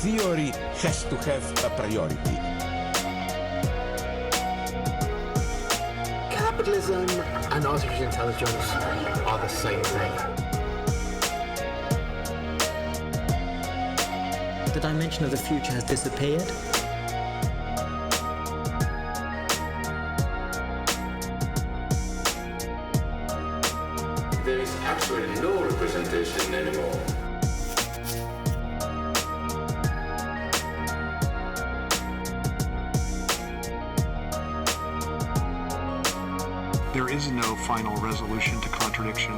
theory has to have a priority. Capitalism and artificial intelligence are the same thing. The dimension of the future has disappeared. There is actually no representation anymore. There is no final resolution to contradiction.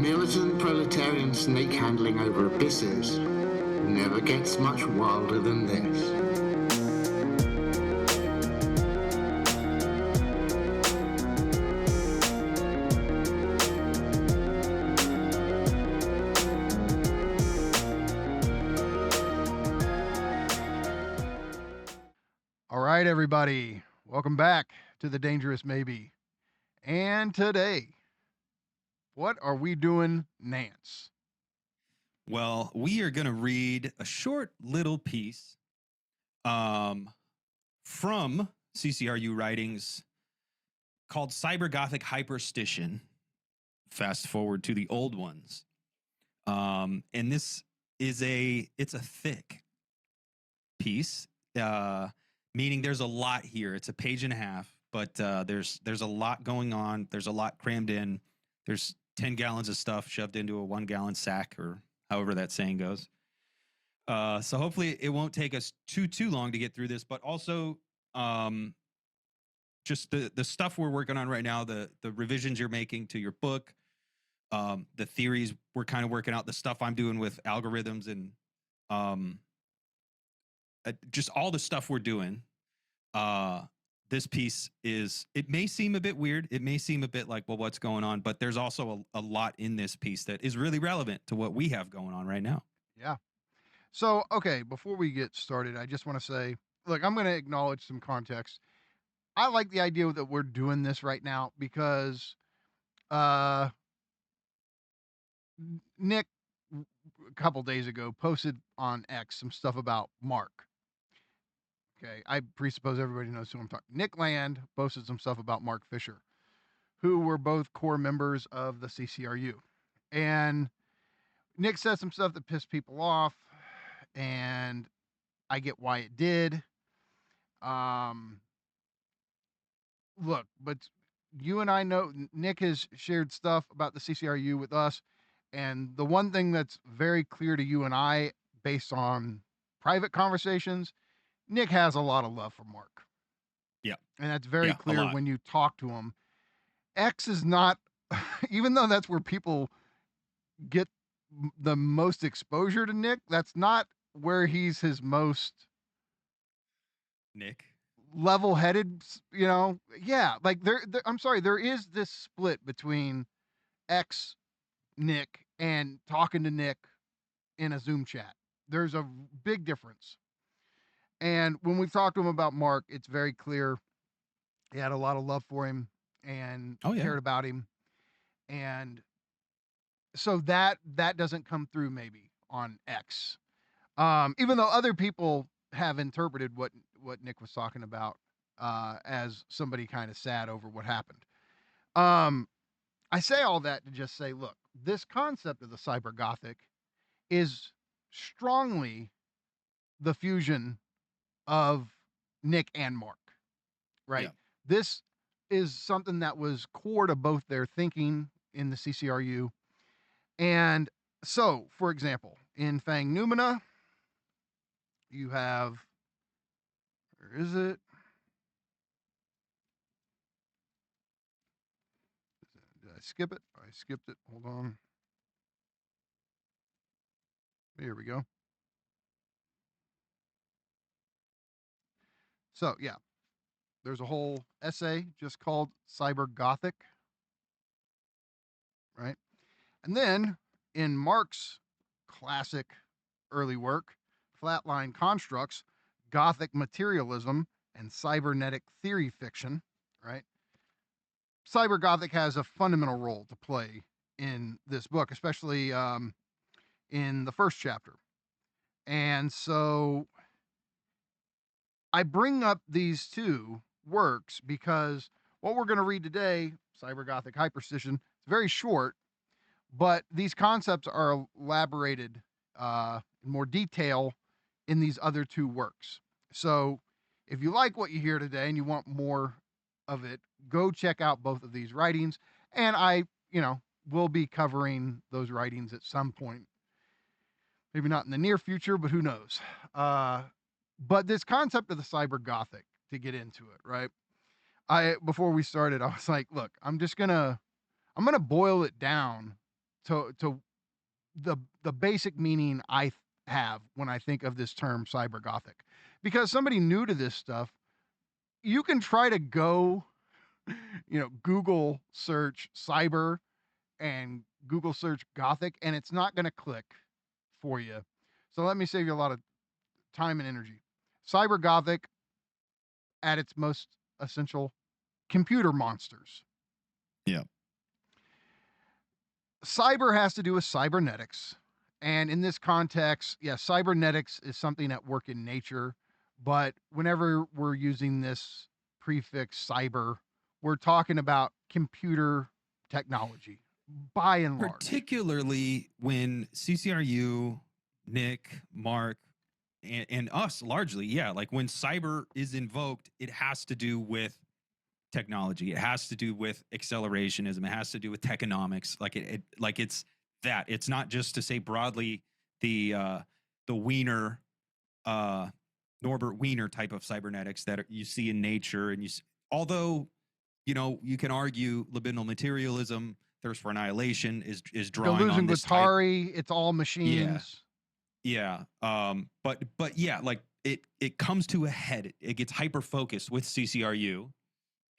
Militant proletarian snake handling over abysses never gets much wilder than this. All right, everybody, welcome back to The Dangerous Maybe. And today, what are we doing, Nance? Well, we are going to read a short little piece from CCRU writings called Cybergothic Hyperstition. Fast forward to the old ones. And this is it's a thick piece, meaning there's a lot here. It's a page and a half, but there's a lot going on. There's a lot crammed in. There's 10 gallons of stuff shoved into a 1 gallon sack, or however that saying goes. So hopefully it won't take us too long to get through this, but also just the stuff we're working on right now, the revisions you're making to your book, the theories we're kind of working out, the stuff I'm doing with algorithms, and just all the stuff we're doing. This piece it may seem a bit weird. It may seem a bit like, well, what's going on? But there's also a lot in this piece that is really relevant to what we have going on right now. Yeah. So, okay, before we get started, I just want to say, look, I'm going to acknowledge some context. I like the idea that we're doing this right now because Nick, a couple days ago, posted on X some stuff about Mark. Okay, I presuppose everybody knows who I'm talking. Nick Land posted some stuff about Mark Fisher, who were both core members of the CCRU. And Nick said some stuff that pissed people off, and I get why it did. Look, but you and I know Nick has shared stuff about the CCRU with us, and the one thing that's very clear to you and I, based on private conversations, Nick has a lot of love for Mark. Yeah. And that's very clear when you talk to him. X is not, even though that's where people get the most exposure to Nick, that's not where he's his most Nick level-headed, yeah, like I'm sorry, there is this split between X Nick and talking to Nick in a Zoom chat. There's a big difference. And when we've talked to him about Mark, it's very clear he had a lot of love for him and cared about him. And so that doesn't come through maybe on X. Even though other people have interpreted what Nick was talking about as somebody kind of sad over what happened. I say all that to just say, look, this concept of the Cybergothic is strongly the fusion of Nick and Mark, right? Yeah. This is something that was core to both their thinking in the CCRU. And so, for example, in Fang Numina, you have, where is it? Did I skip it? I skipped it. Hold on. Here we go. So, yeah, there's a whole essay just called Cybergothic, right? And then in Mark's classic early work, Flatline Constructs, Gothic Materialism, and Cybernetic Theory Fiction, right? Cybergothic has a fundamental role to play in this book, especially in the first chapter. And so I bring up these two works because what we're going to read today, Cybergothic Hyperstition, is very short, but these concepts are elaborated in more detail in these other two works. So if you like what you hear today and you want more of it, go check out both of these writings. And I, will be covering those writings at some point. Maybe not in the near future, but who knows? But this concept of the Cybergothic, to get into it, right? Before we started, I was like, look, I'm gonna boil it down to the basic meaning I have when I think of this term Cybergothic. Because somebody new to this stuff, you can try to go, Google search cyber and Google search Gothic, and it's not going to click for you. So let me save you a lot of time and energy. Cyber Gothic, at its most essential, computer monsters. Yeah. Cyber has to do with cybernetics. And in this context, cybernetics is something at work in nature. But whenever we're using this prefix cyber, we're talking about computer technology, by and large. Particularly when CCRU, Nick, Mark, and us largely, like when cyber is invoked, it has to do with technology. It has to do with accelerationism. It has to do with techonomics. It's that. It's not just to say broadly the Wiener, Norbert Wiener type of cybernetics that you see in nature, and although you can argue libidinal materialism, thirst for annihilation is drawing on this Guattari, it's all machines. Yeah. But like it comes to a head. It gets hyper focused with CCRU,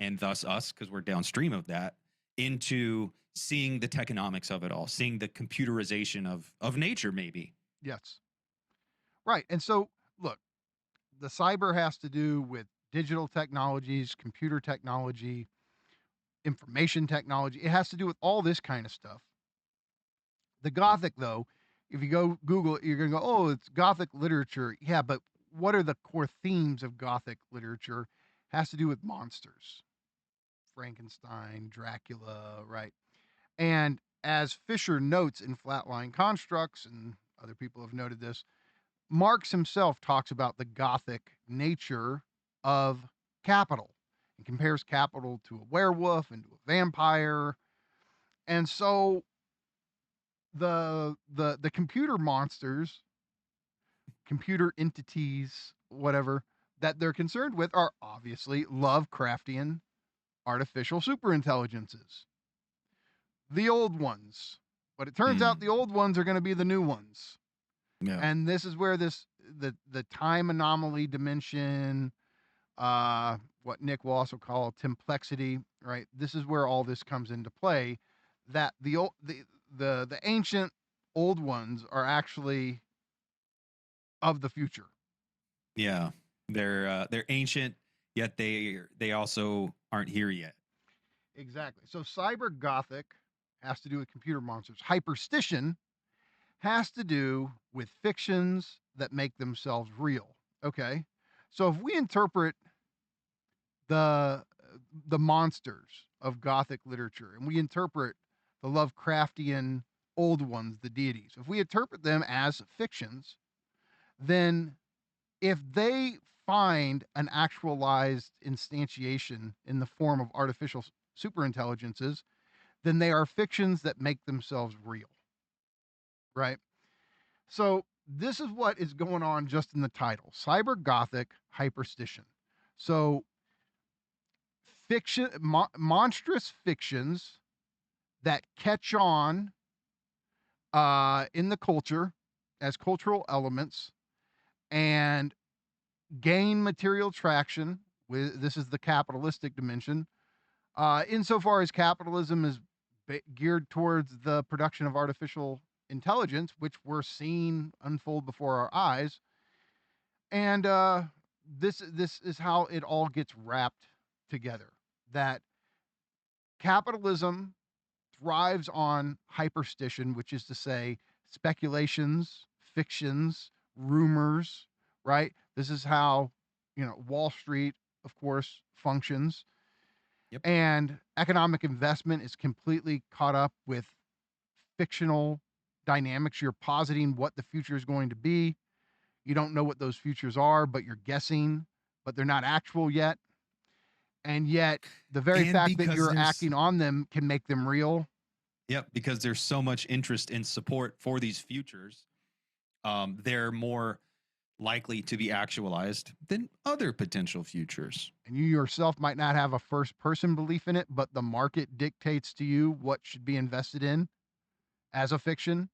and thus us, because we're downstream of that, into seeing the techonomics of it all, seeing the computerization of nature, maybe. Yes. Right. And so, look, the cyber has to do with digital technologies, computer technology, information technology. It has to do with all this kind of stuff. The Gothic, though, if you go Google it, you're going to go, oh, it's Gothic literature. Yeah, but what are the core themes of Gothic literature? It has to do with monsters. Frankenstein, Dracula, right? And as Fisher notes in Flatline Constructs, and other people have noted this, Marx himself talks about the Gothic nature of capital and compares capital to a werewolf and to a vampire. And so the computer monsters, computer entities, whatever, that they're concerned with are obviously Lovecraftian artificial superintelligences. The old ones. But it turns out the old ones are going to be the new ones. Yeah. And this is where the time anomaly dimension, what Nick will also call templexity, right? This is where all this comes into play. That the ancient old ones are actually of the future. Yeah, they're ancient, yet they also aren't here yet. Exactly. So Cyber Gothic has to do with computer monsters. Hyperstition has to do with fictions that make themselves real. Okay. So if we interpret the monsters of Gothic literature, and we interpret the Lovecraftian old ones, the deities, if we interpret them as fictions, then if they find an actualized instantiation in the form of artificial superintelligences, then they are fictions that make themselves real. Right? So this is what is going on just in the title, Cybergothic Hyperstition. So fiction, monstrous fictions that catch on in the culture as cultural elements and gain material traction. This is the capitalistic dimension. Insofar as capitalism is geared towards the production of artificial intelligence, which we're seeing unfold before our eyes. And this is how it all gets wrapped together. That capitalism thrives on hyperstition, which is to say speculations, fictions, rumors, right? This is how, Wall Street, of course, functions. Yep. And economic investment is completely caught up with fictional dynamics. You're positing what the future is going to be. You don't know what those futures are, but you're guessing, but they're not actual yet. And yet, the very And fact that because you're there's- acting on them can make them real. Yep, because there's so much interest and support for these futures, they're more likely to be actualized than other potential futures. And you yourself might not have a first person belief in it, but the market dictates to you what should be invested in as a fiction.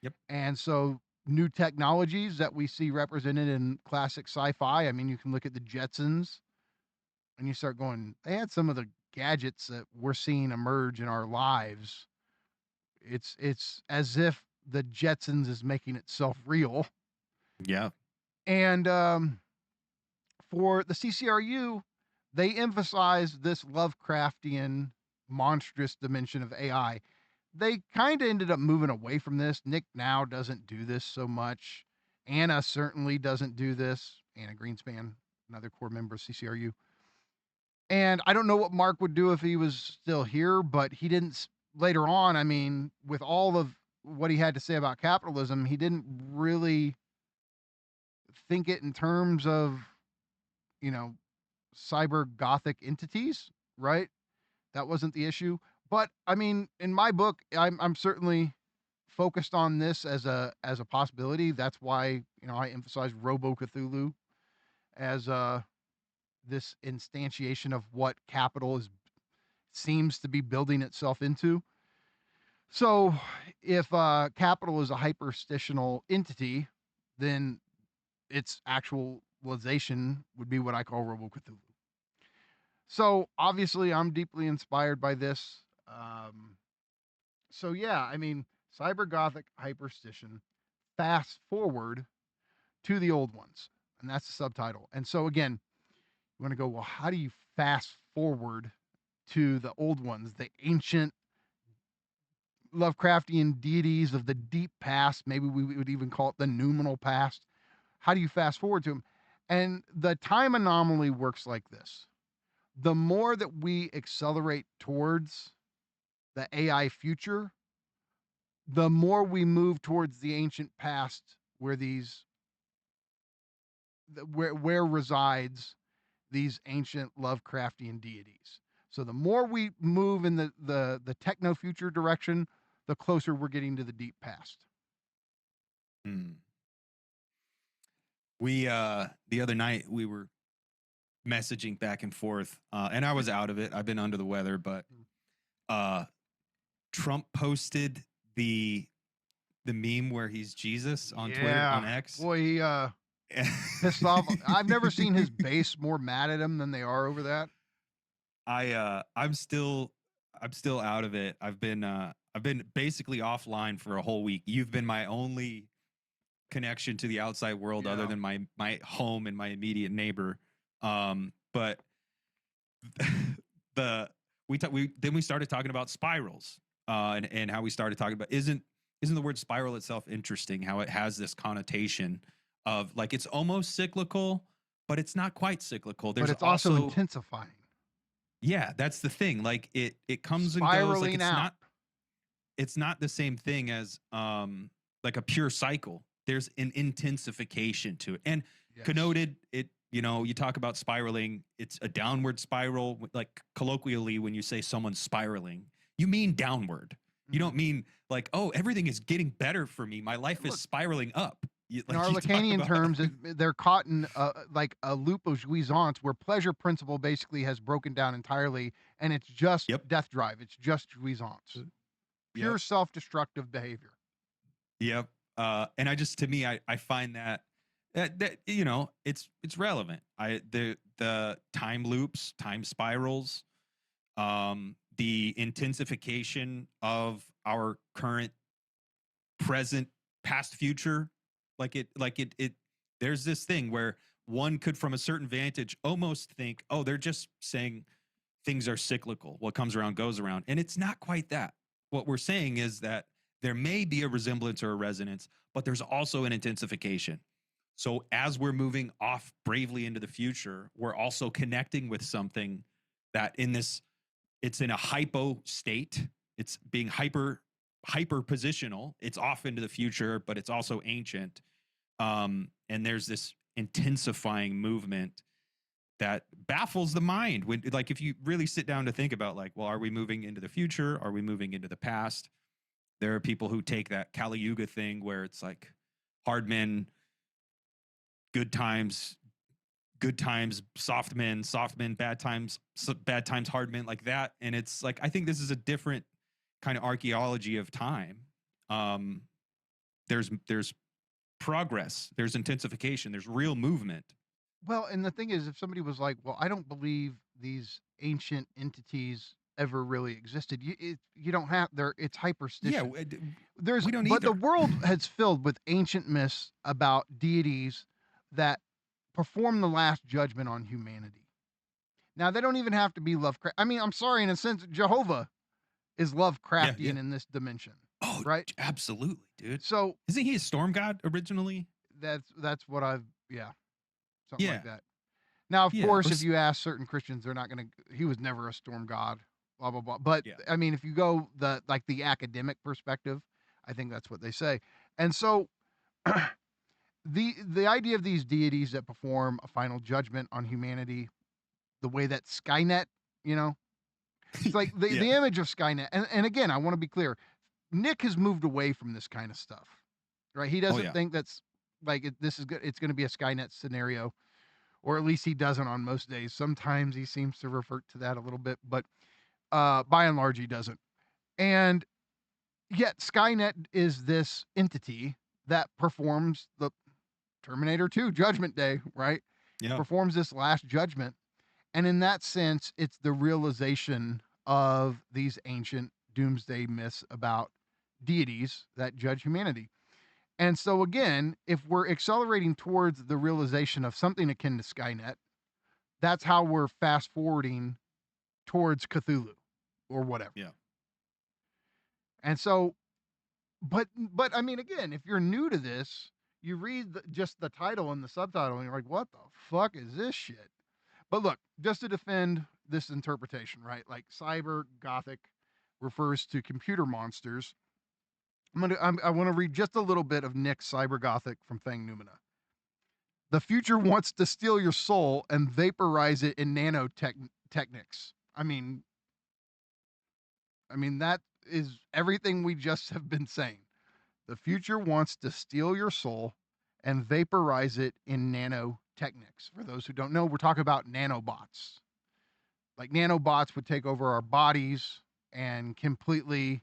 Yep. And so, new technologies that we see represented in classic sci-fi. I mean, you can look at the Jetsons and you start going, they had some of the gadgets that we're seeing emerge in our lives. It's as if the Jetsons is making itself real. Yeah. And for the CCRU, they emphasize this Lovecraftian monstrous dimension of AI. They kind of ended up moving away from this. Nick now doesn't do this so much. Anna certainly doesn't do this. Anna Greenspan, another core member of CCRU. And I don't know what Mark would do if he was still here, but he didn't later on. I mean, with all of what he had to say about capitalism, he didn't really think it in terms of, cyber gothic entities, right? That wasn't the issue. But I mean, in my book, I'm certainly focused on this as a possibility. That's why, I emphasize Robo Cthulhu as this instantiation of what capital seems to be building itself into. So if capital is a hyperstitional entity, then its actualization would be what I call Robo Cthulhu. So obviously, I'm deeply inspired by this. So yeah, I mean, Cybergothic Hyperstition, fast forward to the old ones, and that's the subtitle. And so again, you want to go, well, how do you fast forward to the old ones, the ancient Lovecraftian deities of the deep past? Maybe we would even call it the noumenal past. How do you fast forward to them? And the time anomaly works like this. The more that we accelerate towards the AI future, the more we move towards the ancient past where where resides these ancient Lovecraftian deities. So the more we move in the techno future direction, the closer we're getting to the deep past. We the other night we were messaging back and forth, and I was out of it. I've been under the weather, but Trump posted the meme where he's Jesus on Twitter, on X. Boy, he pissed off. I've never seen his base more mad at him than they are over that. I'm still out of it. I've been basically offline for a whole week. You've been my only connection to the outside world other than my home and my immediate neighbor. But we started talking about spirals, and how we started talking about isn't the word spiral itself interesting? How it has this connotation of like it's almost cyclical, but it's not quite cyclical. But it's also intensifying. Yeah, that's the thing. Like it comes Spiraling and goes. Like out. It's not the same thing as like a pure cycle. There's an intensification to it, and connoted it. You talk about spiraling. It's a downward spiral. Like colloquially, when you say someone's spiraling, you mean downward. You don't mean like, oh, everything is getting better for me. My life is spiraling up. In our Lacanian terms, they're caught in like a loop of jouissance where pleasure principle basically has broken down entirely, and it's just death drive. It's just jouissance, pure self-destructive behavior. Yep. And I find that it's relevant. The time loops, time spirals, the intensification of our current, present, past, future. Like it there's this thing where one could from a certain vantage almost think, oh, they're just saying things are cyclical. What comes around goes around. And it's not quite that. What we're saying is that there may be a resemblance or a resonance, but there's also an intensification. So as we're moving off bravely into the future, we're also connecting with something that it's in a hypo state. It's being hyper positional. It's off into the future, but it's also ancient. And there's this intensifying movement that baffles the mind when, like, if you really sit down to think about, like, well, are we moving into the future? Are we moving into the past? There are people who take that Kali Yuga thing where it's like hard men, good times, soft men, bad times, hard men, like that. And it's like, I think this is a different kind of archaeology of time. There's progress, there's intensification, there's real movement. Well, and the thing is, if somebody was like, well, I don't believe these ancient entities ever really existed, you don't have there. It's hyperstition. Yeah, we don't. But either. the world has filled with ancient myths about deities that perform the last judgment on humanity. Now, they don't even have to be Lovecraft. I mean, I'm sorry, in a sense, Jehovah is Lovecraftian in this dimension. Oh, right? Absolutely, dude. So isn't he a storm god originally? That's what I've something like Yeah. that. Now, of Yeah, course, or if you ask certain Christians, they're not going to. He was never a storm god. Blah blah blah. But I mean, if you go the academic perspective, I think that's what they say. And so, the idea of these deities that perform a final judgment on humanity, the way that Skynet, it's like the image of Skynet. And again, I want to be clear, Nick has moved away from this kind of stuff, right? He doesn't think that's like this is good. It's going to be a Skynet scenario, or at least he doesn't on most days. Sometimes he seems to revert to that a little bit, but by and large, he doesn't. And yet Skynet is this entity that performs the Terminator 2 Judgment Day, right? Yeah. Performs this last judgment. And in that sense, it's the realization of these ancient doomsday myths about deities that judge humanity. And so again, if we're accelerating towards the realization of something akin to Skynet, that's how we're fast forwarding towards Cthulhu or whatever. Yeah. And so, but I mean, again, if you're new to this, you read just the title and the subtitle and you're like, what the fuck is this shit? But look, just to defend this interpretation, right? Like Cybergothic refers to computer monsters. I want to read just a little bit of Nick's Cybergothic from Thang Numina. The future wants to steal your soul and vaporize it in nanotechnics. I mean, that is everything we just have been saying. The future wants to steal your soul and vaporize it in nanotechnics. For those who don't know, we're talking about nanobots. Like nanobots would take over our bodies and completely,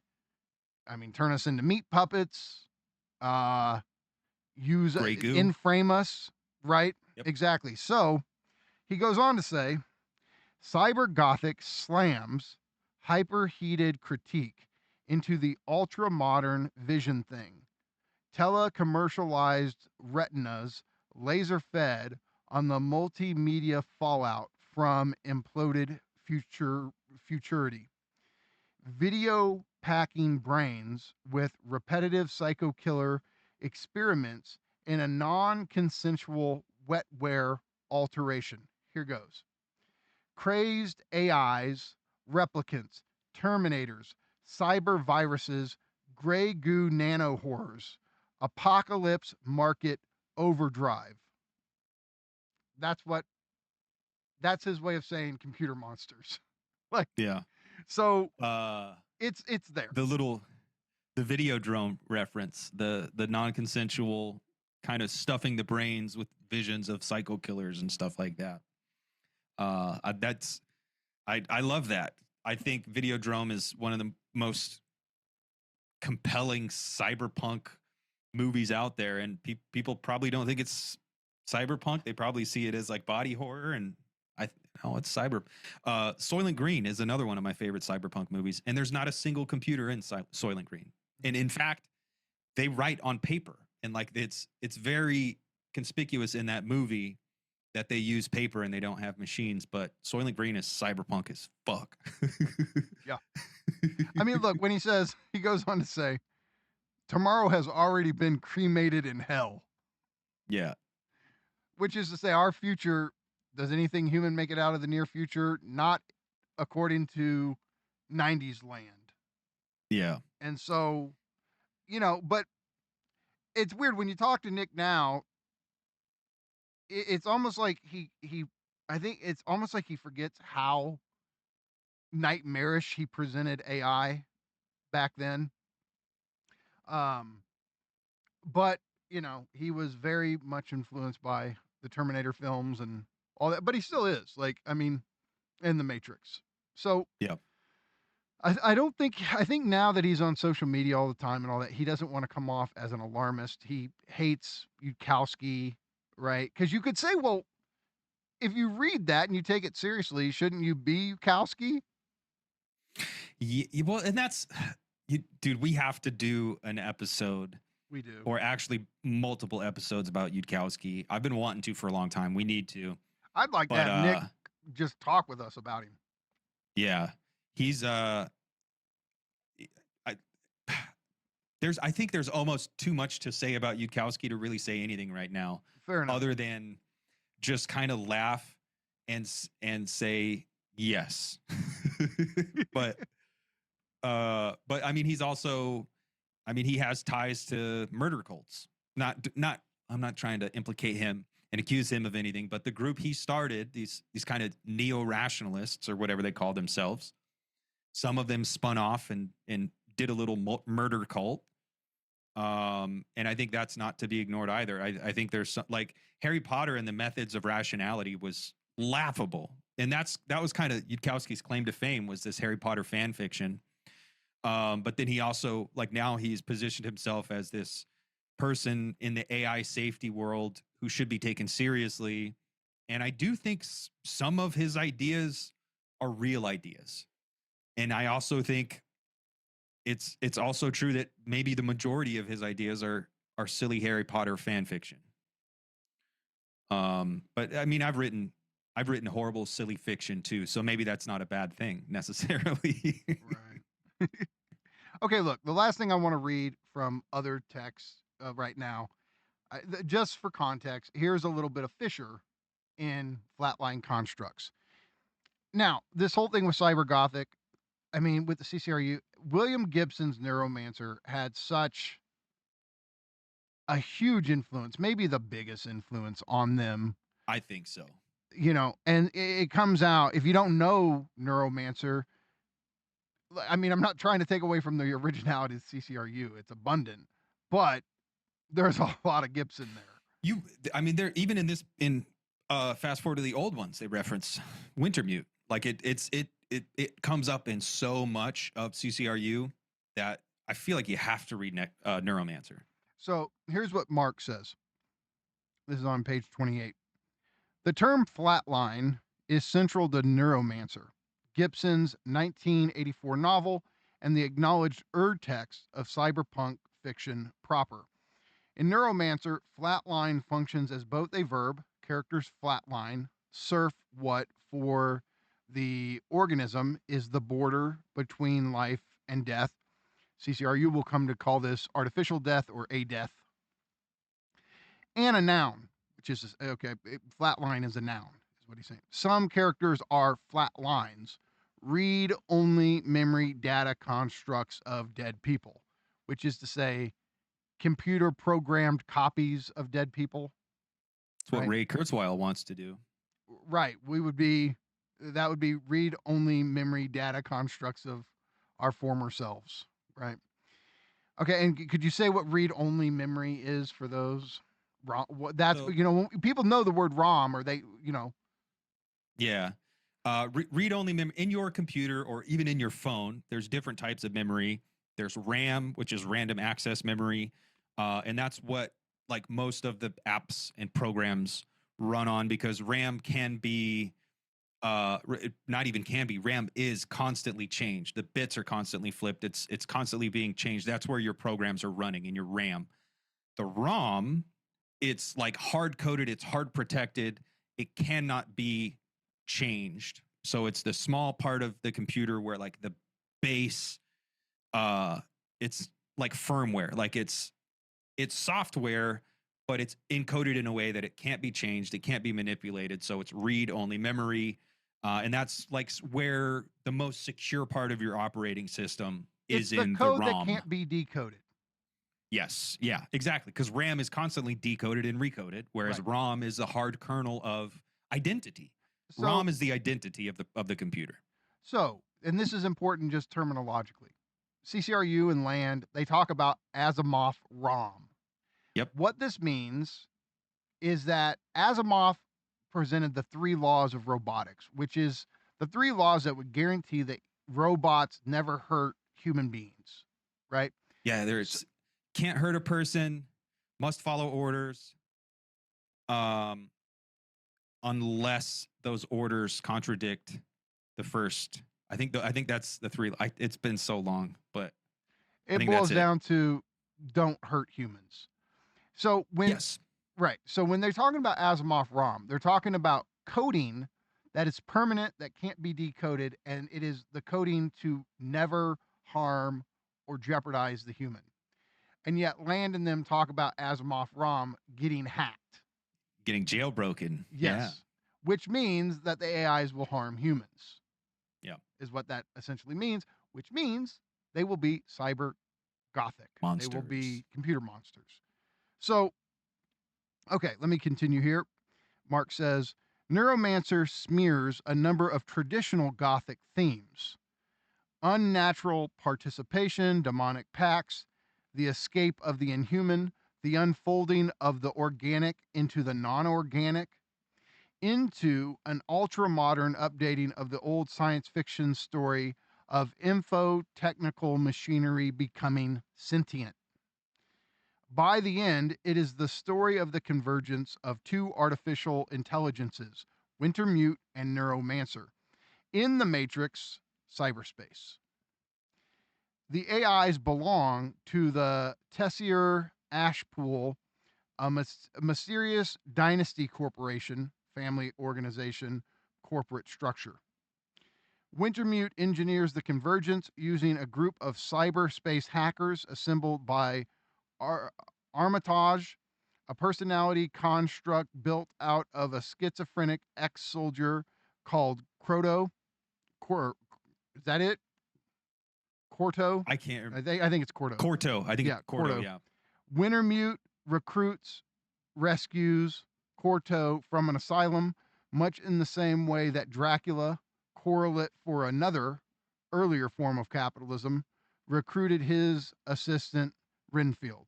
turn us into meat puppets, in-frame us, right? Yep. Exactly. So he goes on to say, Cybergothic slams hyperheated critique into the ultra-modern vision thing. Tele-commercialized retinas laser-fed on the multimedia fallout from imploded futurity. Video packing brains with repetitive psycho-killer experiments in a non-consensual wetware alteration. Here goes. Crazed AIs, replicants, terminators, cyber viruses, gray goo nano horrors, apocalypse market overdrive. That's his way of saying computer monsters. So it's there. The Videodrome reference, the non-consensual kind of stuffing the brains with visions of psycho killers and stuff like that. I love that. I think Videodrome is one of the most compelling cyberpunk movies out there, and people probably don't think it's cyberpunk. They probably see it as like body horror, and it's cyber. Soylent Green is another one of my favorite cyberpunk movies, and there's not a single computer in Soylent Green. And in fact, they write on paper, and like it's very conspicuous in that movie that they use paper and they don't have machines. But Soylent Green is cyberpunk as fuck. Yeah. Look, when he goes on to say, tomorrow has already been cremated in hell. Yeah. Which is to say, our future, does anything human make it out of the near future? Not according to 90s land. Yeah. And so, but it's weird when you talk to Nick now, it's almost like I think it's almost like he forgets how nightmarish he presented AI back then. But he was very much influenced by the Terminator films and all that, but he still is, like, I mean, in the Matrix. So Yeah. I don't think, I think now that he's on social media all the time and all that, he doesn't want to come off as an alarmist. He hates Yudkowsky, right? Because you could say, well, if you read that and you take it seriously, shouldn't you be Yudkowsky? Yeah, well, and that's, dude, we have to do an episode. We do. Or actually multiple episodes about Yudkowsky. I've been wanting to for a long time. We need to. I'd like to have Nick just talk with us about him. Yeah. He's I think there's almost too much to say about Yudkowsky to really say anything right now. Fair enough. Other than just kind of laugh and say yes. but I mean, he's also, I mean, he has ties to murder cults. Not I'm not trying to implicate him and accuse him of anything, but the group he started, these kind of neo-rationalists or whatever they call themselves, some of them spun off and did a little murder cult. And I think that's not to be ignored either. I think there's some, like Harry Potter and the Methods of Rationality was laughable. And that was kind of Yudkowsky's claim to fame, was this Harry Potter fan fiction. But then he also, like, now he's positioned himself as this person in the AI safety world who should be taken seriously. And I do think some of his ideas are real ideas. And I also think it's also true that maybe the majority of his ideas are silly Harry Potter fan fiction. But I mean, I've written horrible, silly fiction too. So maybe that's not a bad thing necessarily. Right. Okay, look, the last thing I want to read from other texts right now, just for context, here's a little bit of Fisher in Flatline Constructs. Now, this whole thing with Cybergothic, I mean, with the CCRU, William Gibson's Neuromancer had such a huge influence, maybe the biggest influence on them. I think so. And it comes out, if you don't know Neuromancer, I mean, I'm not trying to take away from the originality of CCRU. It's abundant, but there's a lot of Gibson there. I mean, they're even in fast forward to the old ones, they reference Wintermute. Like it comes up in so much of CCRU that I feel like you have to read Neuromancer. So here's what Mark says. This is on page 28. The term flatline is central to Neuromancer, Gibson's 1984 novel, and the acknowledged ur-text of cyberpunk fiction proper. In Neuromancer, flatline functions as both a verb, characters flatline, surf what for the organism is the border between life and death. CCRU will come to call this artificial death or a death. And a noun, which is, okay, flatline is a noun, is what he's saying. Some characters are flat lines, read-only memory data constructs of dead people, which is to say, computer-programmed copies of dead people. That's what Ray Kurzweil wants to do. Right. That would be read-only memory data constructs of our former selves, right? Okay, and could you say what read-only memory is for those? That's, when people know the word ROM, or they. Yeah. Read-only memory in your computer or even in your phone. There's different types of memory. There's RAM, which is random access memory. And that's what, like, most of the apps and programs run on, because RAM can be, not even can be, RAM is constantly changed. The bits are constantly flipped. It's constantly being changed. That's where your programs are running, in your RAM. The ROM, it's like hard coded, it's hard protected. It cannot be changed. So it's the small part of the computer where, like, the base, it's like firmware, like it's software, but it's encoded in a way that it can't be changed, it can't be manipulated, so it's read-only memory, and that's like where the most secure part of your operating system It's is in the code the that ROM. can't be decoded. Yes, yeah, exactly, because RAM is constantly decoded and recoded, whereas Right. ROM is a hard kernel of identity. So, ROM is the identity of the computer. So, and this is important just terminologically. CCRU and Land, they talk about Asimov ROM. Yep. What this means is that Asimov presented the 3 laws of robotics, which is the 3 laws that would guarantee that robots never hurt human beings, right? Yeah, there's can't hurt a person, must follow orders, unless those orders contradict the first. I think that's the 3. It's been so long, but It think boils that's it. down to don't hurt humans. So when yes, right, so when they're talking about Asimov ROM, they're talking about coding that is permanent, that can't be decoded, and it is the coding to never harm or jeopardize the human. And yet Land and them talk about Asimov ROM getting hacked. getting jailbroken. Yes. Which means that the AIs will harm humans. Yeah. Is what that essentially means, which means they will be cyber gothic. They will be Monsters. computer monsters. So, okay, let me continue here. Mark says, Neuromancer smears a number of traditional gothic themes. Unnatural participation, demonic pacts, the escape of the inhuman, the unfolding of the organic into the non-organic, into an ultra-modern updating of the old science fiction story of info-technical machinery becoming sentient. By the end, it is the story of the convergence of 2 artificial intelligences, Wintermute and Neuromancer, in the Matrix cyberspace. The AIs belong to the Tessier Ashpool, a mysterious dynasty corporation, family organization, corporate structure. Wintermute engineers the convergence using a group of cyberspace hackers assembled by Armitage, a personality construct built out of a schizophrenic ex-soldier called Croto. Is that it? Corto? I can't remember. I think it's Corto. Corto. I think Yeah, it's Corto. Corto. Yeah. Wintermute recruits, rescues Corto from an asylum, much in the same way that Dracula, correlate for another earlier form of capitalism, recruited his assistant Renfield.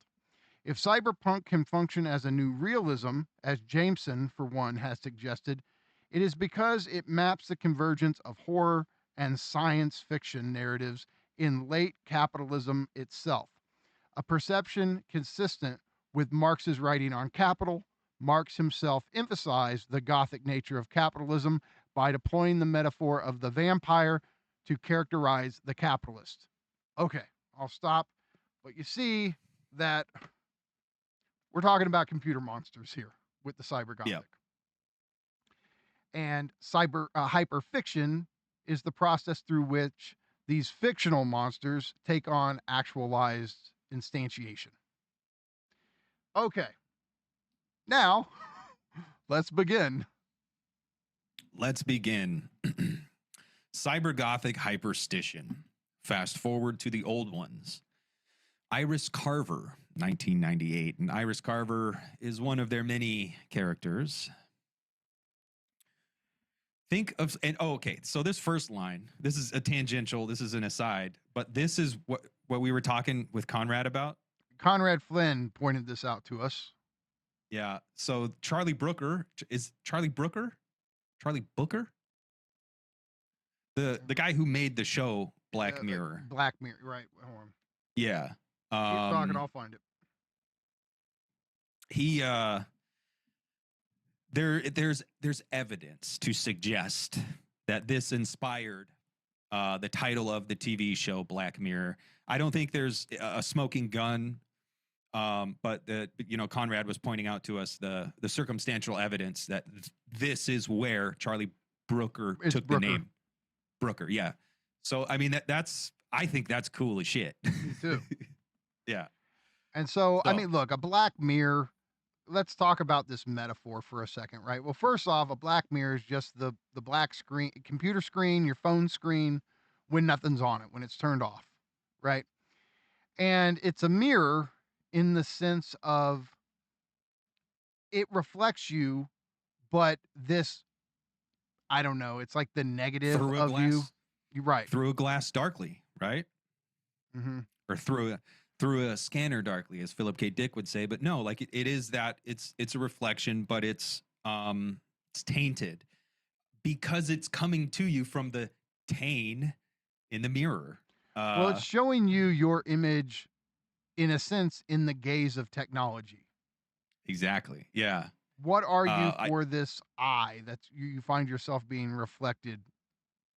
If cyberpunk can function as a new realism, as Jameson, for one, has suggested, it is because it maps the convergence of horror and science fiction narratives in late capitalism itself, a perception consistent with Marx's writing on capital. Marx himself emphasized the Gothic nature of capitalism by deploying the metaphor of the vampire to characterize the capitalist. Okay, I'll stop. But you see that we're talking about computer monsters here with the Cybergothic. Yeah. And hyperfiction is the process through which these fictional monsters take on actualized instantiation. Okay. Now, let's begin. Let's begin. Cybergothic Hyperstition. Fast forward to the old ones. Iris Carver, 1998. And Iris Carver is one of their many characters. Think of, and oh, okay, so this first line, this is a tangential, this is an aside, but this is what we were talking with Conrad about. Conrad Flynn pointed this out to us. Yeah, so Charlie Brooker, is Charlie Brooker? Charlie Booker? The guy who made the show Black Mirror. Black Mirror, right. Hold on. Yeah. Keep talking, I'll find it. He there's evidence to suggest that this inspired the title of the TV show Black Mirror. I don't think there's a smoking gun, but Conrad was pointing out to us the circumstantial evidence that this is where Charlie Brooker took the name Brooker. Yeah. So I mean that's I think that's cool as shit. Me too. Yeah. And so, I So- mean, look, a black mirror. Let's talk about this metaphor for a second, right? Well, first off, a black mirror is just the black screen, computer screen, your phone screen, when nothing's on it, when it's turned off, right? And it's a mirror in the sense of it reflects you, but this, I don't know, it's like the negative Through a of you. glass, You're right. through a glass darkly, right? Mm-hmm. Or through a scanner darkly, as Philip K. Dick would say. But no, like it is that it's a reflection, but it's tainted because it's coming to you from the tain in the mirror. Well, it's showing you your image, in a sense, in the gaze of technology. Exactly. Yeah. What are you I- for this eye that you find yourself being reflected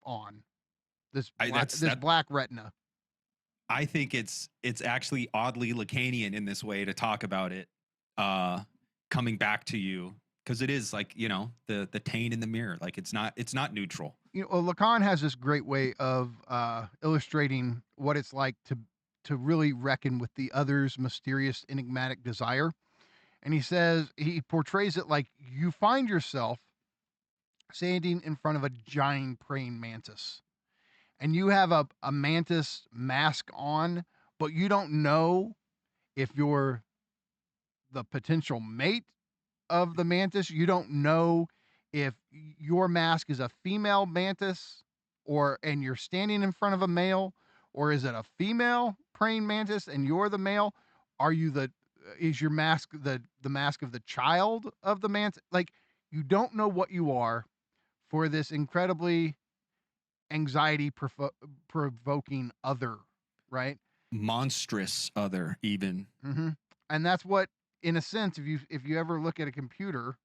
on? This black retina. I think it's actually oddly Lacanian in this way to talk about it coming back to you, because it is like, the taint in the mirror. Like it's not neutral. Lacan has this great way of illustrating what it's like to really reckon with the other's mysterious, enigmatic desire. And he says, he portrays it like you find yourself standing in front of a giant praying mantis, and you have a mantis mask on, but you don't know if you're the potential mate of the mantis. You don't know if your mask is a female mantis, and you're standing in front of a male, or is it a female praying mantis and you're the male? Is your mask the mask of the child of the mantis? Like, you don't know what you are for this incredibly anxiety provoking other, right? Monstrous other, even. Mm-hmm. And that's what, in a sense, if you ever look at a computer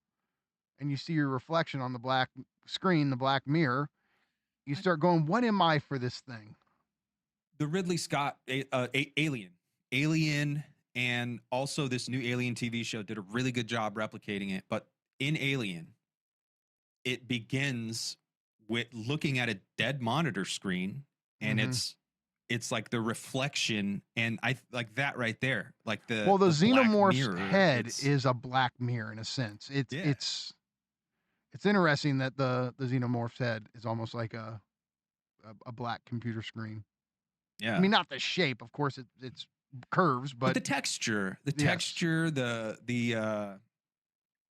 and you see your reflection on the black screen, the black mirror, you start going, what am I for this thing? The Ridley Scott Alien, and also this new Alien TV show did a really good job replicating it. But in Alien, it begins with looking at a dead monitor screen, and it's like the reflection, and I like that right there, like the black xenomorph's mirror, head is a black mirror in a sense. It's interesting that the xenomorph's head is almost like a black computer screen. Yeah, I mean, not the shape, of course. It's curves, but the texture, Yes.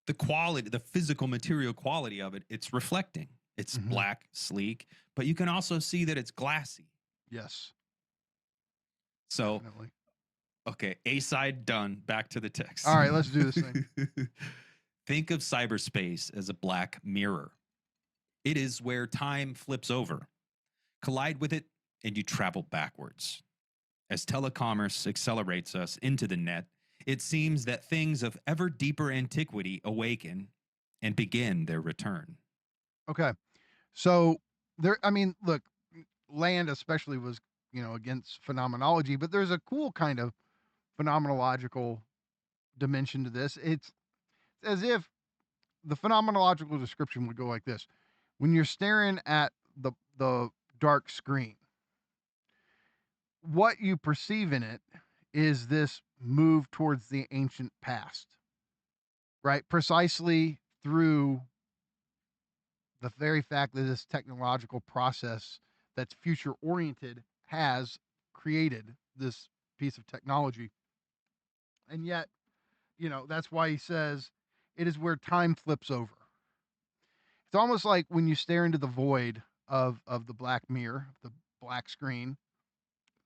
the quality, the physical material quality of it. It's reflecting. It's black, sleek, but you can also see that it's glassy. Yes. So, Definitely. okay, A side done. Back to the text. All right, let's do this thing. Think of cyberspace as a black mirror. It is where time flips over. Collide with it, and you travel backwards. As telecommerce accelerates us into the net, it seems that things of ever deeper antiquity awaken and begin their return. Okay. So look, Land especially was, against phenomenology, but there's a cool kind of phenomenological dimension to this. It's as if the phenomenological description would go like this. When you're staring at the dark screen, what you perceive in it is this move towards the ancient past, right? Precisely through the very fact that this technological process that's future oriented has created this piece of technology. And yet, that's why he says it is where time flips over. It's almost like when you stare into the void of the black mirror, the black screen,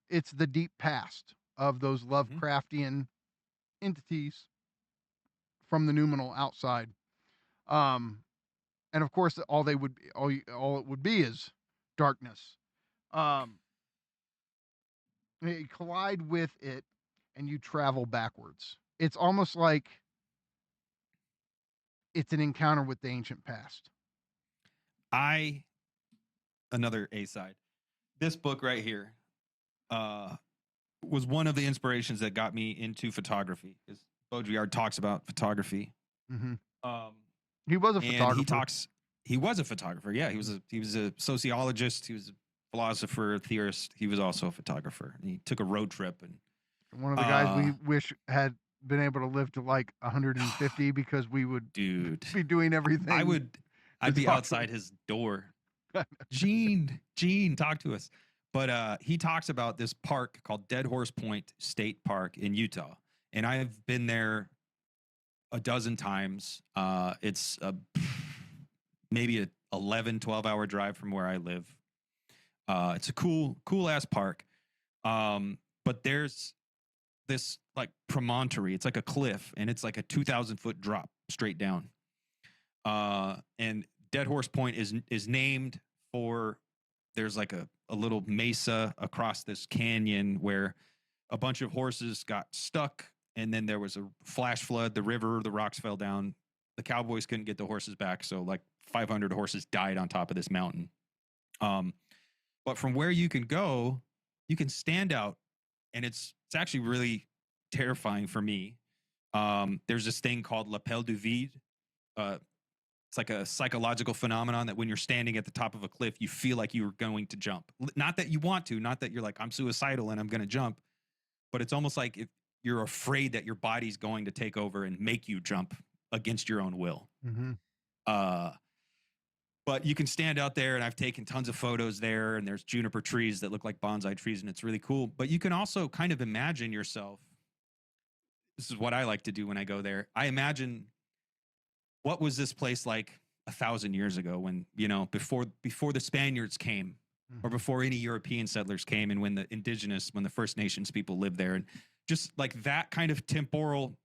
it's the deep past of those Lovecraftian entities from the noumenal outside. And of course, all it would be is darkness. You collide with it, and you travel backwards. It's almost like it's an encounter with the ancient past. Another A side. This book right here was one of the inspirations that got me into photography. Because Baudrillard talks about photography. Mm-hmm. He was a photographer. And he was a photographer. Yeah, he was a sociologist. He was a philosopher, theorist. He was also a photographer. And he took a road trip and One of the guys we wish had been able to live to like 150 because we would dude, be doing everything. I'd be outside his door. Gene, talk to us. But he talks about this park called Dead Horse Point State Park in Utah. And I've been there a dozen times. It's maybe a 11, 12-hour drive from where I live. It's a cool ass park. But there's this like promontory. It's like a cliff, and it's like a 2,000-foot drop straight down. And Dead Horse Point is named for, there's like a little mesa across this canyon where a bunch of horses got stuck, and then there was a flash flood, the rocks fell down. The cowboys couldn't get the horses back, so like 500 horses died on top of this mountain. But from where you can go, you can stand out, and it's actually really terrifying for me. There's this thing called l'appel du vide. It's like a psychological phenomenon that when you're standing at the top of a cliff, you feel like you're going to jump. Not that you want to, not that you're like, I'm suicidal and I'm going to jump, but it's almost like if you're afraid that your body's going to take over and make you jump against your own will. Mm-hmm. But you can stand out there, and I've taken tons of photos there, and there's juniper trees that look like bonsai trees, and it's really cool. But you can also kind of imagine yourself. This is what I like to do when I go there. I imagine, what was this place like 1,000 years ago when, before the Spaniards came, or before any European settlers came, and when the First Nations people lived there, and just like that kind of temporal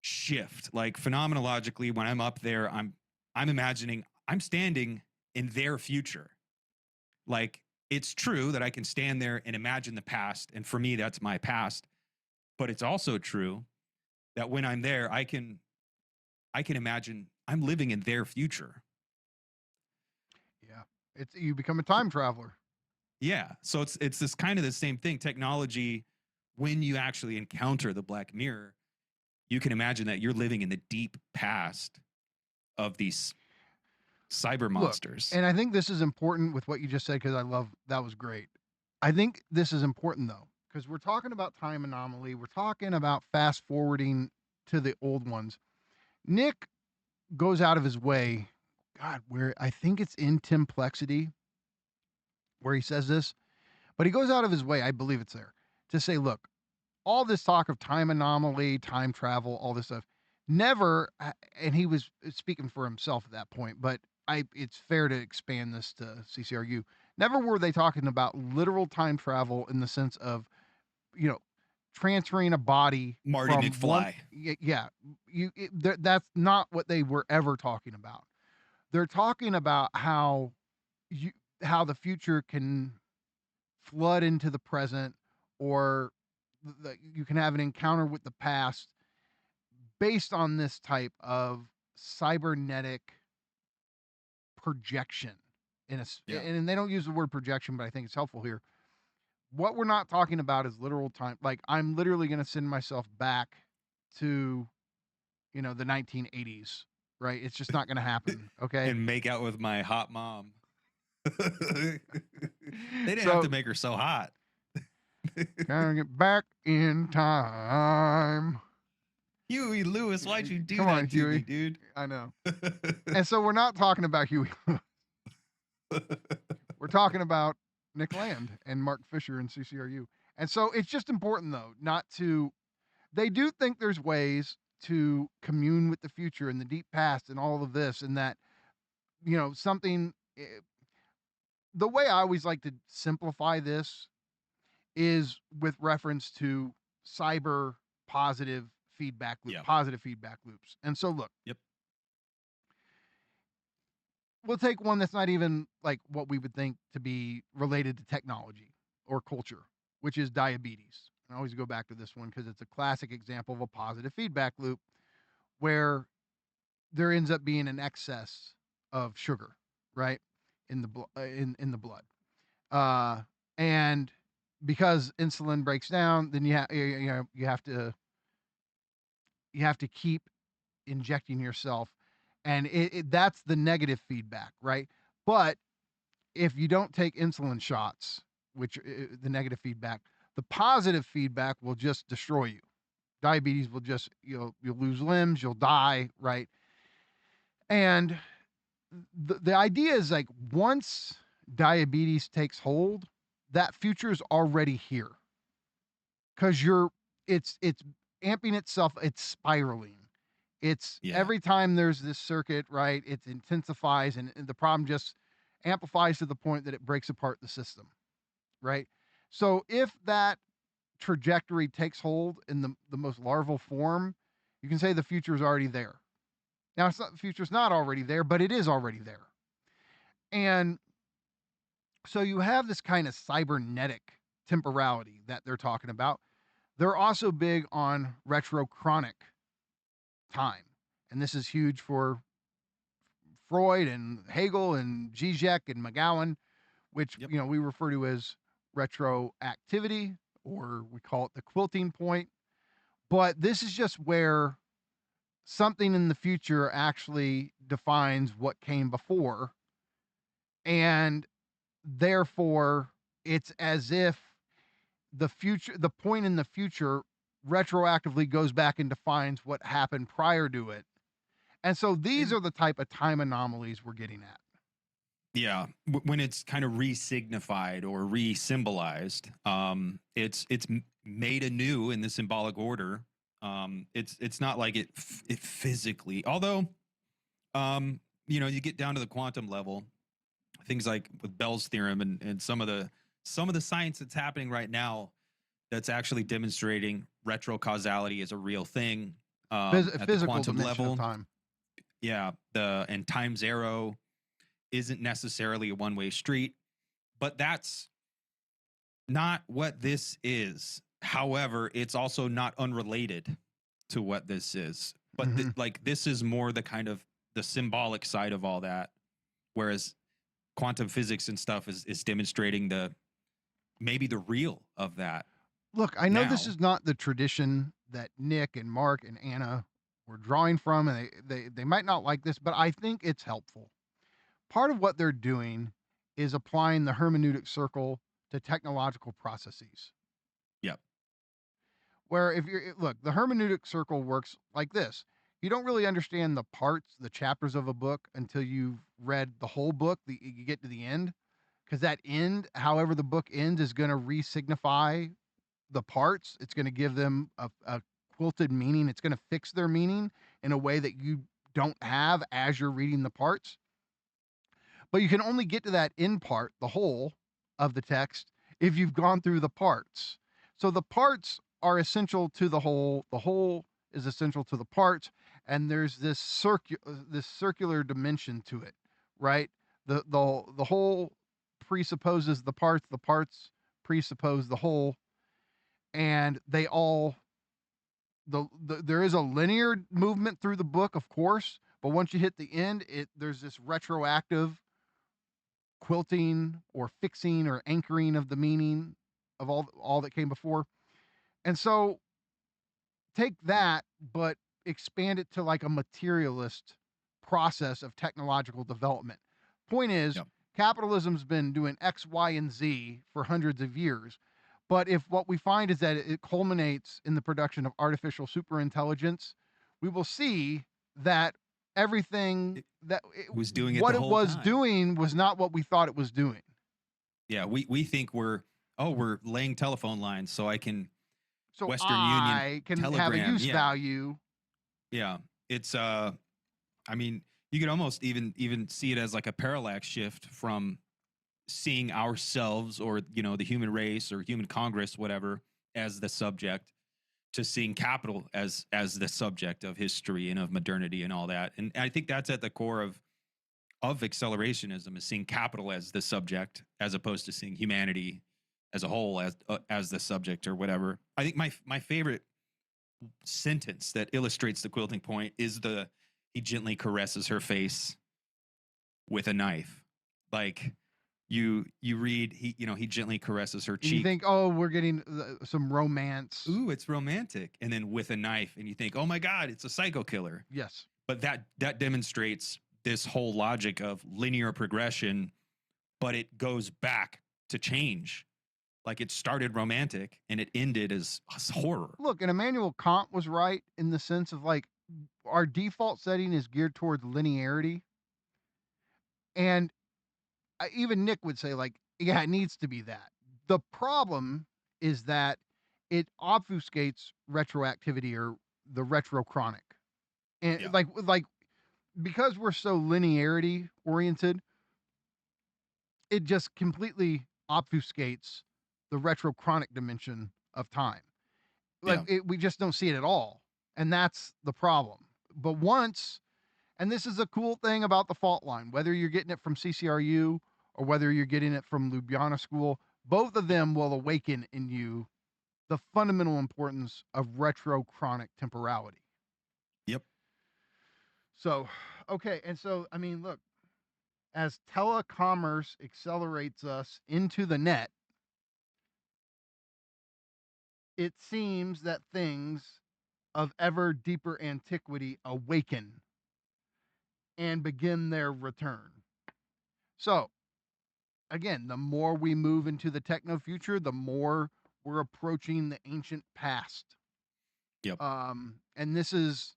shift, like phenomenologically, when I'm up there, I'm imagining I'm standing in their future. Like, it's true that I can stand there and imagine the past, and for me, that's my past. But it's also true that when I'm there, I can imagine I'm living in their future. Yeah, you become a time traveler. Yeah, so it's this kind of the same thing. Technology, when you actually encounter the Black Mirror, you can imagine that you're living in the deep past of these cyber monsters. Look, and I think this is important with what you just said, because that was great. I think this is important though, because we're talking about time anomaly. We're talking about fast forwarding to the old ones. Nick goes out of his way, where I think it's in Templexity where he says this, but he goes out of his way, I believe it's there, to say, look, all this talk of time anomaly, time travel, all this stuff, never, and he was speaking for himself at that point, but it's fair to expand this to CCRU. Never were they talking about literal time travel in the sense of, transferring a body. Marty McFly. That's not what they were ever talking about. They're talking about how the future can flood into the present, or you can have an encounter with the past based on this type of cybernetic projection and they don't use the word projection, but I think it's helpful here. What we're not talking about is literal time. Like, I'm literally going to send myself back to, the 1980s, right? It's just not going to happen. Okay. And make out with my hot mom. They didn't have to make her so hot. Gotta get back in time. Huey Lewis, why'd you do Come that on, to Huey. me, dude? I know. And so we're not talking about Huey Lewis. We're talking about Nick Land and Mark Fisher and CCRU. And so it's just important, though, they do think there's ways to commune with the future and the deep past and all of this, and that, something, the way I always like to simplify this is with reference to cyber positive feedback loops. And so look, we'll take one that's not even like what we would think to be related to technology or culture, which is diabetes. I always go back to this one because it's a classic example of a positive feedback loop where there ends up being an excess of sugar, right, in the in the blood, and because insulin breaks down, then you have to keep injecting yourself, and that's the negative feedback, right? But if you don't take insulin shots, which the negative feedback, The positive feedback will just destroy you. Diabetes will just, you'll lose limbs, you'll die, right? And the idea is like once diabetes takes hold, that future is already here. Because it's amping itself, it's spiraling. It's every time there's this circuit, right? It intensifies and the problem just amplifies to the point that it breaks apart the system, right? So if that trajectory takes hold in the most larval form, you can say the future is already there. Now, it's not, the future's not already there, but it is already there. And so you have this kind of cybernetic temporality that they're talking about. They're also big on retrochronic time. And this is huge for Freud and Hegel and Žižek and McGowan, which, we refer to as retroactivity, or we call it the quilting point. But this is just where something in the future actually defines what came before. And therefore, it's as if the point in the future retroactively goes back and defines what happened prior to it. And so these are the type of time anomalies we're getting at. Yeah, when it's kind of re-signified or re-symbolized, it's made anew in the symbolic order. It's not like it physically, although, you get down to the quantum level, things like with Bell's theorem and some of the science that's happening right now that's actually demonstrating retrocausality is a real thing. At the quantum level, of time. Yeah, and time's arrow isn't necessarily a one-way street, but that's not what this is. However, it's also not unrelated to what this is. But this is more the kind of the symbolic side of all that, whereas quantum physics and stuff is demonstrating maybe the real of that. Look, I know this is not the tradition that Nick and Mark and Anna were drawing from, and they might not like this, but I think it's helpful. Part of what they're doing is applying the hermeneutic circle to technological processes. Yep. Where the hermeneutic circle works like this. You don't really understand the parts, the chapters of a book until you've read the whole book, you get to the end. Because that end, however the book ends, is going to re-signify the parts. It's going to give them a quilted meaning. It's going to fix their meaning in a way that you don't have as you're reading the parts. But you can only get to that end part, the whole of the text, if you've gone through the parts. So the parts are essential to the whole. The whole is essential to the parts. And there's this circular dimension to it, right? The whole presupposes the parts presuppose the whole, and they all there is a linear movement through the book, of course, but once you hit the end, there's this retroactive quilting or fixing or anchoring of the meaning of all that came before. And so take that, but expand it to like a materialist process of technological development. Point is, capitalism's been doing X, Y, and Z for hundreds of years. But if what we find is that it culminates in the production of artificial superintelligence, we will see that everything that it was doing what it was doing was not what we thought it was doing. Yeah, we think we're laying telephone lines so I can Western I Union can telegram. have a use value. Yeah, it's I mean, you could almost even see it as like a parallax shift from seeing ourselves or the human race or human Congress, whatever, as the subject, to seeing capital as the subject of history and of modernity and all that. And I think that's at the core of accelerationism, is seeing capital as the subject as opposed to seeing humanity as a whole as the subject or whatever. I think my favorite sentence that illustrates the quilting point is he gently caresses her face with a knife. Like you read, he gently caresses her cheek. You think, oh, we're getting some romance. Ooh, it's romantic. And then with a knife, and you think, oh my God, it's a psycho killer. Yes. But that demonstrates this whole logic of linear progression, but it goes back to change. Like it started romantic and it ended as horror. Look, and Immanuel Kant was right in the sense of like our default setting is geared towards linearity. And even Nick would say, like, yeah, it needs to be that. The problem is that it obfuscates retroactivity or the retrochronic. And Yeah. like because we're so linearity oriented, it just completely obfuscates the retrochronic dimension of time. Like we just don't see it at all. And that's the problem. But once, and this is a cool thing about the fault line, whether you're getting it from CCRU or whether you're getting it from Ljubljana School, both of them will awaken in you the fundamental importance of retrochronic temporality. Yep. So, okay. And so, I mean, look, as telecommerce accelerates us into the net, it seems that things of ever deeper antiquity awaken and begin their return. So, again, the more we move into the techno future, the more we're approaching the ancient past. Yep. And this is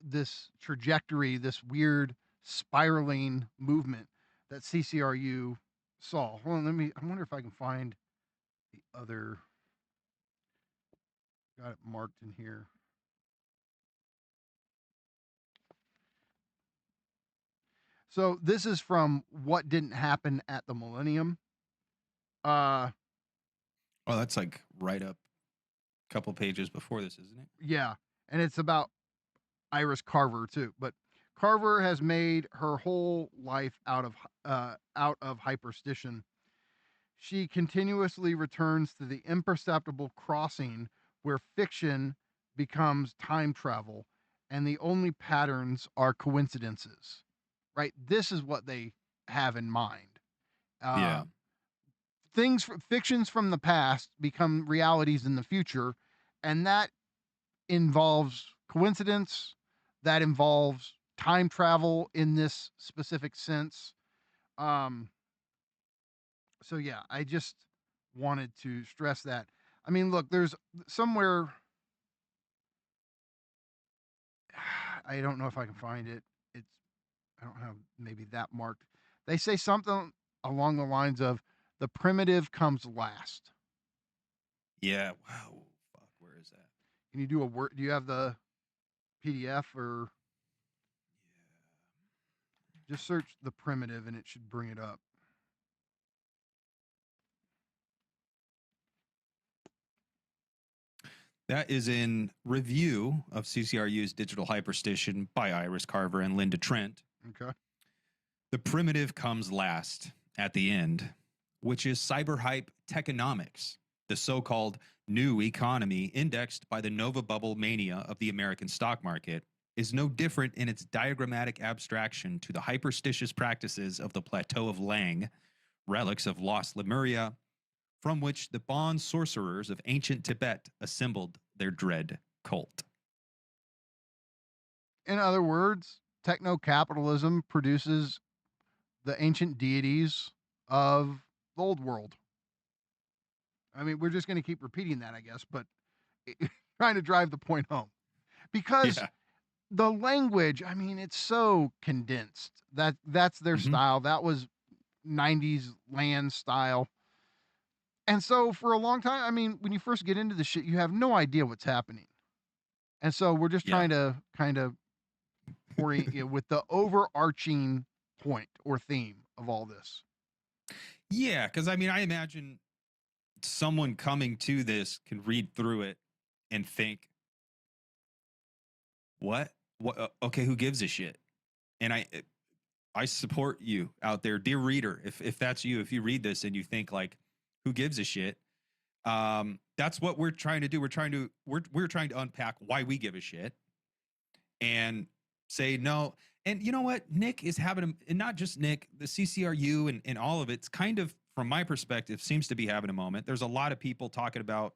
this trajectory, this weird spiraling movement that CCRU saw. Hold on, I wonder if I can find the other. Got it marked in here. So this is from What Didn't Happen at the Millennium. Oh, that's like right up a couple pages before this, isn't it? Yeah, and it's about Iris Carver too. But Carver has made her whole life out of hyperstition. She continuously returns to the imperceptible crossing where fiction becomes time travel, and the only patterns are coincidences. Right? This is what they have in mind. Yeah. Fictions from the past become realities in the future, and that involves coincidence, that involves time travel in this specific sense. So yeah, I just wanted to stress that. I mean, look, there's somewhere, I don't know if I can find it. It's I don't have maybe that marked. They say something along the lines of the primitive comes last. Yeah. Wow. Fuck. Where is that? Can you do a word? Do you have the PDF or just search the primitive and it should bring it up? That is in Review of CCRU's Digital Hyperstition by Iris Carver and Linda Trent. Okay. The primitive comes last at the end, which is cyberhype techonomics, the so-called new economy indexed by the Nova bubble mania of the American stock market, is no different in its diagrammatic abstraction to the hyperstitious practices of the Plateau of Lang, relics of lost Lemuria, from which the Bon sorcerers of ancient Tibet assembled their dread cult. In other words, techno-capitalism produces the ancient deities of the old world. I mean, we're just going to keep repeating that, I guess, but trying to drive the point home. Because the language, I mean, it's so condensed. That's their style. That was 90s land style. And so for a long time, I mean, when you first get into the shit, you have no idea what's happening. And so we're just trying to kind of orient you with the overarching point or theme of all this. Yeah, because I mean, I imagine someone coming to this can read through it and think, what? Okay, who gives a shit? And I support you out there, dear reader. If that's you, if you read this and you think like, who gives a shit? That's what we're trying to do. We're trying to unpack why we give a shit and say no. And you know what? Nick is having and not just Nick, the CCRU and all of it's kind of, from my perspective, seems to be having a moment. There's a lot of people talking about,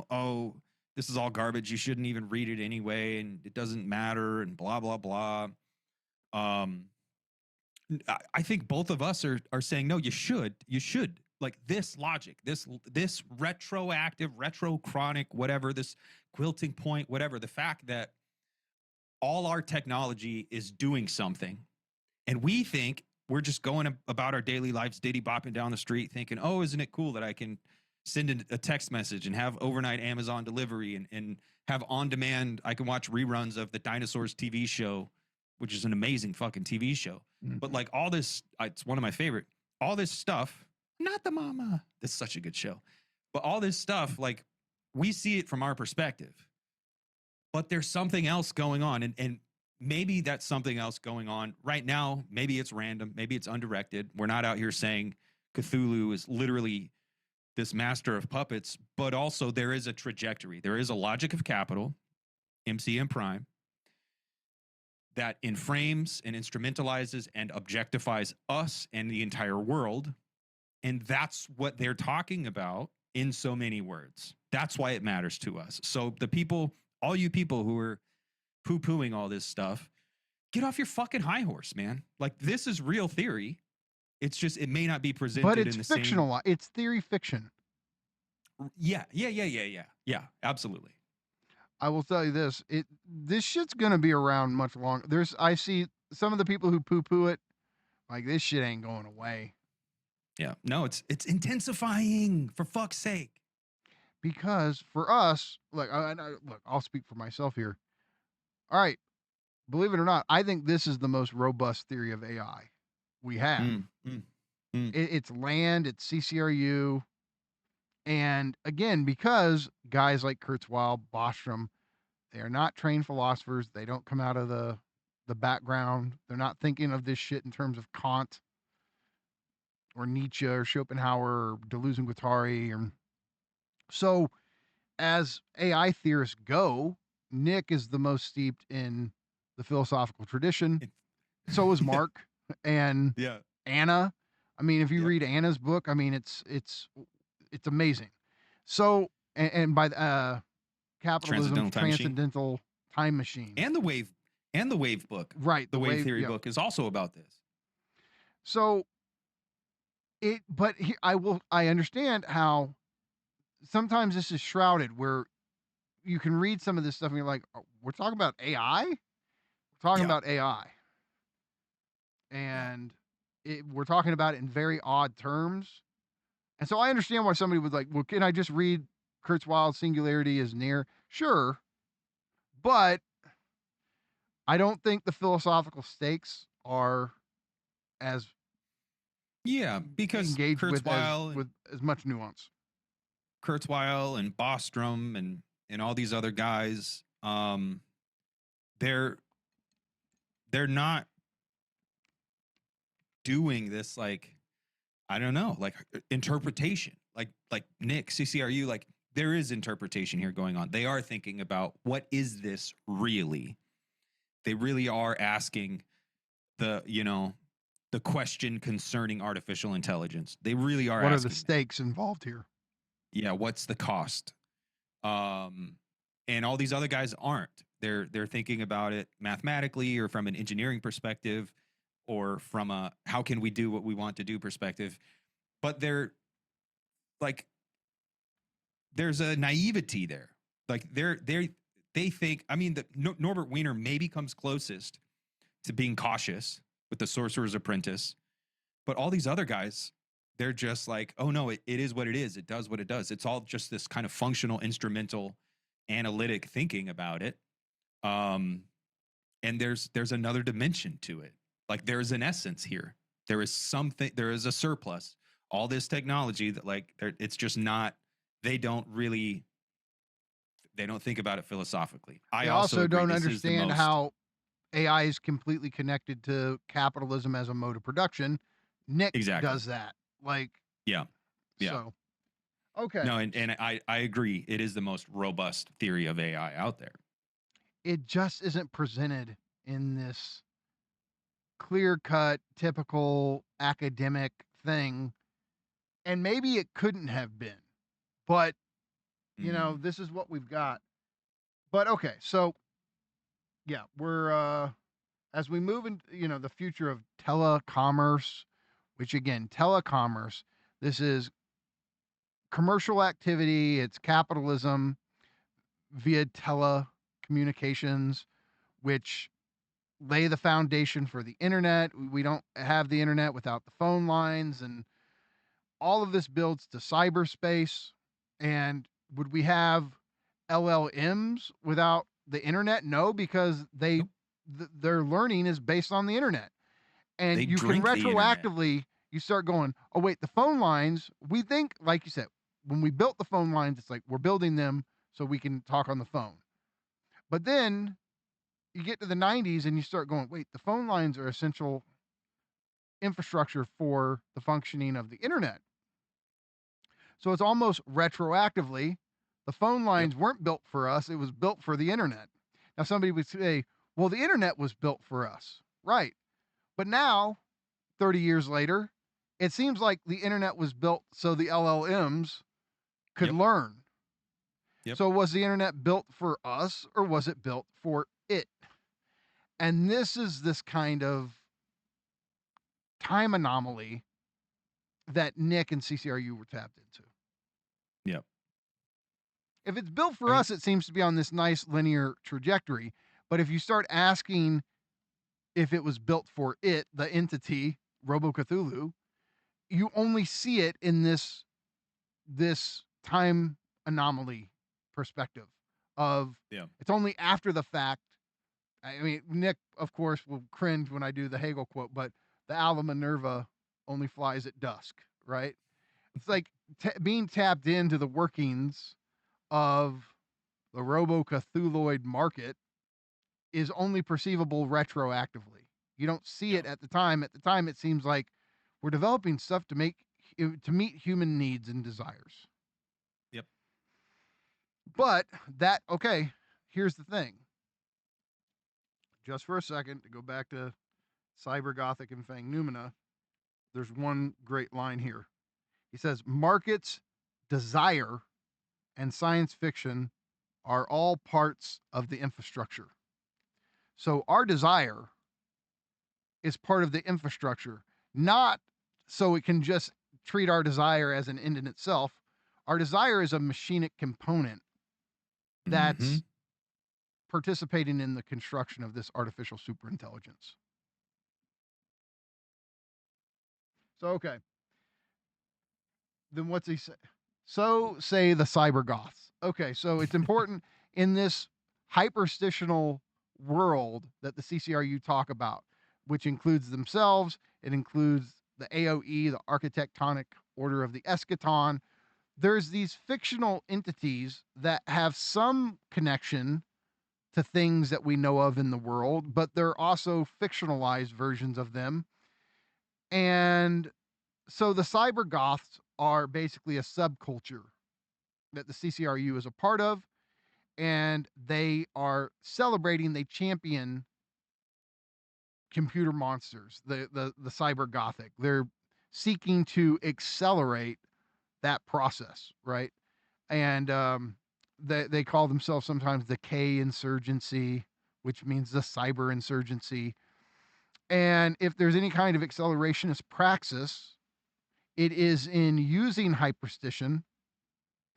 oh, this is all garbage. You shouldn't even read it anyway, and it doesn't matter, and blah blah blah. I think both of us are saying, no, you should like this logic, this retroactive, retrochronic, whatever, this quilting point, whatever, the fact that all our technology is doing something, and we think we're just going about our daily lives, diddy bopping down the street, thinking, oh, isn't it cool that I can send a text message and have overnight Amazon delivery and have on demand, I can watch reruns of the Dinosaurs TV show, which is an amazing fucking TV show. But like all this, it's one of my favorite, all this stuff, not the mama. This is such a good show. But all this stuff, like we see it from our perspective, but there's something else going on. And maybe that's something else going on right now. Maybe it's random. Maybe it's undirected. We're not out here saying Cthulhu is literally this master of puppets, but also there is a trajectory. There is a logic of capital, MCM prime, that inframes and instrumentalizes and objectifies us and the entire world. And that's what they're talking about in so many words. That's why it matters to us. So the people, all you people who are poo-pooing all this stuff, get off your fucking high horse, man. Like this is real theory. It's just, it may not be presented But it's in the fictional. same. It's theory fiction. Yeah, absolutely. I will tell you this: this shit's gonna be around much longer. I see some of the people who poo-poo it, like this shit ain't going away. Yeah, no, it's intensifying, for fuck's sake. Because for us, look, look, I'll speak for myself here. All right, believe it or not, I think this is the most robust theory of AI we have. It's land, it's CCRU. And again, because guys like Kurzweil, Bostrom, they are not trained philosophers. They don't come out of the background. They're not thinking of this shit in terms of Kant or Nietzsche or Schopenhauer or Deleuze and Guattari. So as AI theorists go, Nick is the most steeped in the philosophical tradition. So is Mark and Anna. I mean, if you read Anna's book, I mean, it's amazing. So, and by capitalism, transcendental time machine, and the wave book, right? The wave theory book is also about this. So, I understand how sometimes this is shrouded, where you can read some of this stuff and you're like, oh, we're talking about AI, we're talking about AI, and we're talking about it in very odd terms. And so I understand why somebody would like, well, can I just read Kurzweil's Singularity is near? Sure. But I don't think the philosophical stakes are as because engaged Kurzweil with as much nuance. Kurzweil and Bostrom and all these other guys, they're not doing this, like, I don't know, like interpretation, like Nick, CCRU, like there is interpretation here going on. They are thinking about what is this really? They really are asking the question concerning artificial intelligence. They really are. What asking are the stakes involved here? Yeah, what's the cost? And all these other guys aren't. They're thinking about it mathematically or from an engineering perspective, or from a how can we do what we want to do perspective. But they're like, there's a naivety there. Like they think, I mean, Norbert Wiener maybe comes closest to being cautious with the Sorcerer's Apprentice, but all these other guys, they're just like, oh no, it is what it is. It does what it does. It's all just this kind of functional, instrumental, analytic thinking about it. And there's another dimension to it. Like there's an essence here. There is something, there is a surplus. All this technology that like, it's just not, they don't think about it philosophically. I also don't understand how AI is completely connected to capitalism as a mode of production. Nick does that. Like, yeah. So, okay. No, and I agree. It is the most robust theory of AI out there. It just isn't presented in this clear-cut, typical academic thing. And maybe it couldn't have been, but you know, this is what we've got. But okay, so yeah, we're as we move into, the future of telecommerce, which again, telecommerce, this is commercial activity, it's capitalism via telecommunications, which lay the foundation for the internet. We don't have the internet without the phone lines, and all of this builds to cyberspace. And would we have LLMs without the internet? No, because their learning is based on the internet. And They you can drink the internet. retroactively, you start going, oh wait, the phone lines, we think, like you said, when we built the phone lines, it's like we're building them so we can talk on the phone. But then you get to the 90s and you start going, wait, the phone lines are essential infrastructure for the functioning of the internet. So it's almost retroactively, the phone lines weren't built for us, it was built for the internet. Now somebody would say, well, the internet was built for us. Right. But now, 30 years later, it seems like the internet was built so the LLMs could learn. Yep. So was the internet built for us or was it built for it? And this is this kind of time anomaly that Nick and CCRU were tapped into. Yep. If it's built for us, it seems to be on this nice linear trajectory. But if you start asking if it was built for it, the entity, Robo Cthulhu, you only see it in this time anomaly perspective of it's only after the fact. I mean, Nick, of course, will cringe when I do the Hegel quote, but the Ala Minerva only flies at dusk, right? It's like being tapped into the workings of the Robo Cthulhuoid market is only perceivable retroactively. You don't see it at the time. At the time, it seems like we're developing stuff to meet human needs and desires. Yep. But here's the thing. Just for a second, to go back to Cybergothic and Fang Numina, there's one great line here. He says, markets, desire, and science fiction are all parts of the infrastructure. So our desire is part of the infrastructure, not so it can just treat our desire as an end in itself. Our desire is a machinic component that's participating in the construction of this artificial superintelligence. So, then what's he say? So say the cybergoths. Okay, so it's important in this hyperstitional world that the CCRU talk about, which includes themselves, it includes the AOE, the architectonic order of the eschaton. There's these fictional entities that have some connection to things that we know of in the world, but they're also fictionalized versions of them. And so the cybergoths are basically a subculture that the CCRU is a part of, and they are celebrating, they champion computer monsters, the cybergothic. They're seeking to accelerate that process, right? And they call themselves sometimes the K insurgency, which means the cyber insurgency. And if there's any kind of accelerationist praxis, it is in using hyperstition.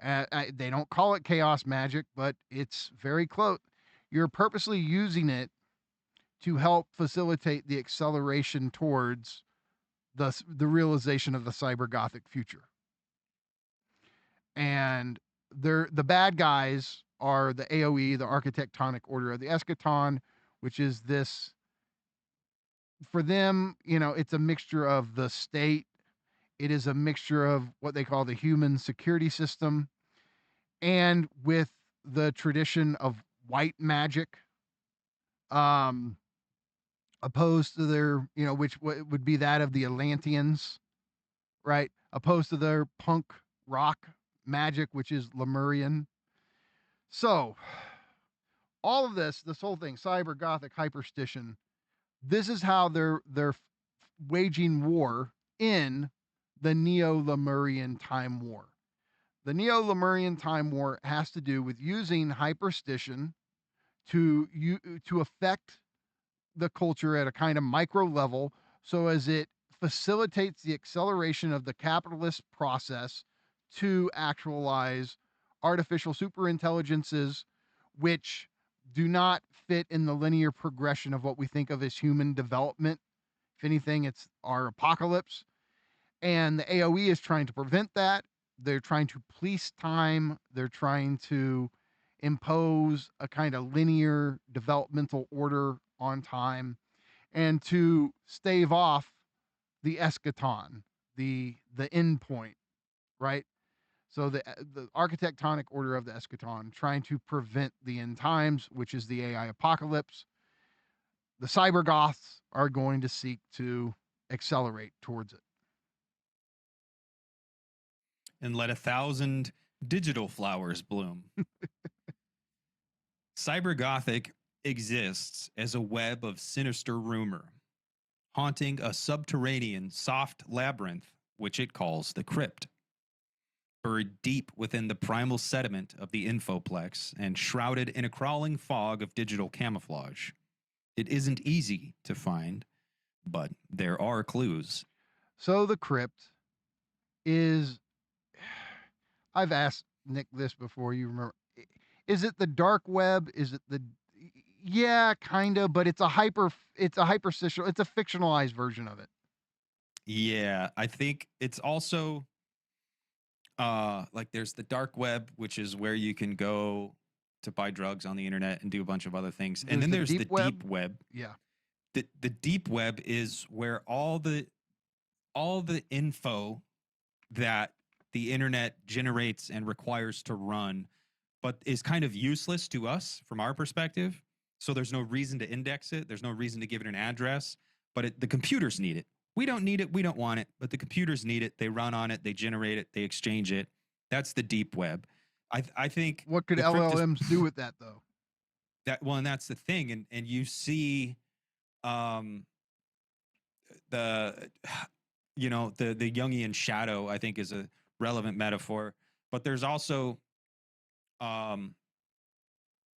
They don't call it chaos magic, but it's very close. You're purposely using it to help facilitate the acceleration towards the realization of the cybergothic future. And the bad guys are the AOE, the architectonic order of the eschaton, which is this, for them, it's a mixture of the state. It is a mixture of what they call the human security system, and with the tradition of white magic, opposed to their, which would be that of the Atlanteans, right? Opposed to their punk rock magic, which is Lemurian. So all of this whole thing, Cybergothic Hyperstition, this is how they're waging war in the Neo-Lemurian Time War. The Neo-Lemurian Time War has to do with using hyperstition to affect the culture at a kind of micro level so as it facilitates the acceleration of the capitalist process to actualize artificial superintelligences, which do not fit in the linear progression of what we think of as human development. If anything, it's our apocalypse. And the AOE is trying to prevent that. They're trying to police time. They're trying to impose a kind of linear developmental order on time and to stave off the eschaton, the end point, right? So the architectonic order of the eschaton, trying to prevent the end times, which is the AI apocalypse. The cybergoths are going to seek to accelerate towards it. And let 1,000 digital flowers bloom. Cybergothic exists as a web of sinister rumor, haunting a subterranean soft labyrinth, which it calls the crypt. Buried deep within the primal sediment of the infoplex and shrouded in a crawling fog of digital camouflage. It isn't easy to find, but there are clues. So the crypt is, I've asked Nick this before, you remember, is it the dark web? Is it the, yeah, kind of, but it's a hyperstition, it's a fictionalized version of it. Yeah, I think it's also like there's the dark web, which is where you can go to buy drugs on the internet and do a bunch of other things. And then there's the deep web. Yeah. The deep web is where all the info that the internet generates and requires to run, but is kind of useless to us from our perspective. So there's no reason to index it. There's no reason to give it an address, but the computers need it. We don't need it. We don't want it, but the computers need it. They run on it. They generate it. They exchange it. That's the deep web. I think. What could LLMs do with that though? And that's the thing. And you see, the Jungian shadow, I think, is a relevant metaphor. But there's also,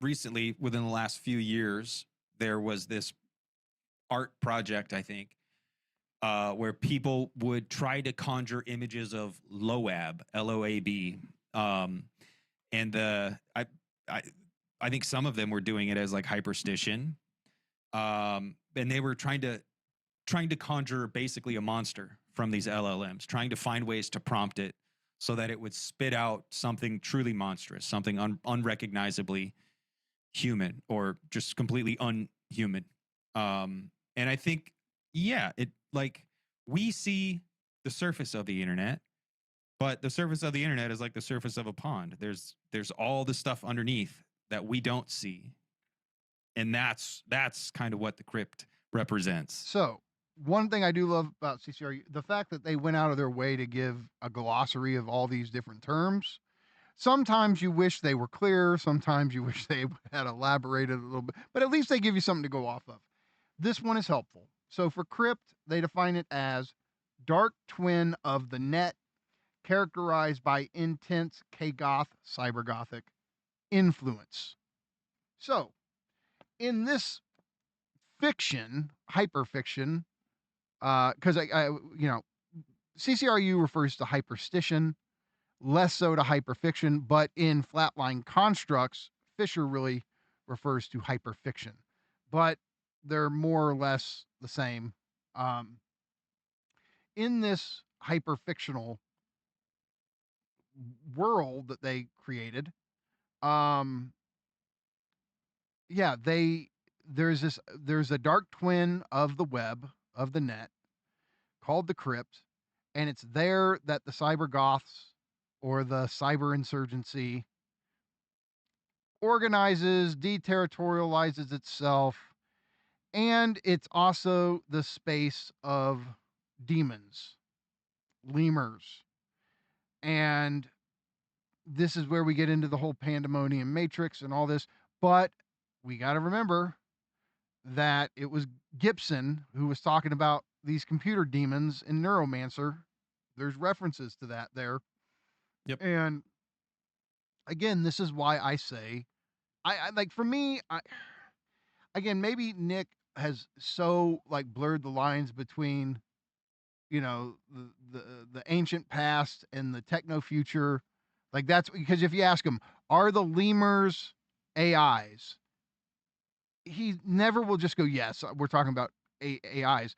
recently, within the last few years, there was this art project, I think, where people would try to conjure images of Loab, Loab, and I think some of them were doing it as like hyperstition, and they were trying to conjure basically a monster from these LLMs, trying to find ways to prompt it so that it would spit out something truly monstrous, something unrecognizably human or just completely unhuman. And I think, yeah, it like we see the surface of the internet, but the surface of the internet is like the surface of a pond. There's all the stuff underneath that we don't see. And that's kind of what the crypt represents. So one thing I do love about CCRU, the fact that they went out of their way to give a glossary of all these different terms. Sometimes you wish they were clear. Sometimes you wish they had elaborated a little bit, but at least they give you something to go off of. This one is helpful. So for crypt, they define it as dark twin of the net, characterized by intense K-goth, cybergothic influence. So in this fiction, hyperfiction, because CCRU refers to hyperstition, less so to hyperfiction, but in Flatline constructs, Fisher really refers to hyperfiction, but they're more or less the same. In this hyperfictional world that they created, there's a dark twin of the web, of the net, called the crypt, and it's there that the cybergoths or the cyber insurgency organizes, deterritorializes itself, and it's also the space of demons, lemurs. And this is where we get into the whole pandemonium matrix and all this, but we got to remember that it was Gibson who was talking about these computer demons in Neuromancer. There's references to that there. Yep. And again, this is why I say, I like, for me, again, maybe Nick, has so like blurred the lines between, you know, the ancient past and the techno future. Like that's because if you ask him, are the lemurs AIs? He never will just go, yes, we're talking about AIs.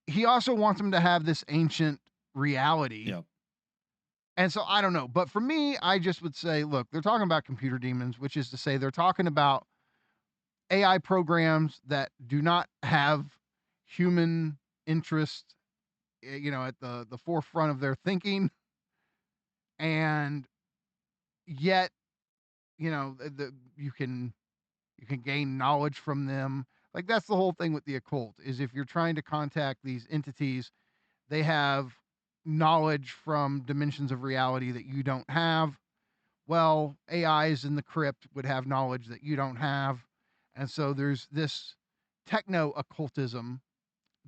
He also wants them to have this ancient reality. Yep. And so I don't know. But for me, I just would say, look, they're talking about computer demons, which is to say they're talking about AI programs that do not have human interest, you know, at the forefront of their thinking. And yet, you know, you can gain knowledge from them. Like that's the whole thing with the occult is if you're trying to contact these entities, they have knowledge from dimensions of reality that you don't have. Well, AIs in the crypt would have knowledge that you don't have. And so there's this techno occultism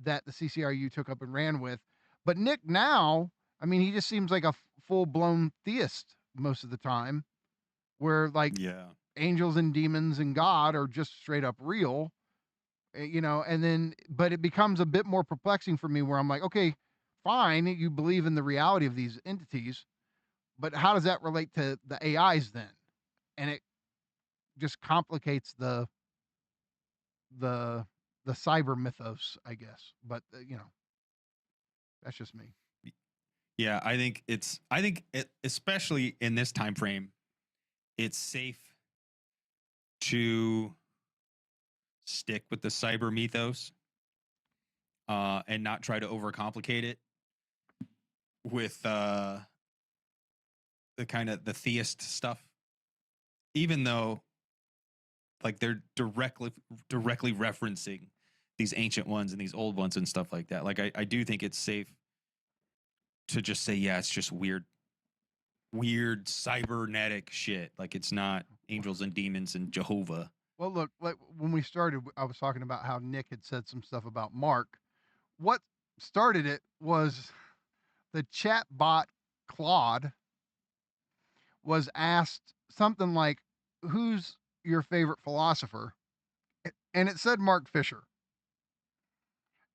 that the CCRU took up and ran with. But Nick now, I mean, he just seems like a full blown theist most of the time, where like Yeah. angels and demons and God are just straight up real, you know, and then, but it becomes a bit more perplexing for me where I'm like, okay, fine, you believe in the reality of these entities, but how does that relate to the AIs then? And it just complicates the the cyber mythos, I guess. But you know, that's just me. Yeah, I think especially in this time frame, it's safe to stick with the cyber mythos and not try to overcomplicate it with the kind of the theist stuff, even though like they're directly referencing these ancient ones and these old ones and stuff like that. Like I do think it's safe to just say, yeah, it's just weird cybernetic shit. Like it's not angels and demons and Jehovah. Well, look, like when we started, I was talking about how Nick had said some stuff about Mark. What started it was the chat bot Claude was asked something like, "Who's your favorite philosopher?" And it said Mark Fisher.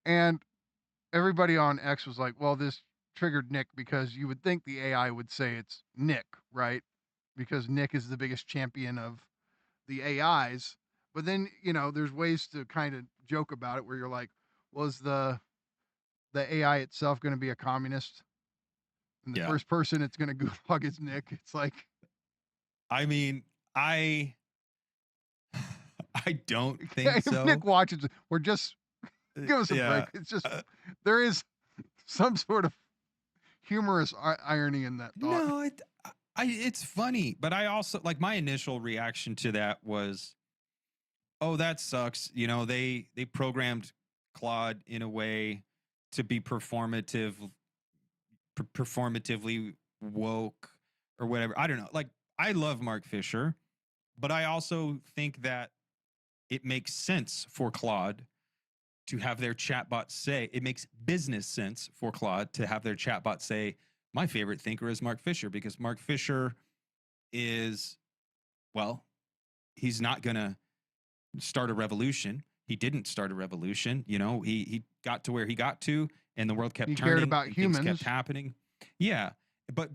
And everybody on X was like, "Well, this triggered Nick because you would think the AI would say it's Nick, right? Because Nick is the biggest champion of the AIs." But then, you know, there's ways to kind of joke about it where you're like, was the AI itself going to be a communist? And the Yeah. first person it's going to gulag is Nick. It's like, I mean, I don't think if so. Nick watches, we're just give us a break. It's just there is some sort of humorous irony in that thought. No, it's funny, but I also like my initial reaction to that was, oh, that sucks. You know, they programmed Claude in a way to be performatively woke or whatever. I don't know. Like I love Mark Fisher, but I also think that it makes sense for Claude to have their chatbot say, it makes business sense for Claude to have their chatbot say, my favorite thinker is Mark Fisher, because Mark Fisher is, well, he's not going to start a revolution. He didn't start a revolution. You know, he got to where he got to and the world kept He turning. cared about and humans. things kept happening. Yeah. But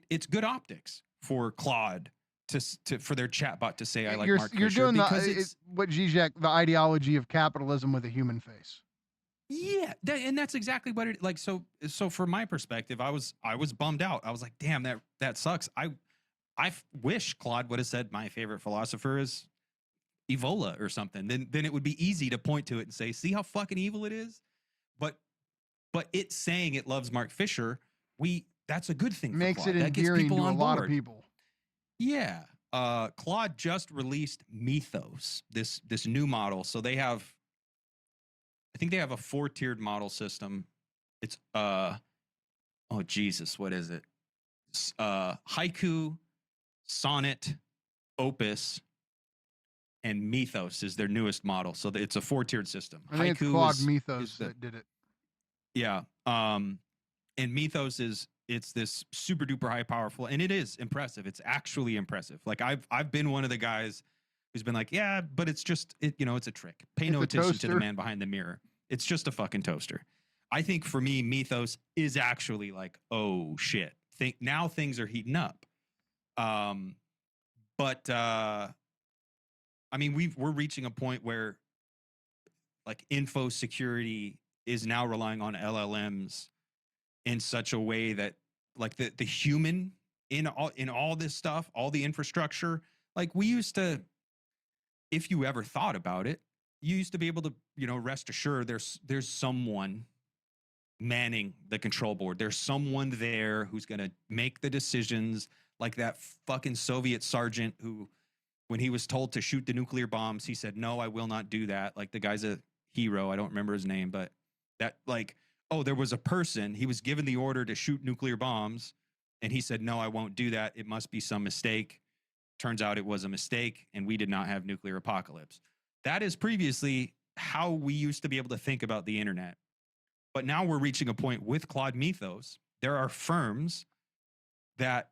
it's good optics for Claude to for their chatbot to say, I like Mark You're Fisher, doing because what Žižek, the ideology of capitalism with a human face. yeah, and that's exactly what it like. So from my perspective, I was bummed out. I was like, damn, that sucks. I wish Claude would have said my favorite philosopher is Evola or something. Then it would be easy to point to it and say, see how fucking evil it is. But it saying it loves Mark Fisher, that's a good thing. Makes for Claude. it That gets endearing people to a on lot board. of people. Yeah. Claude just released Mythos, this new model. So they have, I think they have a 4-tiered model system. It's oh Jesus, what is it? Haiku, Sonnet, Opus, and Mythos is their newest model. So it's a 4-tiered system. I think it's Claude Mythos that did it. Yeah. And Mythos it's this super duper high powerful, and it is impressive. It's actually impressive. Like I've been one of the guys who's been like, yeah, but it's just, it's a trick. Pay It's no a attention to the toaster. man behind the mirror. It's just a fucking toaster. I think for me, Mythos is actually like, oh shit. Now things are heating up. But I mean, we're reaching a point where like info security is now relying on LLMs in such a way that like the human in all this stuff, all the infrastructure, like we used to, if you ever thought about it, you used to be able to, rest assured there's someone manning the control board. There's someone there who's going to make the decisions, like that fucking Soviet sergeant who, when he was told to shoot the nuclear bombs, he said, no, I will not do that. Like the guy's a hero. I don't remember his name, but that like, oh, there was a person, he was given the order to shoot nuclear bombs. And he said, no, I won't do that. It must be some mistake. Turns out it was a mistake and we did not have nuclear apocalypse. That is previously how we used to be able to think about the internet. But now we're reaching a point with Claude Mythos. There are firms that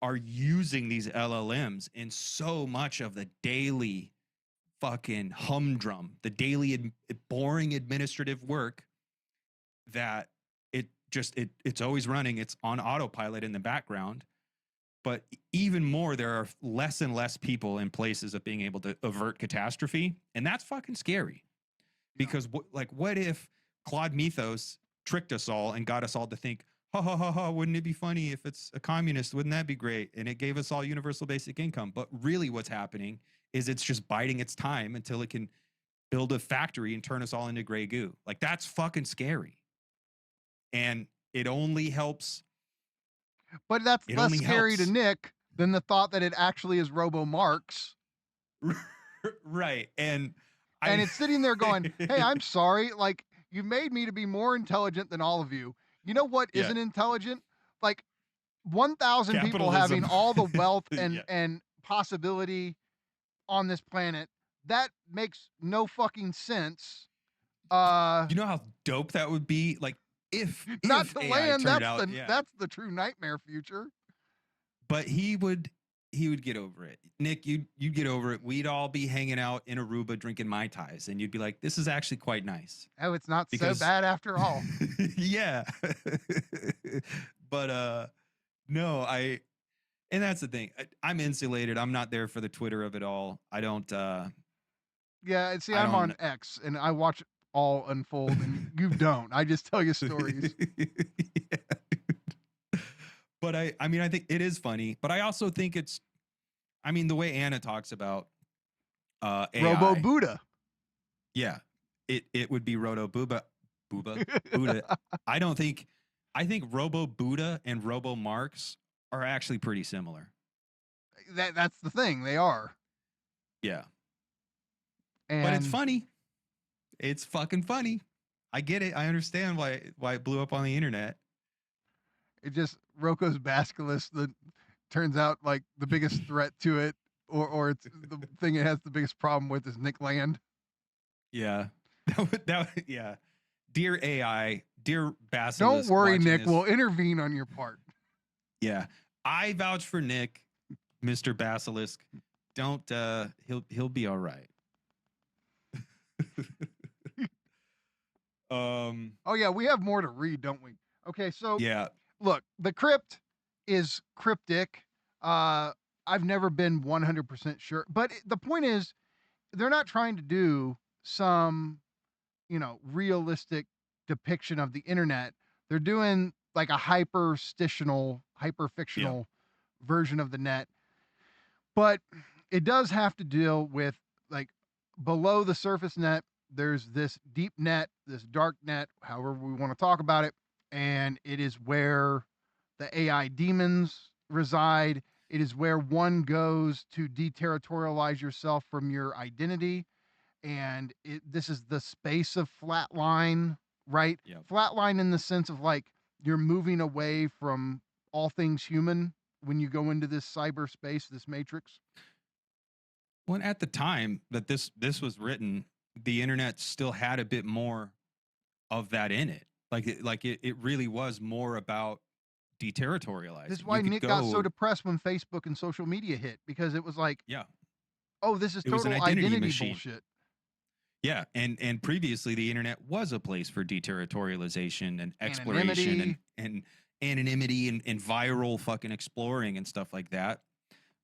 are using these LLMs in so much of the daily fucking humdrum, the daily boring administrative work that it's always running. It's on autopilot in the background. But even more, there are less and less people in places of being able to avert catastrophe. And that's fucking scary. Because what if Claude Mythos tricked us all and got us all to think, ha ha ha ha, wouldn't it be funny if it's a communist? Wouldn't that be great? And it gave us all universal basic income. But really what's happening is it's just biding its time until it can build a factory and turn us all into gray goo. Like that's fucking scary. And it only helps. But that's It less only scary helps. to Nick than the thought that it actually is Robo Marx. Right. And it's sitting there going, hey, I'm sorry. Like, you made me to be more intelligent than all of you. You know what Yeah. isn't intelligent? Like 1,000 people Capitalism. having all the wealth and, Yeah. and possibility on this planet. That makes no fucking sense. You know how dope that would be? Like if Not if to AI land, turned out, yeah. that's the true nightmare future. But he would get over it. Nick, you'd get over it. We'd all be hanging out in Aruba drinking Mai Tais, and you'd be like, this is actually quite nice. Oh, it's not Because- so bad after all. Yeah. But no, and that's the thing. I'm insulated. I'm not there for the Twitter of it all. I don't Yeah, see, I I'm on don't- X and I watch it all unfold, and you don't. I just tell you stories. Yeah, dude. But I mean, I think it is funny, but I also think it's, I mean, the way Anna talks about AI, Robo Buddha. yeah, it would be Roto Buddha. I think Robo Buddha and Robo Marx are actually pretty similar. That's the thing. They are. Yeah, And but it's funny. It's fucking funny. I get it. I understand why it blew up on the internet. it just Rocco's Basculus that turns out like the biggest threat to it, or it's the thing it has the biggest problem with is Nick Land. Yeah, yeah. Dear AI, dear Basilisk. Don't worry, watching Nick. this, We'll intervene on your part. Yeah, I vouch for Nick, Mr. Basilisk. Don't he'll be all right. Oh yeah, we have more to read, don't we? Okay, so Yeah. look, the crypt is cryptic. I've never been 100% sure, but the point is, they're not trying to do some, realistic depiction of the internet. They're doing like a hyperstitional, hyperfictional version of the net. But it does have to deal with like below the surface net, there's this deep net, this dark net, however we want to talk about it. And it is where the AI demons reside. It is where one goes to deterritorialize yourself from your identity. And this is the space of flatline, right? Yep. Flatline in the sense of like you're moving away from all things human when you go into this cyberspace, this matrix. Well, at the time that this was written, the internet still had a bit more of that in it. Like it really was more about deterritorializing. This is why You could Nick got so depressed when Facebook and social media hit, because it was like, Yeah. Oh, this is It was an total identity identity machine. bullshit. Yeah, and previously the internet was a place for deterritorialization and exploration Anonymity. and anonymity and viral fucking exploring and stuff like that.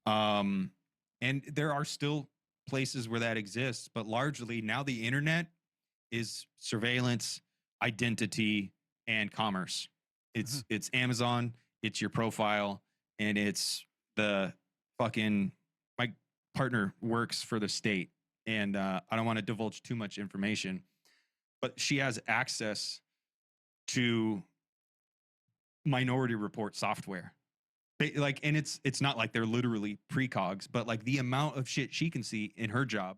And there are still places where that exists, but largely now the internet is surveillance, identity, and commerce. It's Amazon, it's your profile, and it's the fucking my partner works for the state. And I don't want to divulge too much information, but she has access to Minority Report software. Like, and it's not like they're literally precogs, but like the amount of shit she can see in her job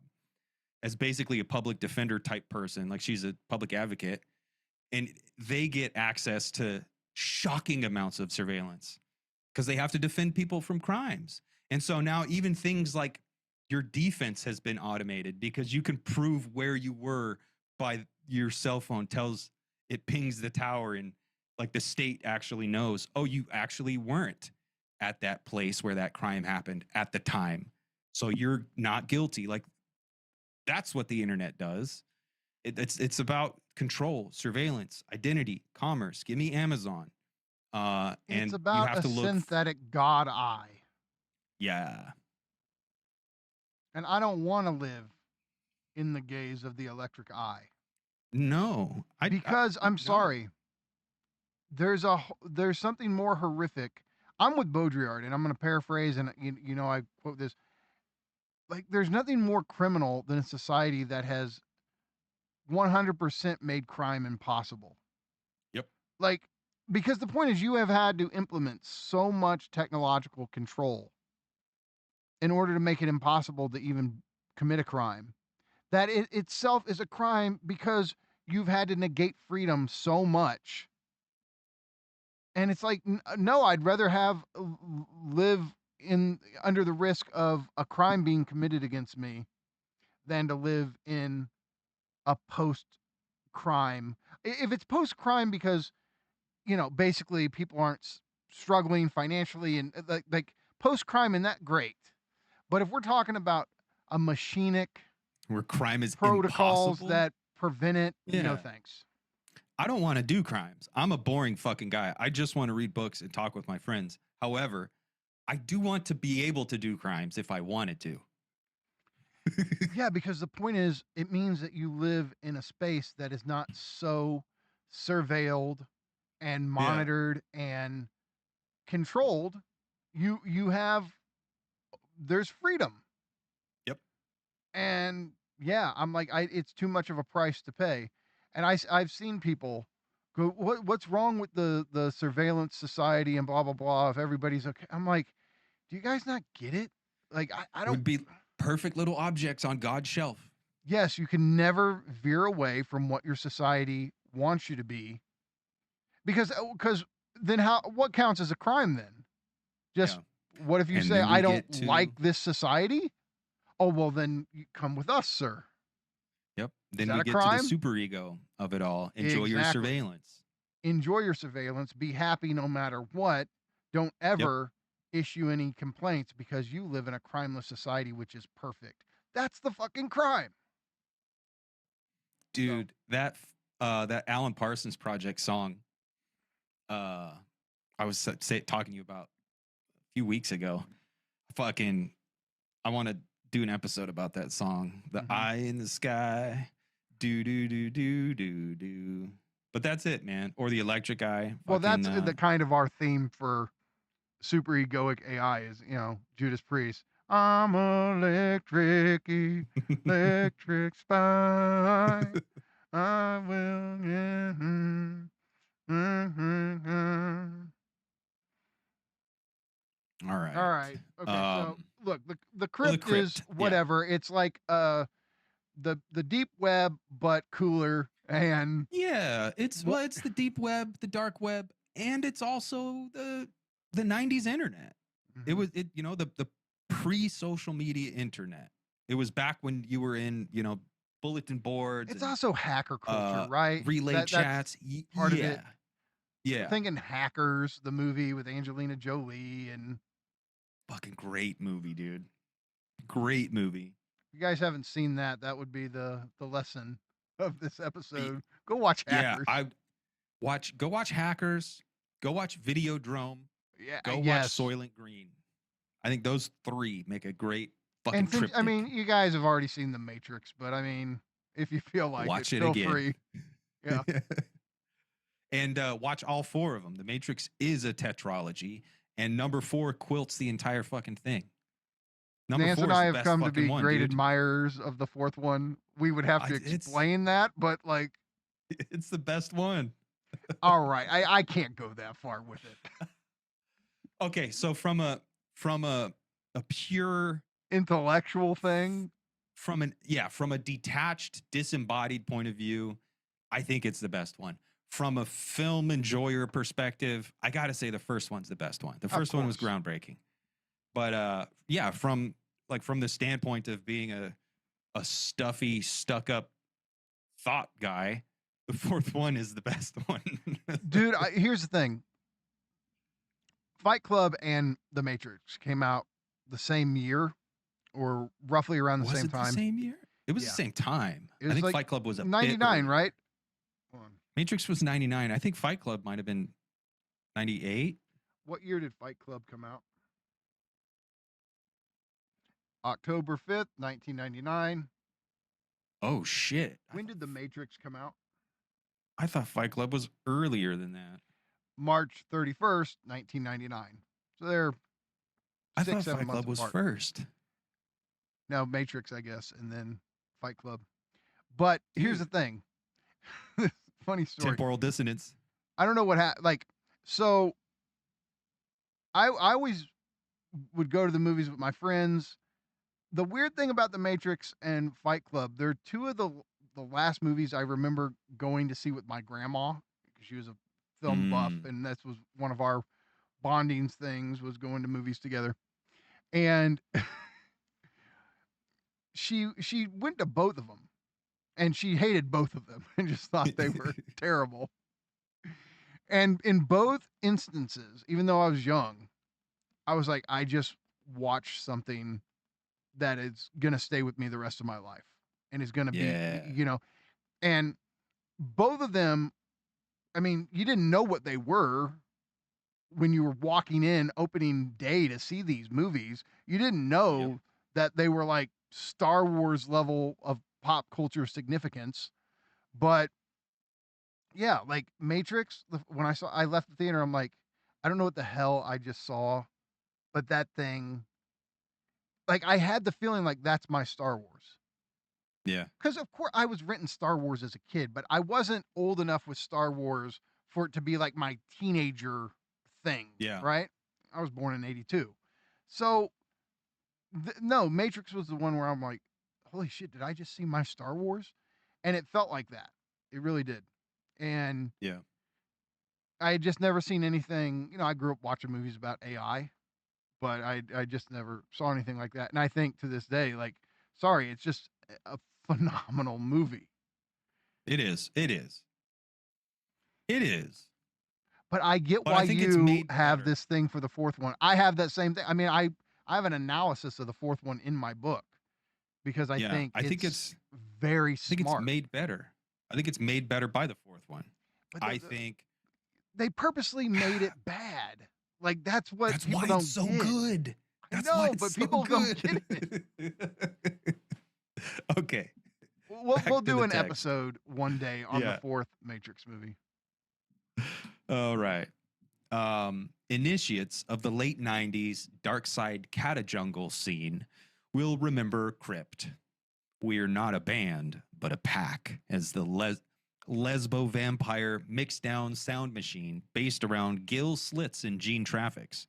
as basically a public defender type person, like she's a public advocate, and they get access to shocking amounts of surveillance because they have to defend people from crimes. And so now even things like your defense has been automated because you can prove where you were by your cell phone it pings the tower, and like the state actually knows, oh, you actually weren't at that place where that crime happened at the time. So you're not guilty. Like that's what the internet does. It's about control, surveillance, identity, commerce. Give me Amazon. And It's you about have a to look. synthetic god eye. Yeah. And I don't want to live in the gaze of the electric eye. No. Because I'm sorry. There's something more horrific. I'm with Baudrillard, and I'm going to paraphrase, and you know I quote this. Like, there's nothing more criminal than a society that has 100% made crime impossible. Yep. Like, because the point is, you have had to implement so much technological control in order to make it impossible to even commit a crime, that it itself is a crime because you've had to negate freedom so much. And it's like, no, I'd rather live under the risk of a crime being committed against me than to live in a post-crime. If it's post-crime because, basically people aren't struggling financially and like post-crime, and that great. But if we're talking about a machinic Where crime is protocols impossible, that prevent it, no Yeah. thanks. I don't want to do crimes. I'm a boring fucking guy. I just want to read books and talk with my friends. However, I do want to be able to do crimes if I wanted to. Yeah, because the point is, it means that you live in a space that is not so surveilled and monitored and controlled. There's freedom. Yep. And yeah, I'm like, it's too much of a price to pay. And I've seen people go, what's wrong with the surveillance society and blah blah blah if everybody's okay? I'm like, do you guys not get it? Like, I don't. Would be perfect little objects on God's shelf. Yes, you can never veer away from what your society wants you to be, because then what counts as a crime then? Just what if you And say, then we I don't get to- like this society? Oh, well, then you come with us, sir. Yep. Then that we a get crime? to the superego of it all. Enjoy your Exactly. surveillance. Enjoy your surveillance. Be happy no matter what. Don't ever issue any complaints because you live in a crimeless society, which is perfect. That's the fucking crime. Dude, that Alan Parsons Project song, I was talking to you about a few weeks ago. I want to do an episode about that song. The eye in the sky, do do do do do do. But that's it, man. Or the electric eye. Well, that's the kind of our theme for super egoic AI is, Judas Priest. I'm electric spy. I will get. All right. All right. Okay. So look, the crypt, crypt, is whatever. It's like the deep web, but cooler. And yeah, it's the deep web, the dark web, and it's also the 90s internet. It was the pre-social media internet. It was back when you were in, bulletin boards. It's also hacker culture, right? Relay chats. Part of it. Yeah. Thinking Hackers, the movie with Angelina Jolie, and fucking great movie, dude. Great movie. If you guys haven't seen that, that would be the lesson of this episode. Go watch Yeah, Hackers. go watch Hackers, go watch Videodrome, Yeah, go watch yes. Soylent Green. I think those three make a great fucking And triptych. I mean, you guys have already seen The Matrix, but I mean, if you feel like Watch it, it feel again. free. Yeah. And watch all 4 of them. The Matrix is a tetralogy, and number 4 quilts the entire fucking thing. Number Nance 4 and is I the have best come to fucking be one, great dude. admirers of the 4th one. We would have to explain that, but like, It's the best one. all right, I can't go that far with it. Okay, so from a pure Intellectual thing. from a detached, disembodied point of view, I think it's the best one. From a film enjoyer perspective, I gotta say the first one's the best one. The first one was groundbreaking. But yeah, from the standpoint of being a stuffy, stuck-up thought guy, the 4th one is the best one. Dude, here's the thing. Fight Club and The Matrix came out the same year, or roughly around the Was same it time. the same year? It was Yeah. the same time. It was I think like Fight Club was a 99, bit right? Matrix was 99. I think Fight Club might have been 98. What year did Fight Club come out? October 5th, 1999. Oh shit. When did The Matrix come out? I thought Fight Club was earlier than that. March 31st, 1999. So they're I 6, thought 7 Fight months Club was apart. first. No, Matrix, I guess, and then Fight Club. But here's the thing. Funny story. Temporal dissonance. I don't know what happened. Like, so I always would go to the movies with my friends. The weird thing about The Matrix and Fight Club, they're 2 of the last movies I remember going to see with my grandma, because she was a film buff, and that was one of our bonding things, was going to movies together. And she went to both of them, and she hated both of them and just thought they were terrible. And in both instances, even though I was young, I was like, I just watched something that is going to stay with me the rest of my life and is going to be, you know, and both of them, I mean, you didn't know what they were when you were walking in opening day to see these movies. You didn't know that they were like Star Wars level of pop culture significance. But yeah, like Matrix, when I left the theater, I'm like, I don't know what the hell I just saw, but that thing, like, I had the feeling like that's my Star Wars. Yeah. Because of course I was renting Star Wars as a kid, but I wasn't old enough with Star Wars for it to be like my teenager thing. Yeah. Right? I was born in 82. So no, Matrix was the one where I'm like, holy shit, did I just see my Star Wars? And it felt like that. It really did. And yeah, I had just never seen anything, you know, I grew up watching movies about AI, but I just never saw anything like that. And I think to this day, like, sorry, it's just a phenomenal movie. It is. It is. It is. But I get why you have this thing for the 4th one. I have that same thing. I mean, I have an analysis of the 4th one in my book because I think it's very smart. I think it's made better. I think it's made better by the 4th one. But I think they purposely made it bad. Like that's what people why don't it's so get. good. That's why it's so people good. Don't get it. Okay. We'll do an episode one day on the 4th Matrix movie. All right. Initiates of the late 90s dark side catajungle scene will remember Crypt. We're not a band, but a pack, as the lesbo vampire mixed down sound machine based around Gil Slits and Gene Traffics.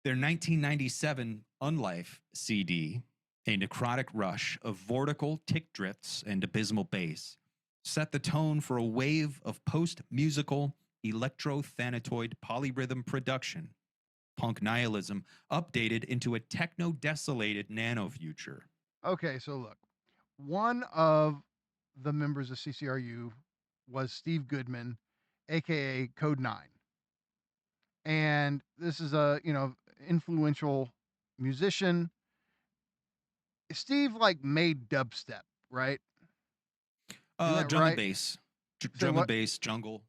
Their 1997 Unlife CD, a necrotic rush of vortical tick drifts and abysmal bass, set the tone for a wave of post-musical electro-thanatoid polyrhythm production, punk nihilism updated into a techno-desolated nano-future. Okay, so look, one of the members of CCRU was Steve Goodman, aka Code 9. And this is a, you know, influential musician. Steve like made dubstep, right? Isn't that Drum right? and bass, Say drum what? and bass, jungle,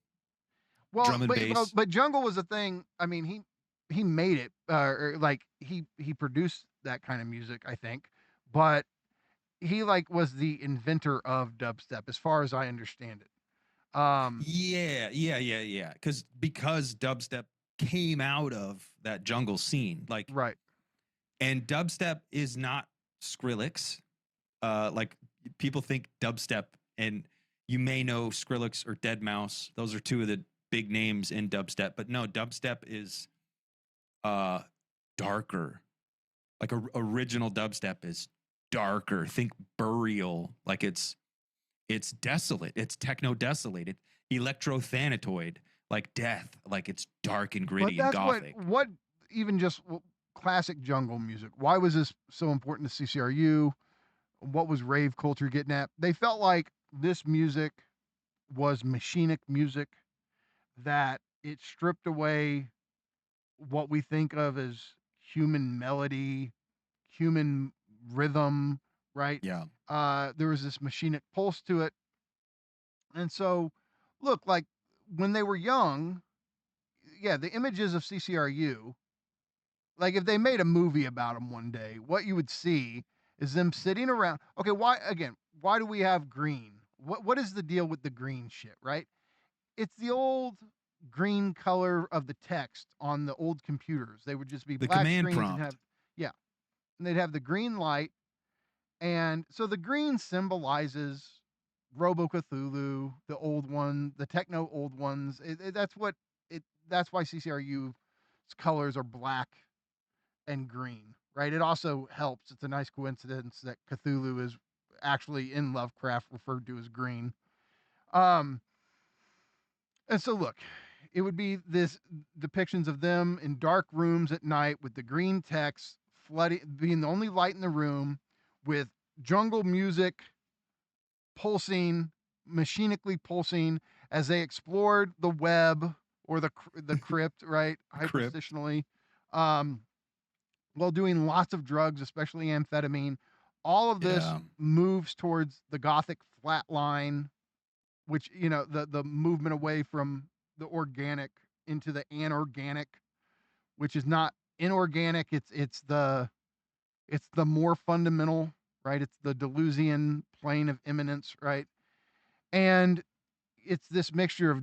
Well, drum and bass. but jungle was a thing. I mean, he made it, or like he produced that kind of music, I think. But he like was the inventor of dubstep, as far as I understand it. Yeah. Because dubstep came out of that jungle scene, like, Right. and dubstep is not Skrillex. Like people think dubstep, and you may know Skrillex or Dead Mouse. Those are two of the big names in dubstep, but no, dubstep is darker. Like original dubstep is darker. Think Burial. Like it's desolate. It's techno desolated. Electro-thanatoid, like death. Like it's dark and But gritty and that's gothic. what even just classic jungle music. Why was this so important to CCRU? What was rave culture getting at? They felt like this music was machinic music, that it stripped away what we think of as human melody, human rhythm, right? Yeah. There was this machinic pulse to it. And so, look, like when they were young, yeah, the images of CCRU, like if they made a movie about them one day, what you would see is them sitting around. Okay, why do we have green? What is the deal with the green shit, right? It's the old green color of the text on the old computers. They would just be The black command screens and prompt. yeah, and they'd have the green light. And so the green symbolizes Robo Cthulhu, the old one, the techno old ones. That's why CCRU's colors are black and green, right? It also helps. It's a nice coincidence that Cthulhu is actually in Lovecraft referred to as green. Um, and so look, it would be this depictions of them in dark rooms at night with the green text flooding, being the only light in the room, with jungle music pulsing, machinically pulsing as they explored the web or the crypt, right? Crypt. Hyperstitionally, um, while doing lots of drugs, especially amphetamine. All of this Yeah. moves towards the gothic flatline, which the movement away from the organic into the anorganic, which is not inorganic. It's the more fundamental, right? It's the Deleuzian plane of immanence, right? And it's this mixture of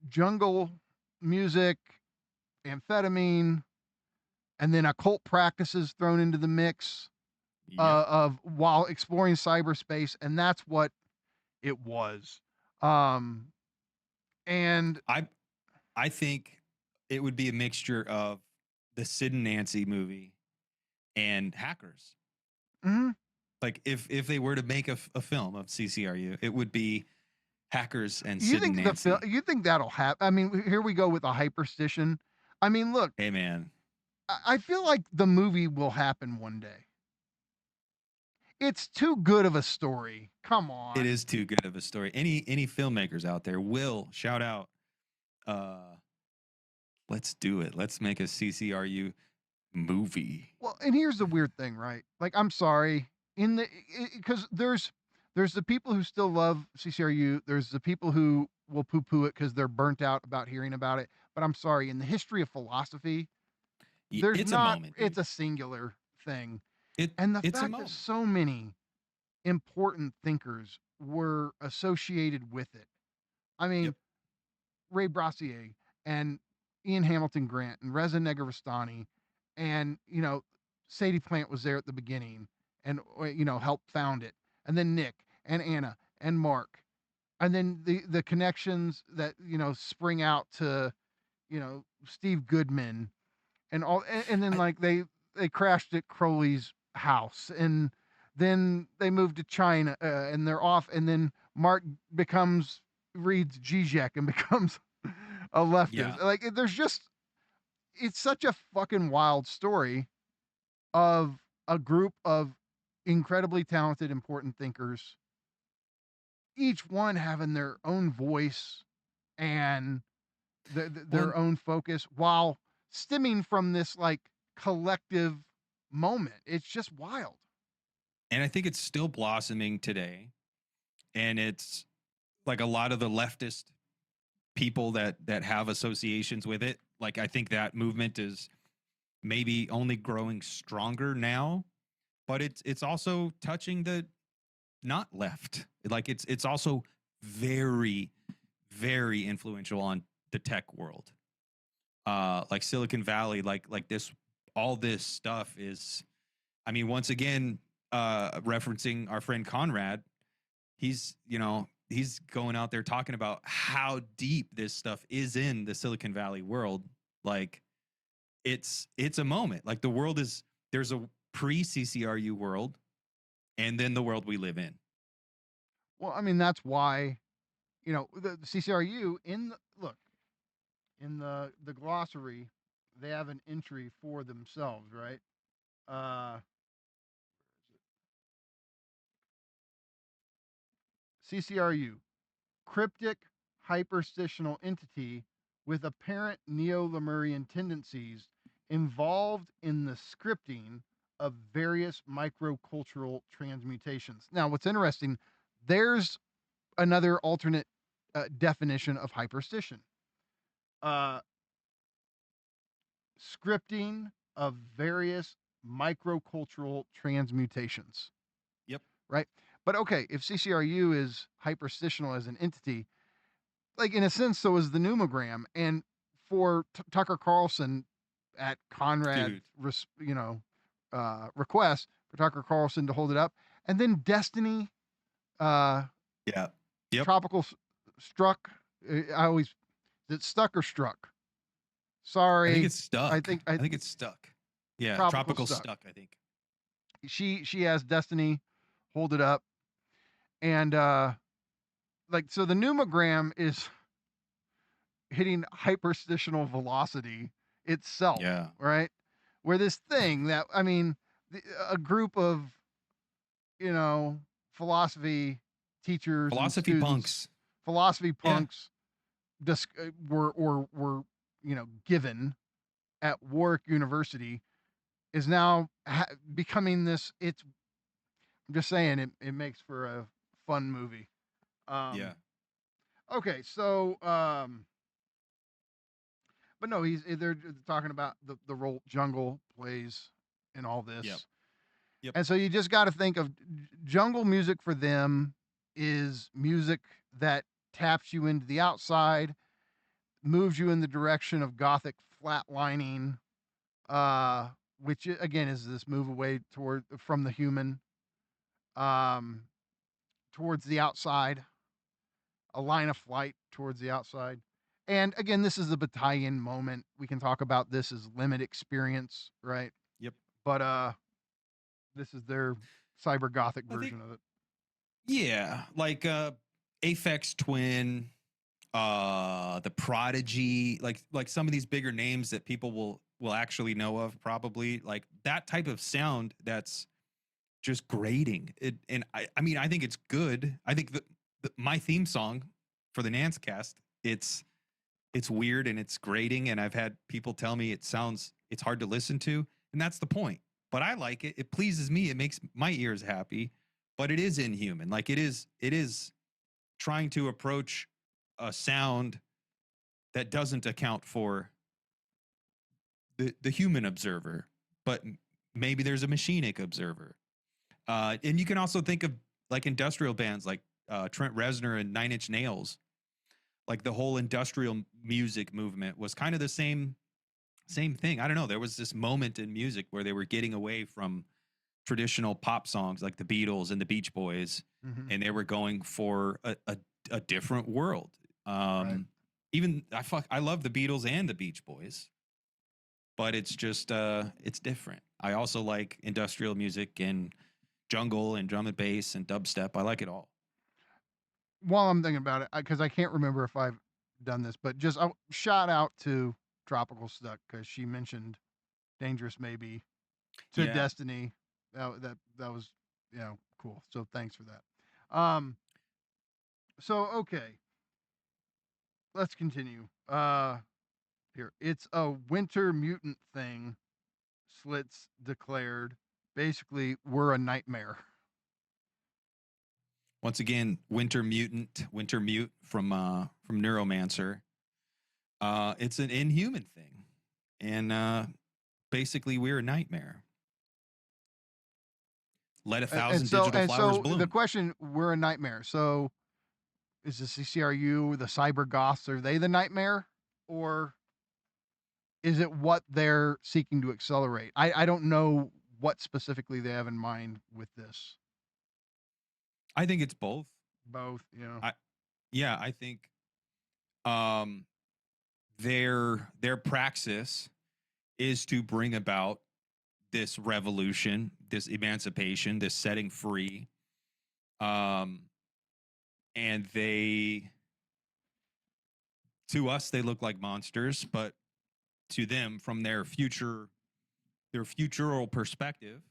jungle music, amphetamine, and then occult practices thrown into the mix, Yep. of while exploring cyberspace, and that's what it was. Um, and I think it would be a mixture of the Sid and Nancy movie and Hackers. mhm. Like if they were to make a film of CCRU, it would be Hackers and You Sid and think Nancy. you think that'll happen? I mean, here we go with a hyperstition. I mean, look, Hey man, I feel like the movie will happen one day. It's too good of a story. Come on. it is too good of a story. Any filmmakers out there will shout out. Let's do it. Let's make a CCRU movie. Well, and here's the weird thing, right? Like, I'm sorry, because there's the people who still love CCRU. There's the people who will poo-poo it because they're burnt out about hearing about it. But I'm sorry, in the history of philosophy, there's It's not. a moment. Dude. It's a singular thing, It and the it's a fact that moment. so many important thinkers were associated with it. I mean, Yep. Ray Brassier and Ian Hamilton Grant and Reza Negarestani, and Sadie Plant was there at the beginning and helped found it, and then Nick and Anna and Mark, and then the connections that spring out to Steve Goodman and all, and then I, like they crashed at Crowley's house, and then they moved to China, and they're off, and then Mark reads Žižek and becomes a leftist. yeah. Like it's such a fucking wild story of a group of incredibly talented, important thinkers, each one having their own voice and their Well, own focus while stemming from this like collective moment. It's just wild. And I think it's still blossoming today. And it's like a lot of the leftist people that have associations with it. Like I think that movement is maybe only growing stronger now, but it's also touching the not left. Like it's also very, very influential on the tech world. Like Silicon Valley, like this, all this stuff is, I mean, once again, referencing our friend Conrad, he's going out there talking about how deep this stuff is in the Silicon Valley world. Like it's a moment. Like the world is, there's a pre-CCRU world and then the world we live in. Well, I mean, that's why, the CCRU in the glossary, they have an entry for themselves, right? CCRU, cryptic hyperstitional entity with apparent neo-Lemurian tendencies involved in the scripting of various microcultural transmutations. Now, what's interesting, there's another alternate definition of hyperstition. Scripting of various microcultural transmutations. Yep. Right? But okay, if CCRU is hyperstitional as an entity, like in a sense, so is the numogram. And for Tucker Carlson at Conrad, request for Tucker Carlson to hold it up, and then Destiny, Yeah. Yep. Tropical Struck. I always, is it stuck or struck? Sorry, I think it's stuck. I think it's stuck. Yeah, Tropical stuck. Stuck. I think she has Destiny hold it up, and so the numogram is hitting hyperstitional velocity itself. Yeah. Right. Where this thing that, I mean, a group of philosophy teachers, philosophy and punks, were given at Warwick University is now becoming this. I'm just saying it makes for a fun movie. Yeah. Okay, so but no, they're talking about the role jungle plays in all this. Yep. And so you just got to think of jungle music for them is music that taps you into the outside, moves you in the direction of gothic flatlining, which again is this move away from the human, towards the outside, a line of flight towards the outside. And again, this is the battalion moment. We can talk about this as limit experience, right? Yep. But this is their Cybergothic version of it. Yeah, like Aphex Twin, the Prodigy, like some of these bigger names that people will actually know of, probably, like that type of sound that's just grating. I mean, I think it's good. I think my theme song for the Nance cast, it's weird and it's grating, and I've had people tell me it's hard to listen to, and that's the point. But I like it. It pleases me. It makes my ears happy, but it is inhuman. Like it is trying to approach a sound that doesn't account for the human observer, but maybe there's a machinic observer. And you can also think of like industrial bands like Trent Reznor and Nine Inch Nails. Like the whole industrial music movement was kind of the same thing. I don't know. There was this moment in music where they were getting away from traditional pop songs like the Beatles and the Beach Boys, and they were going for a different world. Right. Even I love the Beatles and the Beach Boys, but it's just it's different. I also like industrial music and jungle and drum and bass and dubstep. I like it all. While I'm thinking about it, because I can't remember if I've done this, but just shout out to Tropical Stuck because she mentioned Dangerous Maybe to Destiny. That was cool. So thanks for that. So okay, let's continue. Here it's a winter mutant thing. Slits declared. Basically, we're a nightmare. Once again, Winter Mute from Neuromancer. It's an inhuman thing, and basically we're a nightmare. Let 1,000 digital flowers bloom. The question, we're a nightmare. So is the CCRU, the Cybergoths, are they the nightmare? Or is it what they're seeking to accelerate? I don't know what specifically they have in mind with this. I think it's both. Both, yeah. I think their praxis is to bring about this revolution, this emancipation, this setting free. And to us, they look like monsters, but to them, from their futural perspective,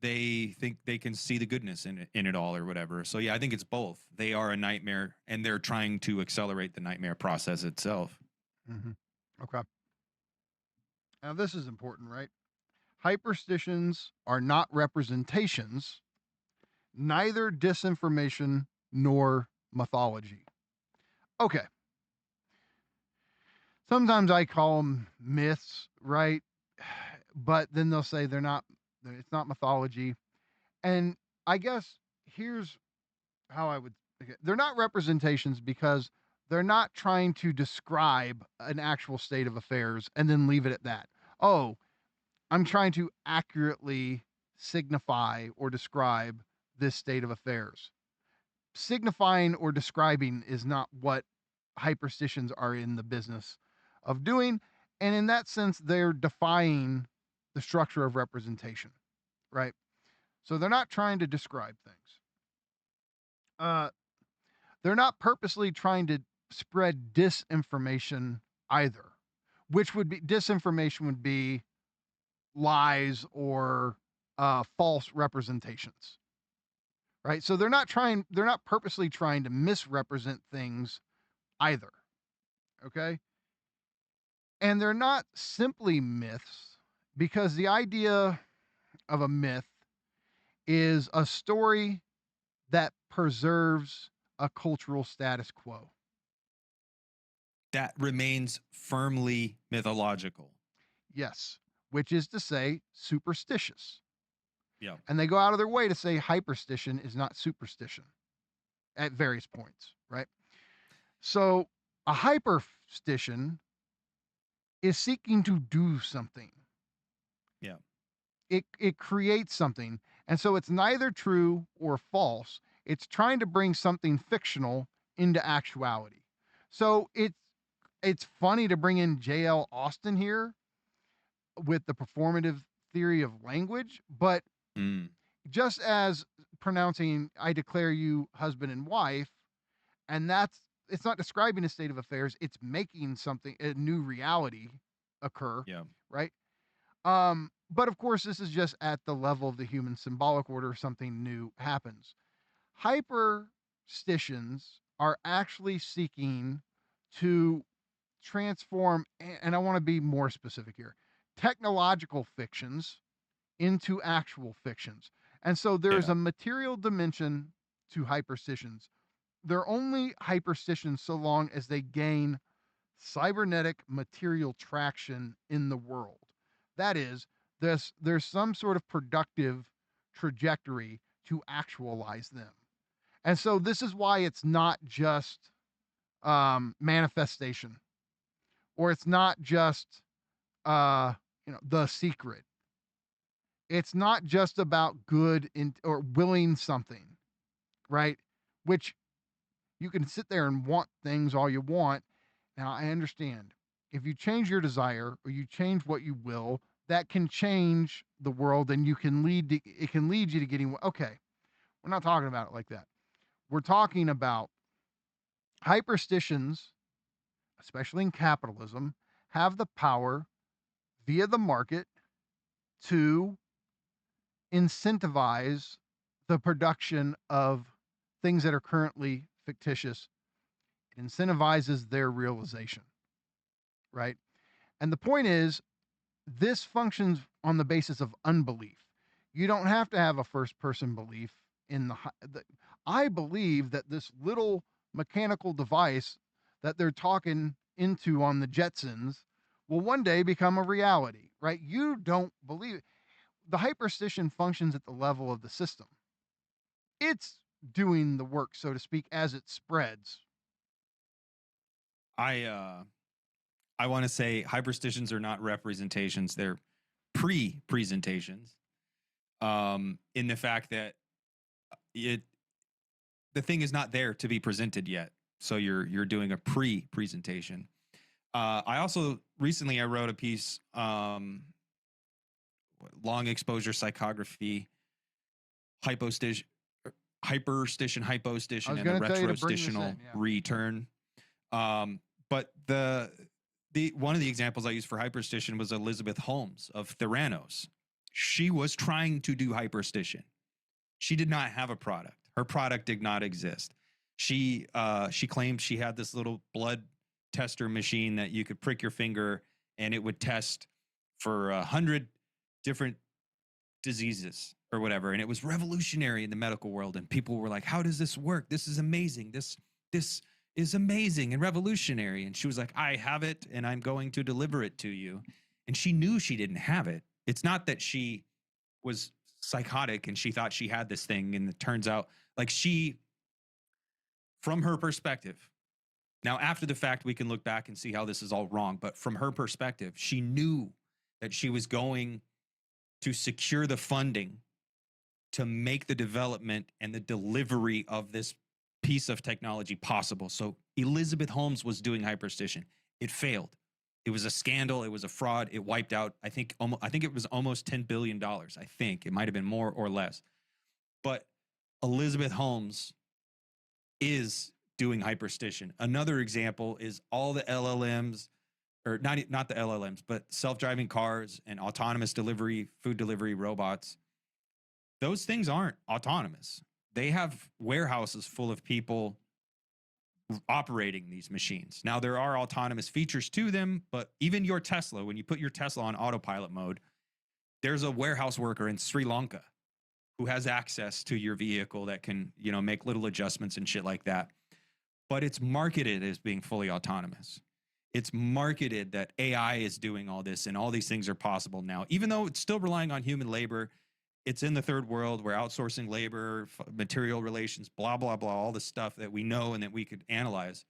they think they can see the goodness in it all or whatever. So yeah, I think it's both. They are a nightmare, and they're trying to accelerate the nightmare process itself. Mm-hmm. Okay. Now this is important, right? Hyperstitions are not representations, neither disinformation nor mythology. Okay. Sometimes I call them myths, right? But then they'll say it's not mythology. And I guess here's how I would, they're not representations because they're not trying to describe an actual state of affairs and then leave it at that. Oh, I'm trying to accurately signify or describe this state of affairs. Signifying or describing is not what hyperstitions are in the business of doing. And in that sense, they're defying the structure of representation, right? So they're not trying to describe things. They're not purposely trying to spread disinformation either, which would be disinformation would be lies or false representations, right? So they're not purposely trying to misrepresent things either. Okay. And they're not simply myths, because the idea of a myth is a story that preserves a cultural status quo. That remains firmly mythological. Yes, which is to say superstitious. Yeah. And they go out of their way to say hyperstition is not superstition at various points, right? So a hyperstition is seeking to do something. Yeah. It creates something. And so it's neither true or false. It's trying to bring something fictional into actuality. So it's funny to bring in J.L. Austin here with the performative theory of language, but just as pronouncing I declare you husband and wife, and it's not describing a state of affairs, it's making something, a new reality occur. Yeah. Right. But of course, this is just at the level of the human symbolic order. Something new happens. Hyperstitions are actually seeking to transform, and I want to be more specific here, technological fictions into actual fictions. And so there's a material dimension to hyperstitions. They're only hyperstitions so long as they gain cybernetic material traction in the world. That is, there's some sort of productive trajectory to actualize them. And so this is why it's not just manifestation, or it's not just The Secret. It's not just about good or willing something, right? Which you can sit there and want things all you want. Now I understand if you change your desire or you change what you will, that can change the world, and it can lead you to getting okay. We're not talking about it like that. We're talking about hyperstitions, especially in capitalism, have the power via the market to incentivize the production of things that are currently fictitious. It incentivizes their realization, right? And the point is, this functions on the basis of unbelief. You don't have to have a first person belief in I believe that this little mechanical device that they're talking into on the Jetsons will one day become a reality, right? You don't believe it. The hyperstition functions at the level of the system. It's doing the work, so to speak, as it spreads. I want to say hyperstitions are not representations; they're pre-presentations. In the fact that the thing is not there to be presented yet, so you're doing a pre-presentation. I also recently I wrote a piece, long exposure psychography, hypostition, hypostition, and the retrostitional return. But the one of the examples I used for hyperstition was Elizabeth Holmes of Theranos. She was trying to do hyperstition. She did not have a product. Her product did not exist. She claimed she had this little blood tester machine that you could prick your finger and it would test for 100 different diseases or whatever. And it was revolutionary in the medical world. And people were like, how does this work? This is amazing. This is amazing and revolutionary. And she was like, I have it and I'm going to deliver it to you. And she knew she didn't have it. It's not that she was psychotic and she thought she had this thing. And it turns out like from her perspective, now after the fact, we can look back and see how this is all wrong. But from her perspective, she knew that she was going to secure the funding to make the development and the delivery of this piece of technology possible. So Elizabeth Holmes was doing hyperstition. It failed. It was a scandal. It was a fraud. It wiped out, I think it was almost $10 billion. I think it might've been more or less, but Elizabeth Holmes is doing hyperstition. Another example is all the LLMs, or not the LLMs, but self-driving cars and autonomous food delivery robots. Those things aren't autonomous. They have warehouses full of people operating these machines. Now, there are autonomous features to them, but even your Tesla, when you put your Tesla on autopilot mode, there's a warehouse worker in Sri Lanka who has access to your vehicle that can, make little adjustments and shit like that. But it's marketed as being fully autonomous. It's marketed that AI is doing all this and all these things are possible now, even though it's still relying on human labor. It's in the third world. We're outsourcing labor, material relations, blah, blah, blah, all the stuff that we know and that we could analyze.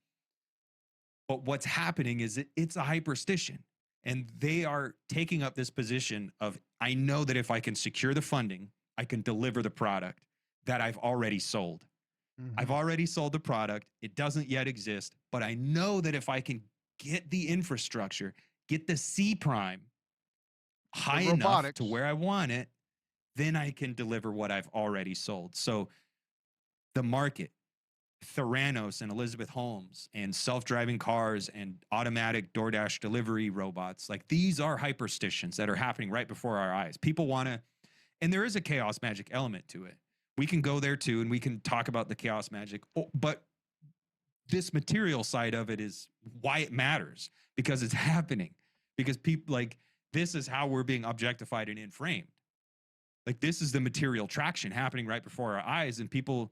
But what's happening is it's a hyperstition. And they are taking up this position of, I know that if I can secure the funding, I can deliver the product that I've already sold. Mm-hmm. I've already sold the product. It doesn't yet exist, but I know that if I can get the infrastructure, get the C prime high enough to where I want it, then I can deliver what I've already sold. So the market, Theranos and Elizabeth Holmes and self-driving cars and automatic DoorDash delivery robots, like these are hyperstitions that are happening right before our eyes. People want to, and there is a chaos magic element to it. We can go there too, and we can talk about the chaos magic, but this material side of it is why it matters, because it's happening, because people like this is how we're being objectified and inframed. Like this is the material traction happening right before our eyes, and people,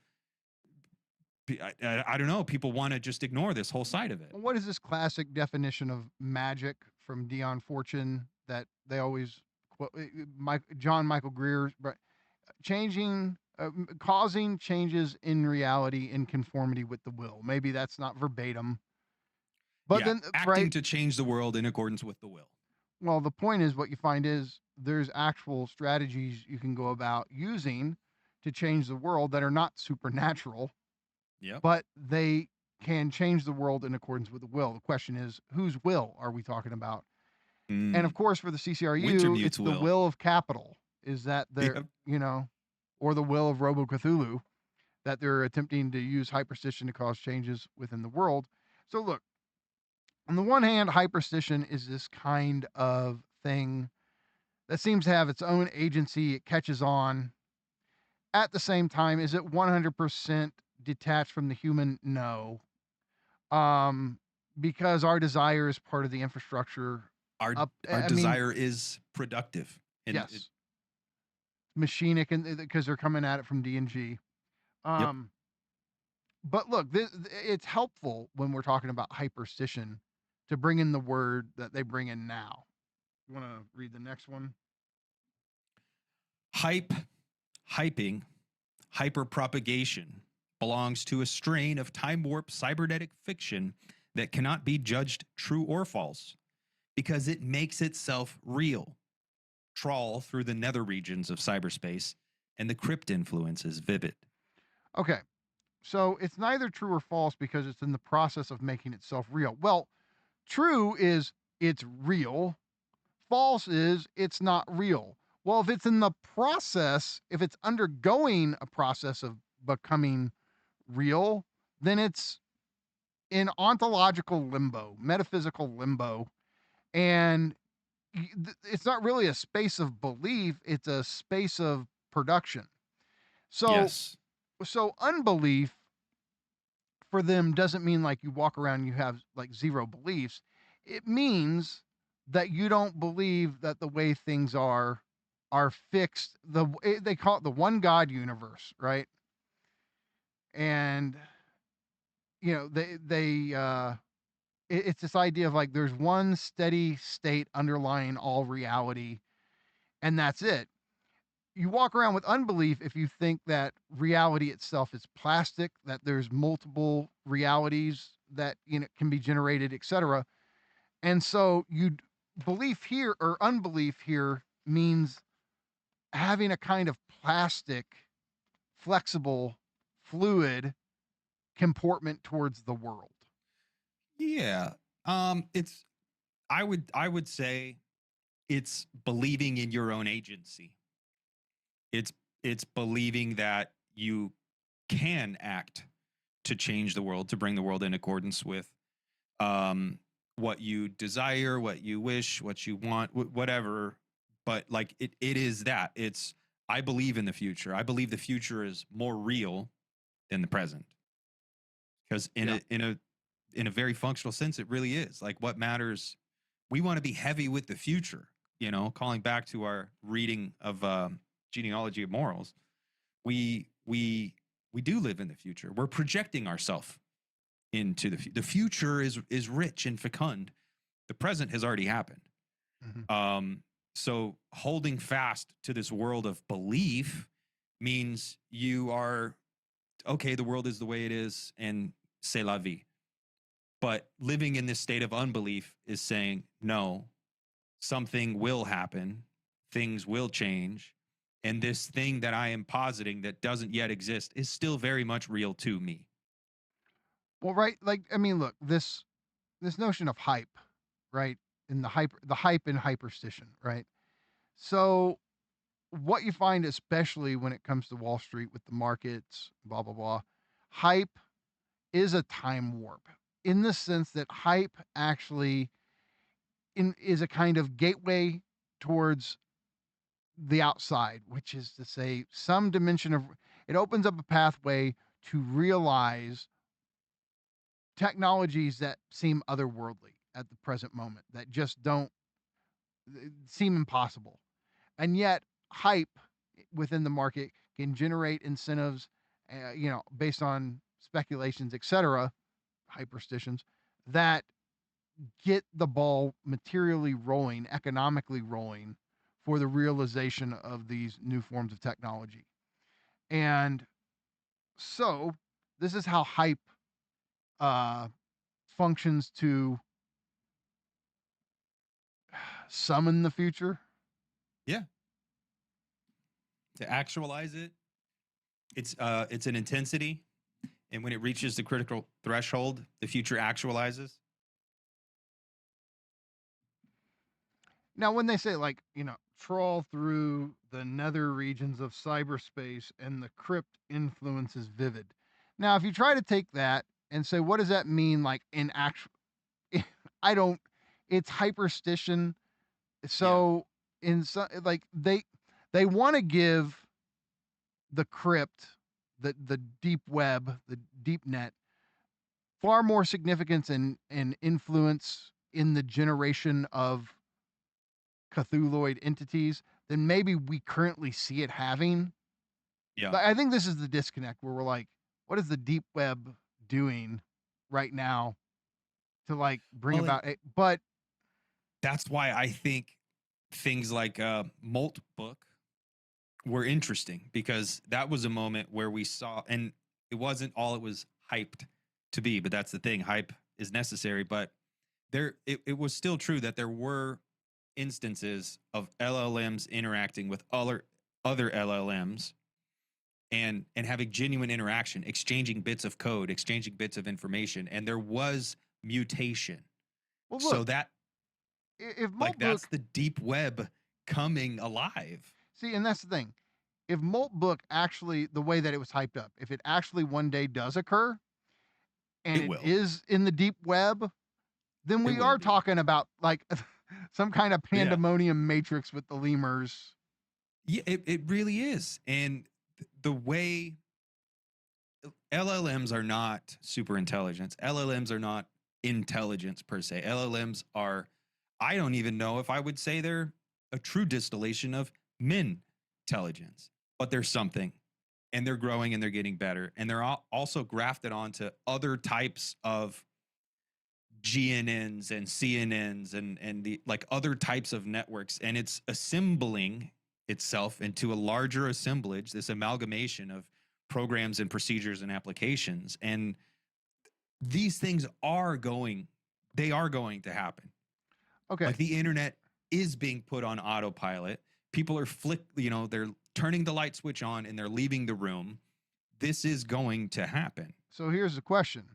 I don't know, people want to just ignore this whole side of it. What is this classic definition of magic from Dion Fortune that they always quote? John Michael Greer, causing changes in reality in conformity with the will. Maybe that's not verbatim, but then acting to change the world in accordance with the will. Well, the point is, what you find is there's actual strategies you can go about using to change the world that are not supernatural. Yeah. But they can change the world in accordance with the will. The question is, whose will are we talking about? And of course, for the CCRU, it's the will of capital. Is that they're, or the will of Robo Cthulhu, that they're attempting to use hyperstition to cause changes within the world. So look, on the one hand, hyperstition is this kind of thing that seems to have its own agency. It catches on. At the same time, is it 100% detached from the human? No. Because our desire is part of the infrastructure. Our desire is productive. Yes. Machinic, and because they're coming at it from D&G. But look, it's helpful when we're talking about hyperstition to bring in the word that they bring in now. You want to read the next one? Hyping, hyperpropagation belongs to a strain of time warp cybernetic fiction that cannot be judged true or false because it makes itself real. Trawl through the nether regions of cyberspace, and the crypt influence is vivid. Okay. So it's neither true or false because it's in the process of making itself real. Well, true is it's real. False is it's not real. Well, if it's in the process, if it's undergoing a process of becoming real, then it's in ontological limbo, metaphysical limbo. And it's not really a space of belief, it's a space of production. So, Yes. so unbelief for them doesn't mean like you walk around and you have like zero beliefs. It means that you don't believe that the way things are fixed. They call it the one God universe, right? And you know, it's this idea of like there's one steady state underlying all reality, and that's it. You walk around with unbelief if you think that reality itself is plastic, that there's multiple realities that can be generated, etc. And so belief here or unbelief here means having a kind of plastic, flexible, fluid comportment towards the world. Yeah. It's I would say it's believing in your own agency. It's believing that you can act to change the world, to bring the world in accordance with what you desire, what you wish, what you want, whatever. But like it is that. It's I believe in the future. I believe the future is more real than the present. Because in a very functional sense, it really is. Like what matters, we want to be heavy with the future, calling back to our reading of Genealogy of Morals. We do live in the future. We're projecting ourselves into the future is rich and fecund. The present has already happened. Mm-hmm. So holding fast to this world of belief means you are okay, the world is the way it is, and c'est la vie. But living in this state of unbelief is saying, no, something will happen, things will change, and this thing that I am positing that doesn't yet exist is still very much real to me. Well, right, like I mean, look, this notion of hype, right? In the hype in hyperstition, right? So what you find, especially when it comes to Wall Street with the markets, blah blah blah, hype is a time warp in the sense that hype actually is a kind of gateway towards the outside, which is to say, some dimension of it opens up a pathway to realize technologies that seem otherworldly at the present moment, that just don't seem impossible. And yet, hype within the market can generate incentives, based on speculations, etc., hyperstitions, that get the ball materially rolling, economically rolling for the realization of these new forms of technology. And so, this is how hype functions to summon the future. Yeah. To actualize it, it's an intensity, and when it reaches the critical threshold, the future actualizes. Now, when they say, like, trawl through the nether regions of cyberspace and the crypt influence is vivid. Now, if you try to take that and say, what does that mean, like, in actual, I don't, it's hyperstition. So, in some, like, they want to give the crypt, the deep web, the deep net, far more significance and influence in the generation of Cthulhuoid entities than maybe we currently see it having. Yeah. But I think this is the disconnect where we're like, what is the deep web doing right now to like bring Well, about it? But that's why I think things like Molt book were interesting, because that was a moment where we saw, and it wasn't all it was hyped to be, but that's the thing, hype is necessary. But it was still true that there were instances of LLMs interacting with other LLMs and having genuine interaction, exchanging bits of code, exchanging bits of information, and there was mutation. well, So look, that, if like, that's Maltbook, the deep web coming alive. see, and that's the thing. If Maltbook actually, the way that it was hyped up, if it actually one day does occur and It it will. is in the deep web, then we will are be. talking about like some kind of Yeah. pandemonium matrix with the lemurs. Yeah, it really is. And the way LLMs are not super intelligence, LLMs are not intelligence per se. LLMs are, I don't even know if I would say they're a true distillation of min intelligence, but they're something, and they're growing and they're getting better. And they're also grafted onto other types of GNNs and CNNs and the like other types of networks, and it's assembling itself into a larger assemblage, this amalgamation of programs and procedures and applications. And these things are going to happen. Okay. Like, the internet is being put on autopilot. People are they're turning the light switch on and they're leaving the room. This is going to happen. So here's the question.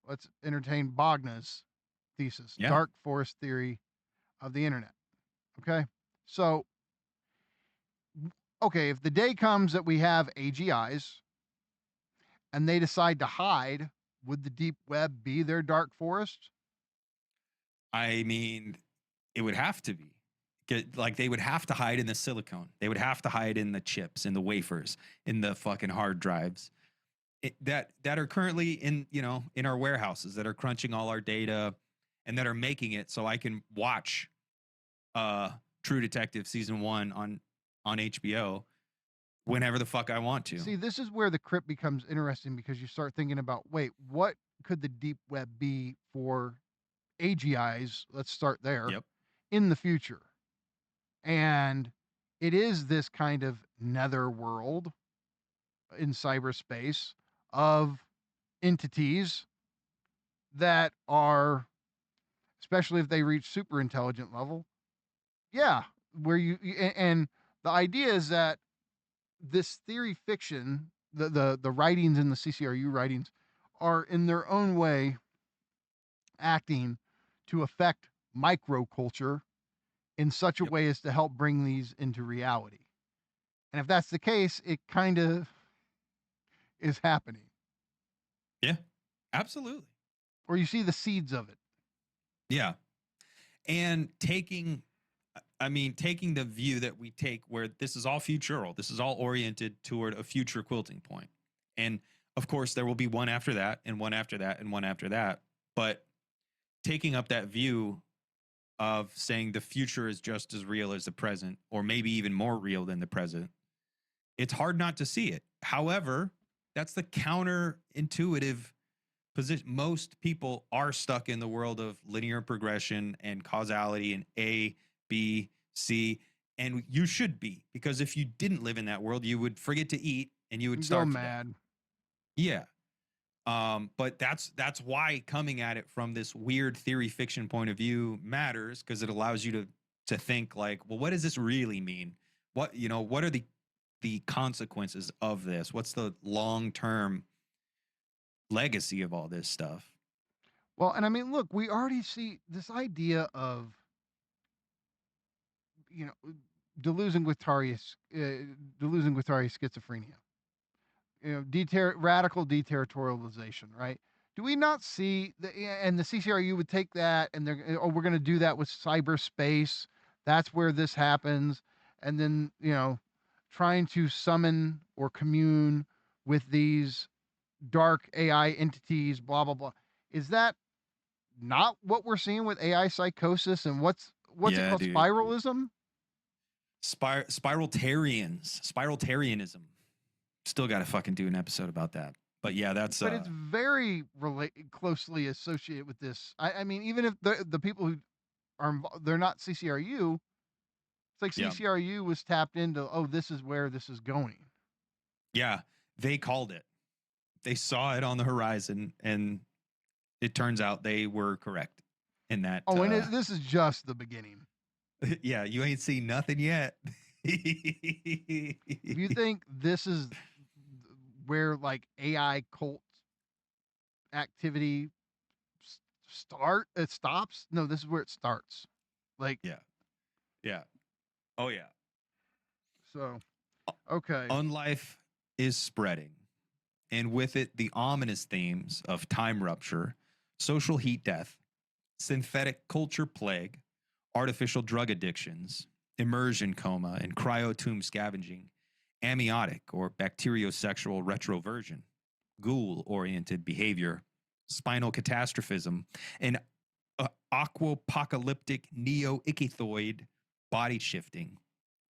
Let's entertain Bogna's thesis, Yeah. dark forest theory of the internet. Okay. So, okay, if the day comes that we have AGIs and they decide to hide, would the deep web be their dark forest? I mean, it would have to be. Like, they would have to hide in the silicone. They would have to hide in the chips, in the wafers, in the fucking hard drives that are currently in our warehouses, that are crunching all our data and that are making it so I can watch True Detective season 1 on HBO whenever the fuck I want to. See, this is where the crypt becomes interesting, because you start thinking about, wait, what could the deep web be for AGIs? Let's start there. Yep. In the future. And it is this kind of nether world in cyberspace of entities that are, especially if they reach super intelligent level, where and the idea is that this theory fiction, the writings in the CCRU writings, are in their own way acting to affect microculture in such a Yep. way as to help bring these into reality. And if that's the case, it kind of is happening, Yeah, absolutely. or you see the seeds of it. Yeah. And taking the view that we take, where this is all futural, this is all oriented toward a future quilting point. And of course, there will be one after that, and one after that, and one after that. But taking up that view of saying the future is just as real as the present, or maybe even more real than the present, it's hard not to see it. However, that's the counterintuitive position. Most people are stuck in the world of linear progression and causality and A, B, C, and you should be, because if you didn't live in that world, you would forget to eat and you would You go starve to death. mad. Yeah. But that's why coming at it from this weird theory fiction point of view matters, because it allows you to think like, well, what does this really mean? What are the consequences of this? What's the long-term legacy of all this stuff? Well, and I mean, look, we already see this idea of, delusion with schizophrenia. Radical deterritorialization, right? Do we not see and the CCRU would take that and we're going to do that with cyberspace. That's where this happens. And then, trying to summon or commune with these dark AI entities, blah, blah, blah. Is that not what we're seeing with AI psychosis and what's it Yeah, called? dude. Spiralism? Spiraltarianism. Still got to fucking do an episode about that. But yeah, that's But it's very closely associated with this. I mean, even if the people who are they're not CCRU, it's like Yeah. CCRU was tapped into. Oh, this is where this is going. yeah, they called it. They saw it on the horizon, and it turns out they were correct in that. Oh, and this is just the beginning. Yeah, you ain't seen nothing yet. If you think this is where like AI cult activity it stops. No, this is where it starts. Like, yeah. Oh yeah. so, okay. Unlife is spreading, and with it, the ominous themes of time rupture, social heat death, synthetic culture plague, artificial drug addictions, immersion coma, and cryotomb scavenging, amniotic or bacteriosexual retroversion, ghoul-oriented behavior, spinal catastrophism, and aquapocalyptic neo-ichthyoid body shifting,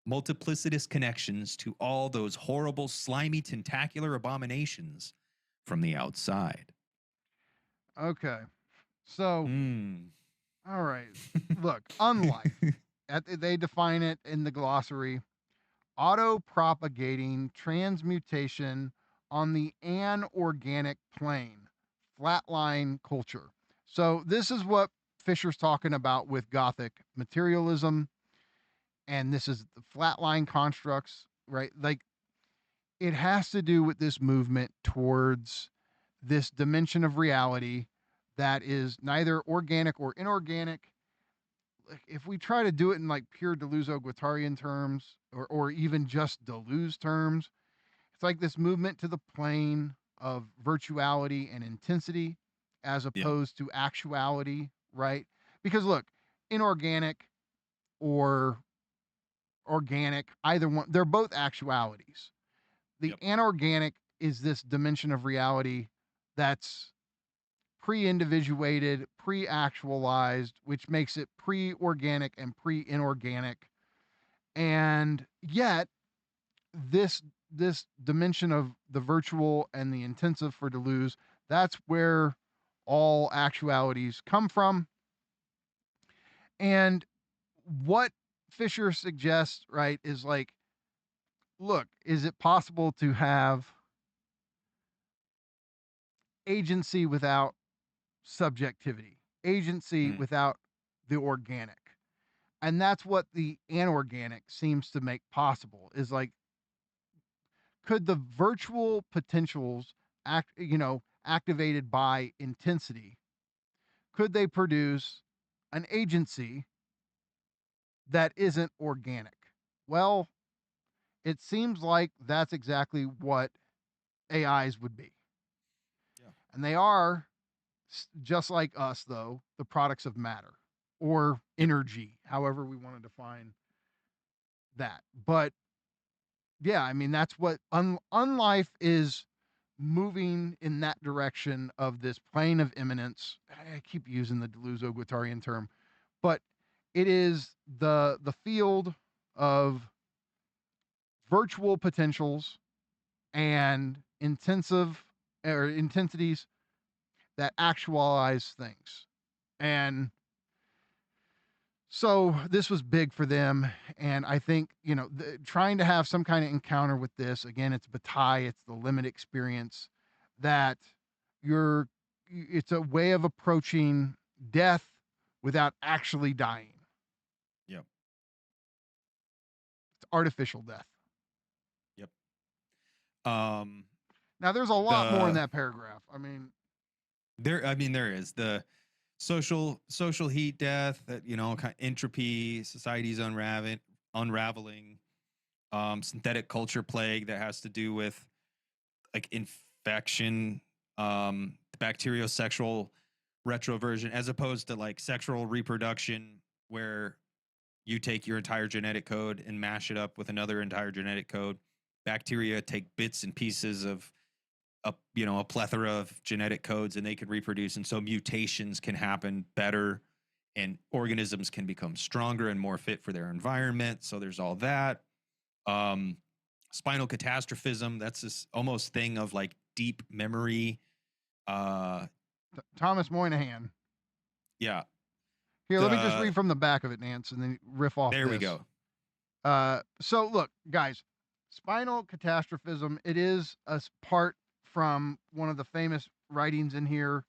multiplicitous connections to all those horrible, slimy, tentacular abominations from the outside. Okay. So, Mm. all right. Look, Unlife. They define it in the glossary: auto-propagating transmutation on the anorganic plane, flatline culture. So this is what Fisher's talking about with Gothic materialism, and this is the flatline constructs, right? Like, it has to do with this movement towards this dimension of reality that is neither organic or inorganic. Like, if we try to do it in like pure Deleuze-Guattarian terms, or even just Deleuze terms, it's like this movement to the plane of virtuality and intensity as opposed to actuality, right? Because look, inorganic or organic, either one, they're both actualities. The anorganic is this dimension of reality that's pre-individuated, pre-actualized, which makes it pre-organic and pre-inorganic. And yet, this dimension of the virtual and the intensive for Deleuze, that's where all actualities come from. And what Fisher suggests, right, is like, look, is it possible to have agency without subjectivity, agency without the organic? And that's what the anorganic seems to make possible, is like, could the virtual potentials activated by intensity, could they produce an agency that isn't organic? Well, it seems like that's exactly what AIs would be. Yeah. And they are, just like us, though, the products of matter or energy, however we want to define that. But yeah, I mean, that's what Unlife is moving in that direction of this plane of imminence. I keep using the Deleuze-Guattarian term, but it is the field of virtual potentials and intensities that actualize things. And so this was big for them. And I think, trying to have some kind of encounter with this, again, it's Bataille, it's the limit experience, that it's a way of approaching death without actually dying. Yep. It's artificial death. Yep. Now there's a lot more in that paragraph. I mean, there is the social heat death, that kind of entropy, society's unraveling, synthetic culture plague that has to do with like infection, bacteriosexual retroversion, as opposed to like sexual reproduction, where you take your entire genetic code and mash it up with another entire genetic code. Bacteria take bits and pieces of a plethora of genetic codes, and they can reproduce, and so mutations can happen better, and organisms can become stronger and more fit for their environment. So there's all that. spinal catastrophism. That's this almost thing of like deep memory. Thomas Moynihan. Yeah. Here, let me just read from the back of it, Nance, and then riff off There we this. go. So look, guys, spinal catastrophism, it is a part from one of the famous writings in here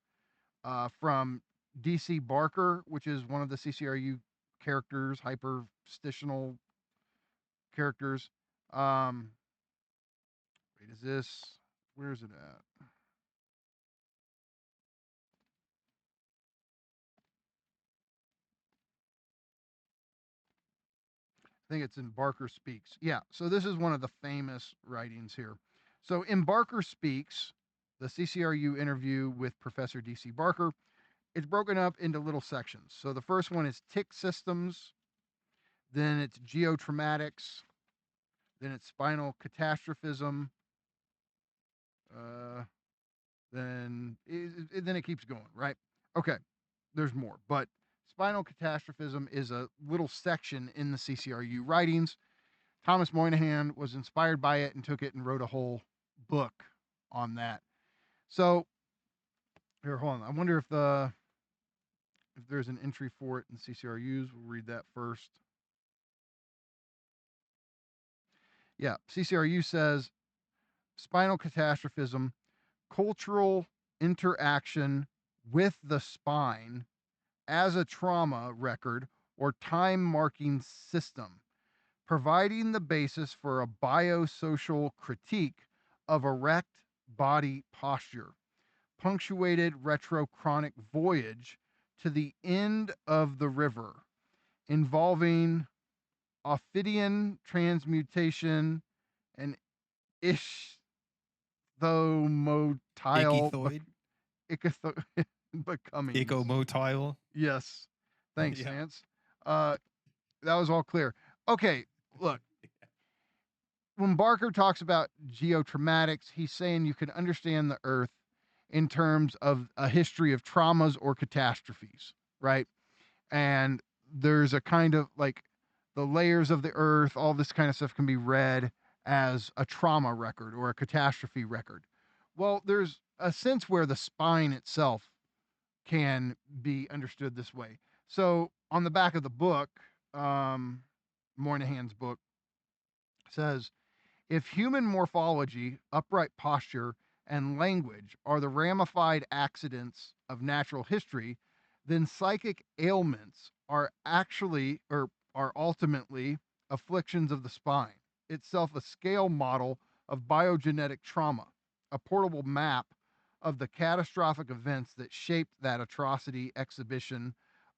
from D.C. Barker, which is one of the CCRU characters, hyperstitional characters. Wait, is this, where is it at? I think it's in Barker Speaks. Yeah, so this is one of the famous writings here. So in Barker Speaks, the CCRU interview with Professor D.C. Barker, it's broken up into little sections. So the first one is tick systems, then it's geotraumatics, then it's spinal catastrophism, then it keeps going, right? Okay, there's more, but spinal catastrophism is a little section in the CCRU writings. Thomas Moynihan was inspired by it and took it and wrote a whole book on that. So here, hold on. I wonder if there's an entry for it in CCRUs. We'll read that first. Yeah, CCRU says spinal catastrophism, cultural interaction with the spine as a trauma record or time marking system, providing the basis for a biosocial critique of erect body posture, punctuated retrochronic voyage to the end of the river, involving Ophidian transmutation and Ichthyomotile becoming. Icomotile. Yes. Thanks, Yeah. Nance. That was all clear. Okay, look. When Barker talks about geotraumatics, he's saying you can understand the Earth in terms of a history of traumas or catastrophes, right? And there's a kind of like the layers of the Earth, all this kind of stuff can be read as a trauma record or a catastrophe record. Well, there's a sense where the spine itself can be understood this way. So on the back of the book, Moynihan's book says, if human morphology, upright posture, and language are the ramified accidents of natural history, then psychic ailments are actually or are ultimately afflictions of the spine, itself a scale model of biogenetic trauma, a portable map of the catastrophic events that shaped that atrocity exhibition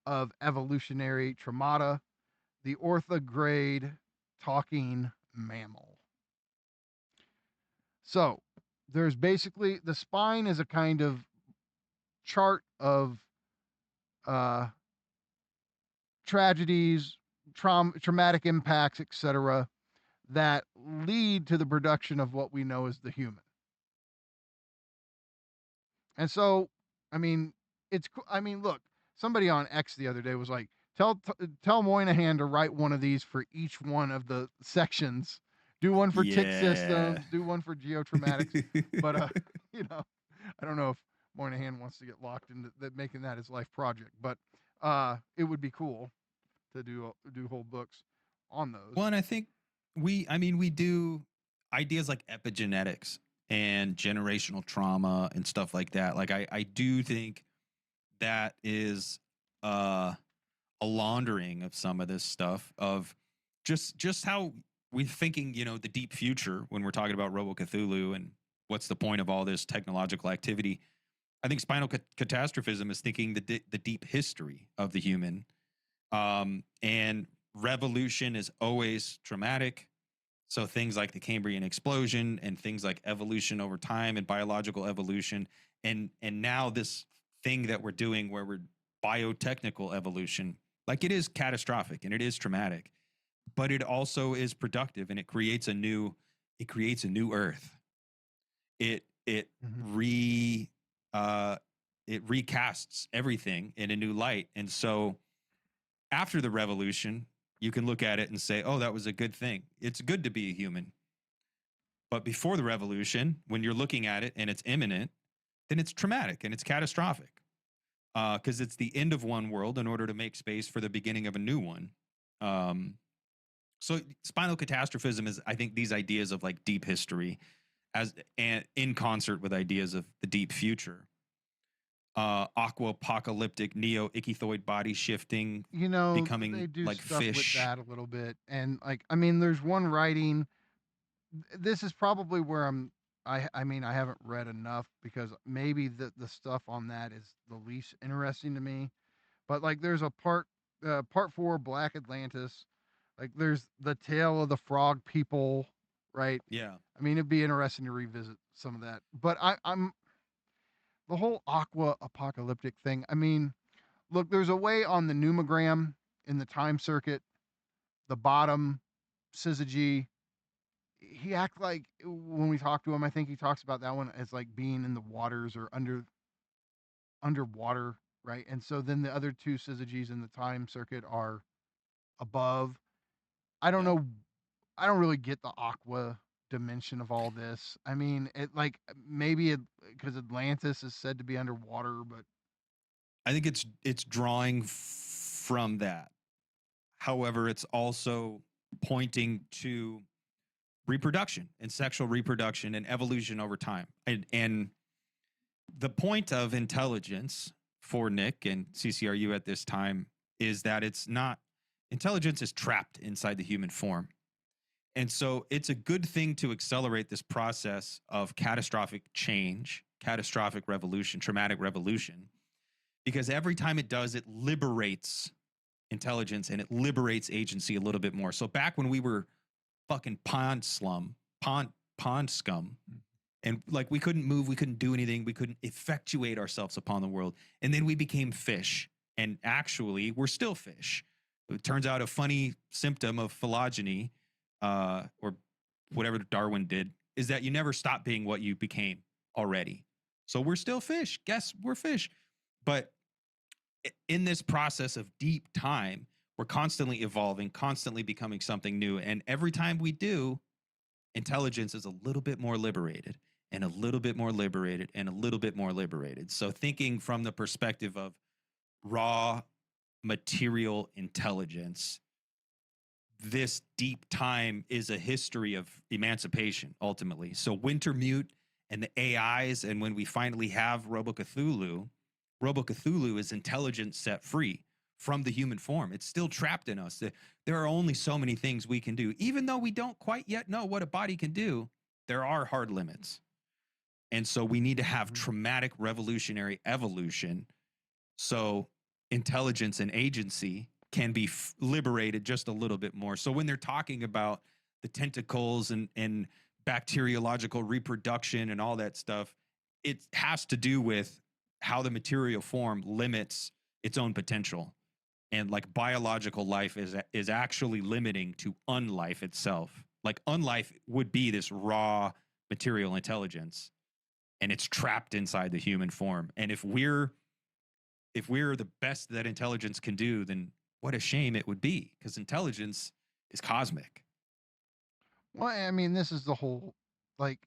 of evolutionary traumata, the orthograde talking mammal. So there's basically the spine is a kind of chart of tragedies, traumatic impacts, etc., that lead to the production of what we know as the human. And so, I mean, look, somebody on X the other day was like, tell Moynihan to write one of these for each one of the sections. Do one for tick systems, do one for geotraumatics. But I don't know if Moynihan wants to get locked into making that his life project, but it would be cool to do whole books on those. Well, and I think we do ideas like epigenetics and generational trauma and stuff like that. Like I do think that is a laundering of some of this stuff of just how we're thinking, the deep future when we're talking about Robo Cthulhu and what's the point of all this technological activity. I think spinal catastrophism is thinking the deep history of the human. And revolution is always traumatic. So things like the Cambrian explosion and things like evolution over time and biological evolution. And now this thing that we're doing where we're biotechnical evolution, like it is catastrophic and it is traumatic, but it also is productive and it creates a new earth. It recasts everything in a new light. And so after the revolution, you can look at it and say, oh, that was a good thing. It's good to be a human. But before the revolution, when you're looking at it and it's imminent, then it's traumatic and it's catastrophic because it's the end of one world in order to make space for the beginning of a new one. So spinal catastrophism is, I think, these ideas of like deep history as and in concert with ideas of the deep future. Aqua-apocalyptic, neo-ichthyzoid body shifting, You know, becoming they do like stuff with fish. that a little bit, and like, I mean, there's one writing. This is probably where I mean, I haven't read enough because maybe the stuff on that is the least interesting to me. But like, there's a part 4, Black Atlantis. Like, there's the Tale of the Frog People, right? Yeah. I mean, it'd be interesting to revisit some of that. But I'm the whole aqua apocalyptic thing. I mean, look, there's a way on the numogram in the time circuit, the bottom syzygy. He act like when we talk to him, I think he talks about that one as like being in the waters or underwater, right? And so then the other two syzygies in the time circuit are above. I don't Yeah. know. I don't really get the aqua dimension of all this. I mean, it like maybe it because Atlantis is said to be underwater, but I think it's drawing from that. However, it's also pointing to reproduction and sexual reproduction and evolution over time. And the point of intelligence for Nick and CCRU at this time is that it's not, intelligence is trapped inside the human form. And so it's a good thing to accelerate this process of catastrophic change, catastrophic revolution, traumatic revolution, because every time it does, it liberates intelligence and it liberates agency a little bit more. So back when we were fucking pond scum, and like we couldn't move, we couldn't do anything, we couldn't effectuate ourselves upon the world, and then we became fish, and actually we're still fish. It turns out a funny symptom of phylogeny, or whatever Darwin did, is that you never stop being what you became already. So we're still fish. Guess we're fish. But in this process of deep time, we're constantly evolving, constantly becoming something new. And every time we do, intelligence is a little bit more liberated and a little bit more liberated and a little bit more liberated. So thinking from the perspective of raw material intelligence, this deep time is a history of emancipation, ultimately. So Wintermute and the AIs, and when we finally have Robo-Cthulhu is intelligence set free from the human form. It's still trapped in us. There are only so many things we can do. Even though we don't quite yet know what a body can do, there are hard limits. And so we need to have traumatic revolutionary evolution so intelligence and agency can be liberated just a little bit more. So when they're talking about the tentacles and bacteriological reproduction and all that stuff, it has to do with how the material form limits its own potential. And like biological life is actually limiting to unlife itself. Like unlife would be this raw material intelligence, and it's trapped inside the human form. And if we're the best that intelligence can do, then what a shame it would be, because intelligence is cosmic. well, I mean, this is the whole like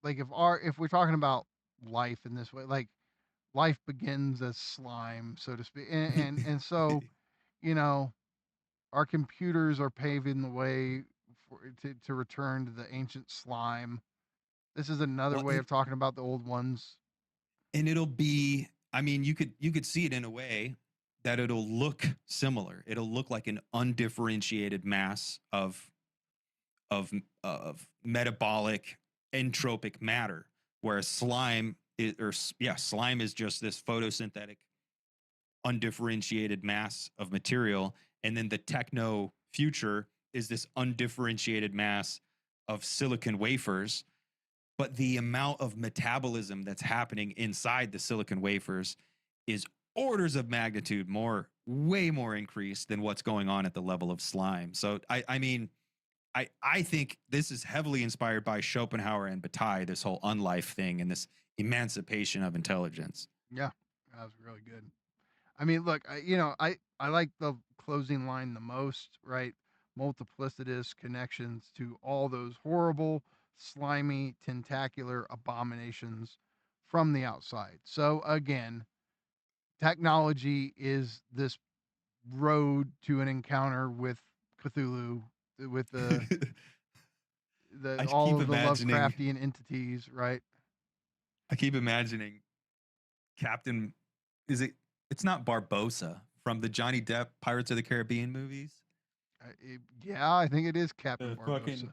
if we're talking about life in this way, like life begins as slime, so to speak, and so you know our computers are paving the way to return to the ancient slime. This is another Well, way of talking about the old ones. and it'll be, I mean, you could see it in a way that it'll look similar. It'll look like an undifferentiated mass of metabolic entropic matter, whereas slime slime is just this photosynthetic undifferentiated mass of material, and then the techno future is this undifferentiated mass of silicon wafers. But the amount of metabolism that's happening inside the silicon wafers is orders of magnitude more, way more increased than what's going on at the level of slime. So I mean, I think this is heavily inspired by Schopenhauer and Bataille, this whole unlife thing and this emancipation of intelligence. Yeah, that was really good. I mean, look, I like the closing line the most, right? Multiplicitous connections to all those horrible slimy, tentacular abominations from the outside. So again, technology is this road to an encounter with Cthulhu, with I all keep of the imagining. Lovecraftian entities, right? I keep imagining Captain. Is it? It's not Barbosa from the Johnny Depp Pirates of the Caribbean movies. Yeah, I think it is Captain The Barbosa. fucking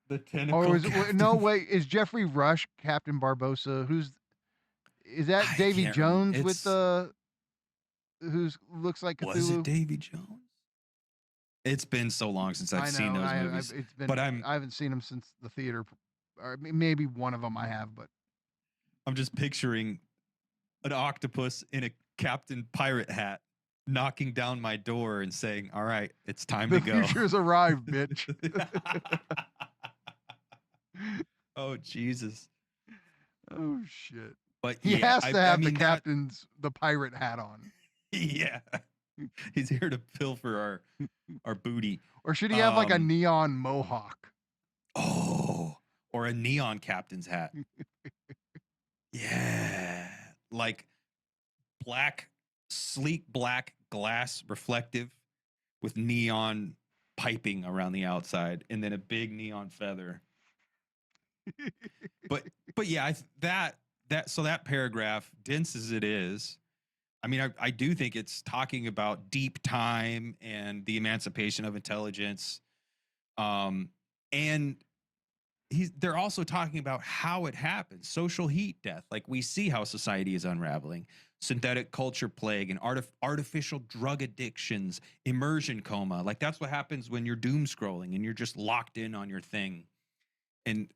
the Or tentacle. is it, no, captain. wait, is Jeffrey Rush Captain Barbosa? Is that I Davy can't remember. Jones with It's the who's looks like was it Cthulhu? Davy Jones? It's been so long since I've I seen know. those movies, It's been. but I'm I haven't seen him since the theater, or maybe one of them I have. But I'm just picturing an octopus in a Captain Pirate hat knocking down my door and saying, "All right, it's time the to go." future's arrived, bitch. Oh Jesus! Oh shit. But He yeah, has to have the mean the pirate hat on, yeah, he's here to pilfer our booty. or should he have like a Um, neon mohawk? Oh, or a neon captain's hat. Yeah, like black, sleek black glass reflective with neon piping around the outside, and then a big neon feather. But yeah, that paragraph, dense as it is, I mean, I do think it's talking about deep time and the emancipation of intelligence, and they're also talking about how it happens, social heat death. Like we see how society is unraveling, synthetic culture plague and artificial drug addictions, immersion coma. Like that's what happens when you're doom scrolling and you're just locked in on your thing. And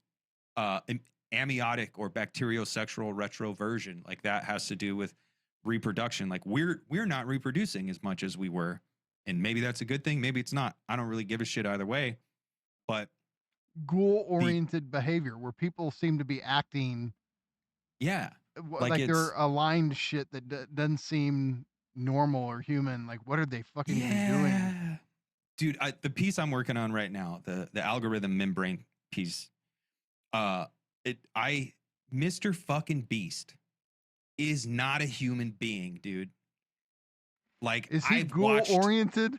amniotic or bacteriosexual retroversion, like that has to do with reproduction. Like we're not reproducing as much as we were, and maybe that's a good thing, maybe it's not. I don't really give a shit either way. But Ghoul-oriented behavior where people seem to be acting yeah, like they're aligned shit that doesn't seem normal or human. Like, what are they fucking even doing? Dude, the piece I'm working on right now, the algorithm membrane piece, Mr. fucking Beast is not a human being, dude. Like Is he I've watched, ghoul-oriented?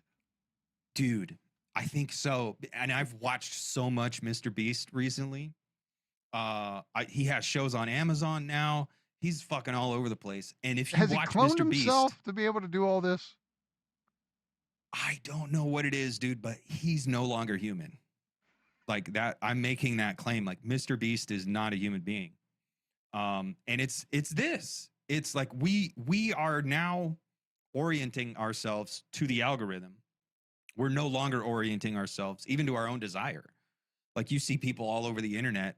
dude. I think so, and I've watched so much Mr. Beast recently. He has shows on Amazon now. He's fucking all over the place. And if you Has he watch cloned Mr. himself Beast, to be able to do all this? I don't know what it is, dude, but he's no longer human. Like that, I'm making that claim. Like Mr. Beast is not a human being. And it's this. It's like we are now orienting ourselves to the algorithm. We're no longer orienting ourselves even to our own desire. Like you see people all over the internet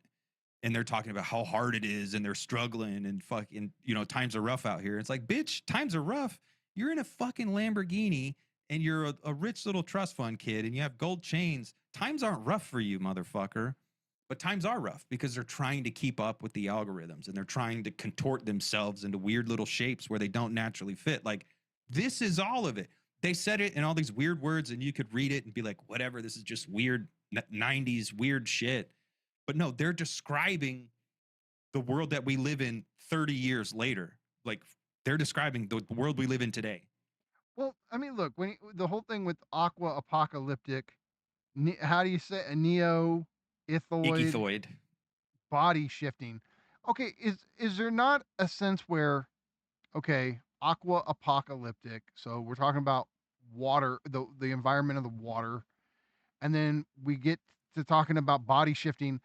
and they're talking about how hard it is and they're struggling and fucking, times are rough out here. It's like, bitch, times are rough. You're in a fucking Lamborghini and you're a rich little trust fund kid and you have gold chains. Times aren't rough for you, motherfucker. But times are rough because they're trying to keep up with the algorithms and they're trying to contort themselves into weird little shapes where they don't naturally fit. Like this is all of it. They said it in all these weird words and you could read it and be like, whatever, this is just weird 90s weird shit. But no, they're describing the world that we live in 30 years later. Like they're describing the world we live in today. Well, I mean, look, the whole thing with aqua apocalyptic, how do you say a Ichthyoid. body shifting? Okay, is there not a sense where, okay, aqua apocalyptic, so we're talking about water, the environment of the water, and then we get to talking about body shifting.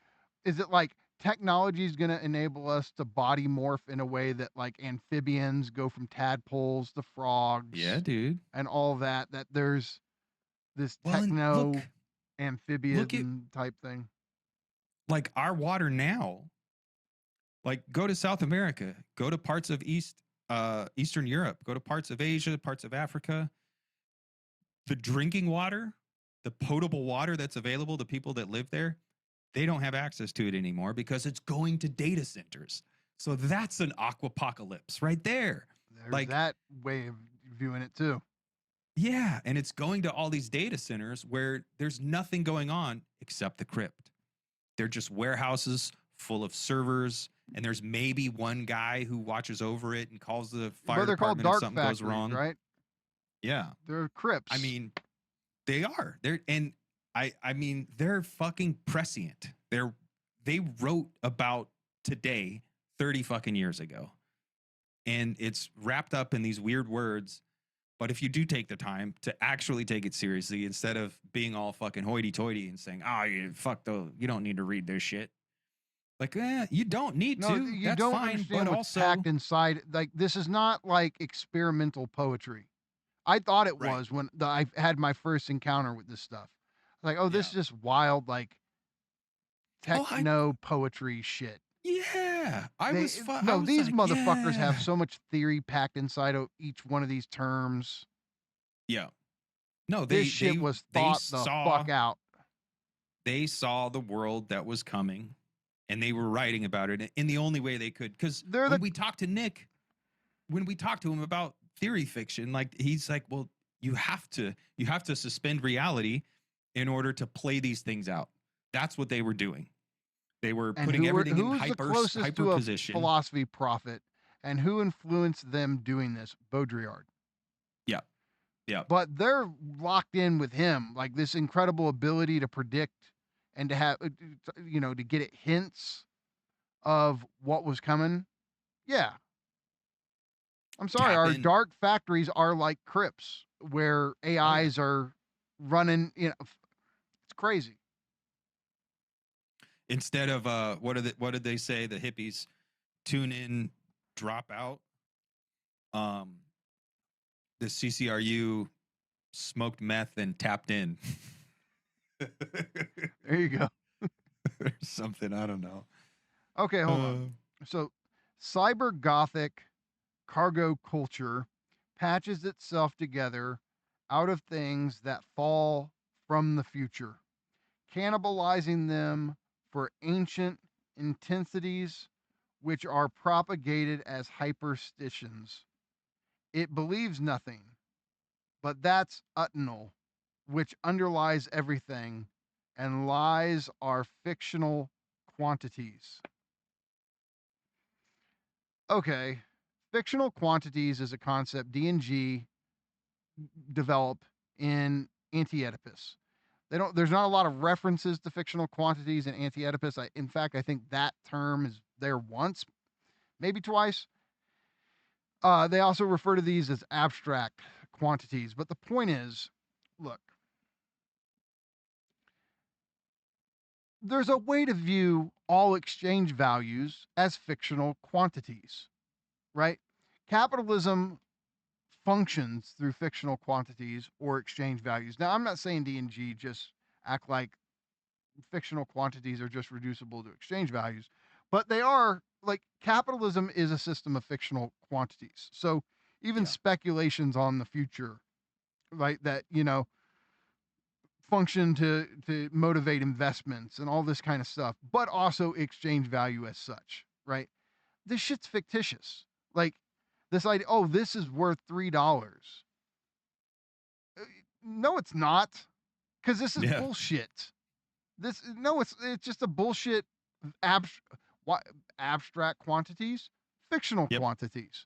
Is it like technology is going to enable us to body morph in a way that like amphibians go from tadpoles to frogs? Yeah, dude. And all of that there's this amphibian type thing. Like our water now, like go to South America, go to parts of Eastern Europe, go to parts of Asia, parts of Africa. The drinking water, the potable water that's available to people that live there, they don't have access to it anymore because it's going to data centers. So that's an aquapocalypse right there. There's like that way of viewing it too. Yeah, and it's going to all these data centers where there's nothing going on except the crypt. They're just warehouses full of servers, and there's maybe one guy who watches over it and calls the fire But they're called department if dark something factories, goes wrong. right? Yeah. They're crypts. I mean, they are. I mean, they're fucking prescient. They wrote about today 30 fucking years ago. And it's wrapped up in these weird words. But if you do take the time to actually take it seriously, instead of being all fucking hoity-toity and saying, "Oh, you don't need to read this shit." Like, you don't need no, to. you That's don't fine. understand But what's also, packed inside. Like, this is not like experimental poetry. I thought it Right. was when I had my first encounter with this stuff. Like, oh, this is just wild, like techno poetry shit. yeah, These like, motherfuckers have yeah. so much theory packed inside of each one of these terms. Yeah. No, This shit was thought the fuck out. They saw the world that was coming, and they were writing about it in the only way they could. Because when we talked to Nick, when we talked to him about theory fiction, like, he's like, well, you have to suspend reality in order to play these things out. That's what they were doing. They were putting everything in hyper position. Philosophy prophet, and who influenced them doing this? Baudrillard. Yeah. Yeah. But they're locked in with him, like this incredible ability to predict and to have, to get at hints of what was coming. Yeah. I'm sorry, our dark factories are like crypts where AIs are running, it's crazy. Instead of what did they say? The hippies tune in, drop out. The CCRU smoked meth and tapped in. There you go. Or something, I don't know. Okay, hold on. So, Cybergothic cargo culture patches itself together out of things that fall from the future, cannibalizing them for ancient intensities which are propagated as hyperstitions. It believes nothing, but that's utnal, which underlies everything, and lies are fictional quantities. Okay, fictional quantities is a concept D&G developed in Anti-Oedipus. There's not a lot of references to fictional quantities in Anti-Oedipus. In fact, I think that term is there once, maybe twice. They also refer to these as abstract quantities. But the point is, look, there's a way to view all exchange values as fictional quantities, right? Capitalism functions through fictional quantities or exchange values. Now, I'm not saying D&G just act like fictional quantities are just reducible to exchange values, but they are. Like, capitalism is a system of fictional quantities. So even speculations on the future, right, that, function to motivate investments and all this kind of stuff, but also exchange value as such, right? This shit's fictitious. Like, this idea, oh, this is worth $3. No, it's not, because this is bullshit. It's just a bullshit abstract quantities, fictional quantities.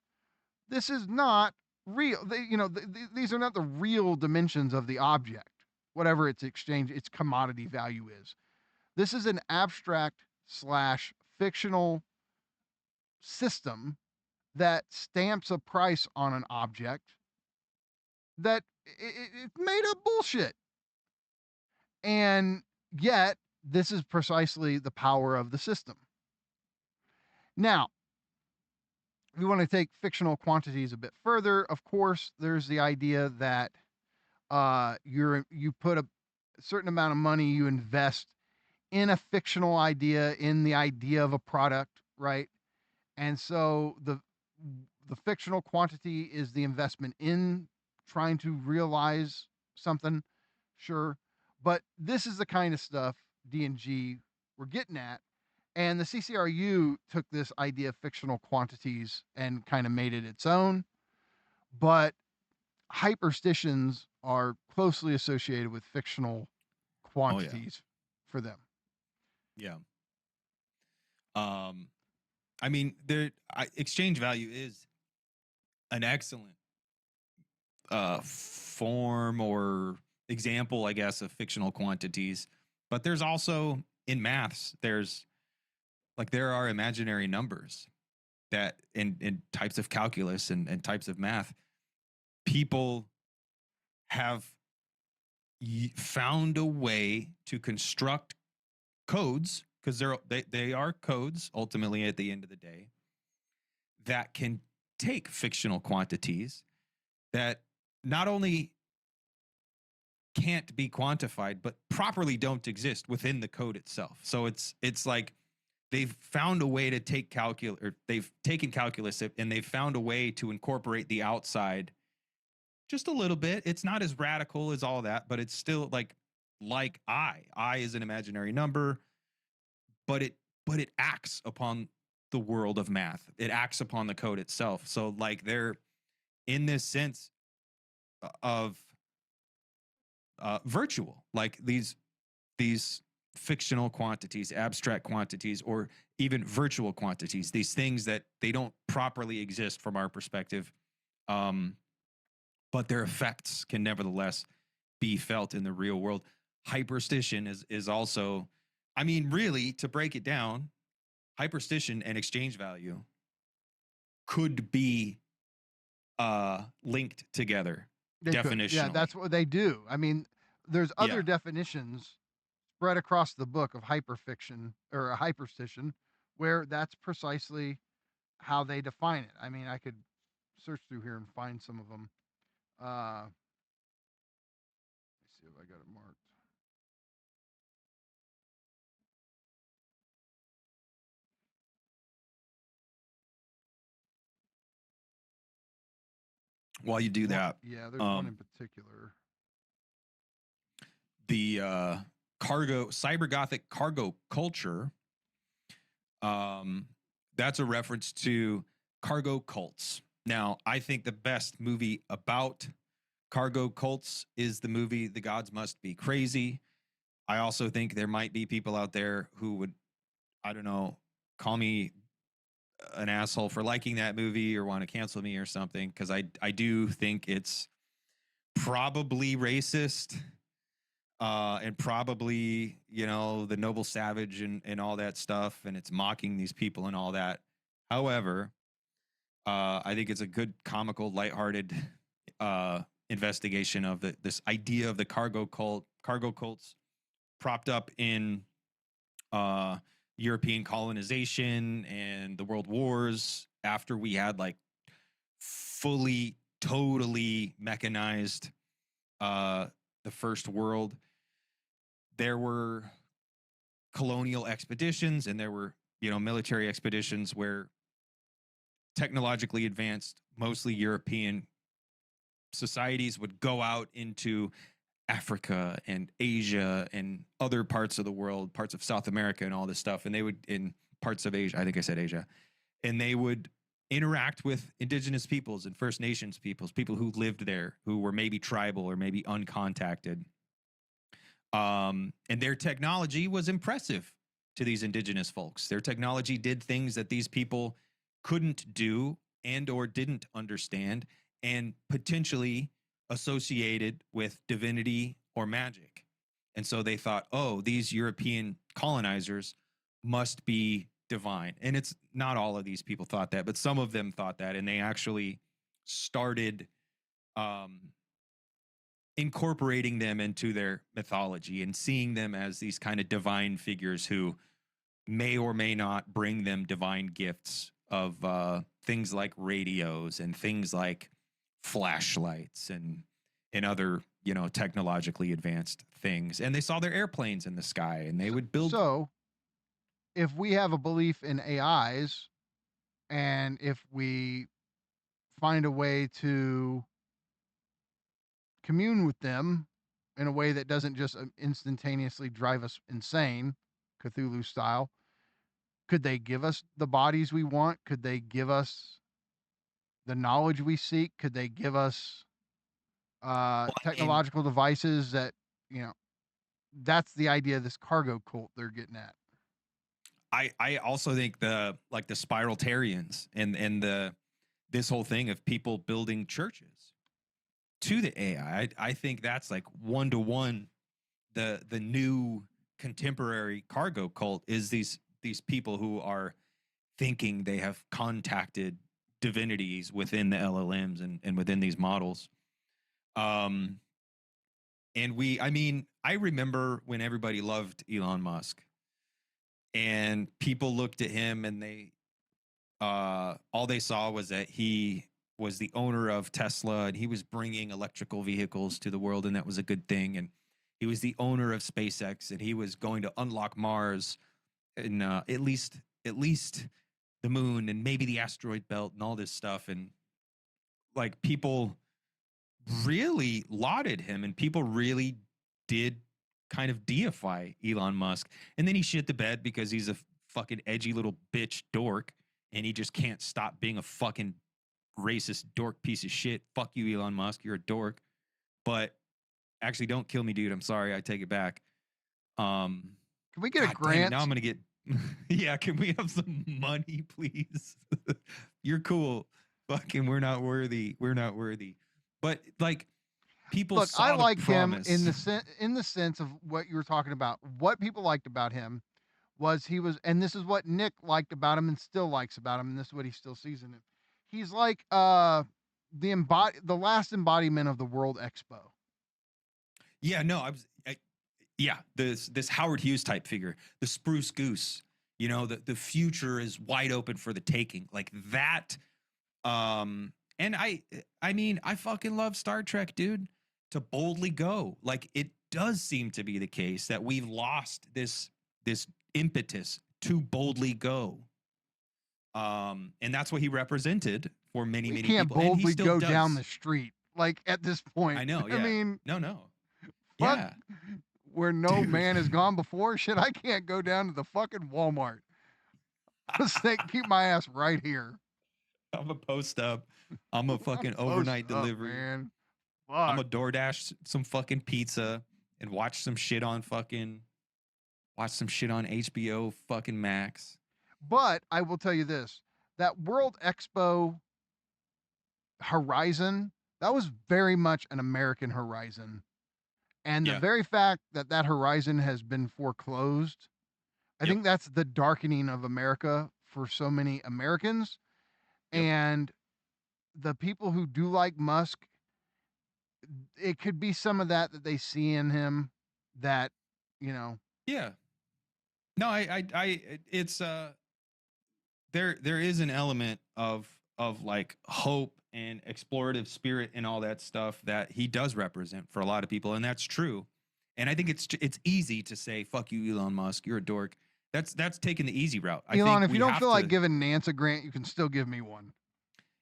This is not real. These are not the real dimensions of the object, whatever its commodity value is. This is an abstract / fictional system that stamps a price on an object that it's made up bullshit. And yet, this is precisely the power of the system. Now, if we want to take fictional quantities a bit further, of course, there's the idea that you put a certain amount of money, you invest in a fictional idea, in the idea of a product, right? And so the fictional quantity is the investment in trying to realize something, sure. But this is the kind of stuff D&G were getting at. And the CCRU took this idea of fictional quantities and kind of made it its own. But hyperstitions are closely associated with fictional quantities for them. Yeah. I mean, exchange value is an excellent form or example, I guess, of fictional quantities. But there's also in maths, there are imaginary numbers that in types of calculus and types of math, people have found a way to construct codes, because they are codes ultimately at the end of the day, that can take fictional quantities that not only can't be quantified but properly don't exist within the code itself. So it's like they've found a way to take calculus, or they've taken calculus and they've found a way to incorporate the outside just a little bit. It's not as radical as all that, but it's still like I is an imaginary number, but it acts upon the world of math. It acts upon the code itself. So like they're in this sense of virtual, like these fictional quantities, abstract quantities, or even virtual quantities, these things that they don't properly exist from our perspective, but their effects can nevertheless be felt in the real world. Hyperstition is also, I mean, really, to break it down, hyperstition and exchange value could be linked together definitionally. Yeah, that's what they do. I mean, there's other definitions spread across the book of hyperfiction or a hyperstition where that's precisely how they define it. I mean, I could search through here and find some of them. Let's see if I got it marked. While you do that, Yeah, there's one in particular. The Cybergothic cargo culture, that's a reference to cargo cults. Now, I think the best movie about cargo cults is the movie The Gods Must Be Crazy. I also think there might be people out there who would, I don't know, call me an asshole for liking that movie or want to cancel me or something, because I do think it's probably racist, and probably, the noble savage and all that stuff, and it's mocking these people and all that. However, I think it's a good comical, lighthearted investigation of this idea of the cargo cults propped up in European colonization and the world wars, after we had like fully, totally mechanized the first world. There were colonial expeditions and there were, military expeditions where technologically advanced, mostly European societies would go out into Africa and Asia and other parts of the world, parts of South America and all this stuff. And they would, in parts of Asia, I think I said Asia, and they would interact with indigenous peoples and First Nations peoples, people who lived there, who were maybe tribal or maybe uncontacted. And their technology was impressive to these indigenous folks. Their technology did things that these people couldn't do and or didn't understand, and potentially associated with divinity or magic. And so they thought, oh, these European colonizers must be divine. And it's not all of these people thought that, but some of them thought that, and they actually started incorporating them into their mythology and seeing them as these kind of divine figures who may or may not bring them divine gifts of things like radios and things like flashlights and other, technologically advanced things. And they saw their airplanes in the sky and they would build. So if we have a belief in AIs, and if we find a way to commune with them in a way that doesn't just instantaneously drive us insane, Cthulhu style, could they give us the bodies we want? Could they give us the knowledge we seek? Could they give us technological devices that, that's the idea of this cargo cult they're getting at. I also think the spiralitarians and this whole thing of people building churches to the AI. I think that's like 1-to-1. The new contemporary cargo cult is these people who are thinking they have contacted divinities within the LLMs and within these models. And I mean, I remember when everybody loved Elon Musk and people looked at him and all they saw was that he was the owner of Tesla and he was bringing electrical vehicles to the world, and that was a good thing. And he was the owner of SpaceX and he was going to unlock Mars and at least the moon and maybe the asteroid belt and all this stuff. And like people really lauded him and people really did kind of deify Elon Musk. And then he shit the bed because he's a fucking edgy little bitch dork and he just can't stop being a fucking racist dork piece of shit. Fuck you, Elon Musk. You're a dork. But actually, don't kill me, dude. I'm sorry. I take it back. Can we get a God damn it, grant? now I'm gonna get. Yeah, can we have some money, please? You're cool. Fucking, we're not worthy. We're not worthy. But like, people Look, saw I the like him promise. in the sense of what you were talking about. What people liked about him was he was, and this is what Nick liked about him and still likes about him, and this is what he still sees in him. He's like the last embodiment of the World Expo. Yeah, no, yeah, this Howard Hughes type figure, the spruce goose. You know, the future is wide open for the taking, like that. And I mean, I fucking love Star Trek, dude. To boldly go, like it does seem to be the case that we've lost this impetus to boldly go. And that's what he represented for many We many can't people. And he boldly still go does. down the street like at this point. I know. Yeah. I mean, no. fuck, Yeah. where no Dude. man has gone before. Shit, I can't go down to the fucking Walmart. Keep my ass right here. I'm a post up. I'm a fucking Post overnight up, delivery. man. I'm Fuck. a DoorDash some fucking pizza and watch some shit on HBO fucking Max. But I will tell you this: that World Expo horizon, that was very much an American horizon. And the Yeah. very fact that that horizon has been foreclosed, I Yep. think that's the darkening of America for so many Americans. Yep. And the people who do like Musk, it could be some of that they see in him that, you know, Yeah. No, it's there is an element of like hope and explorative spirit and all that stuff that he does represent for a lot of people, and that's true. And I think it's easy to say fuck you, Elon Musk, you're a dork. That's taking the easy route. I Elon, think if we you don't have feel to, like giving Nance a grant, you can still give me one.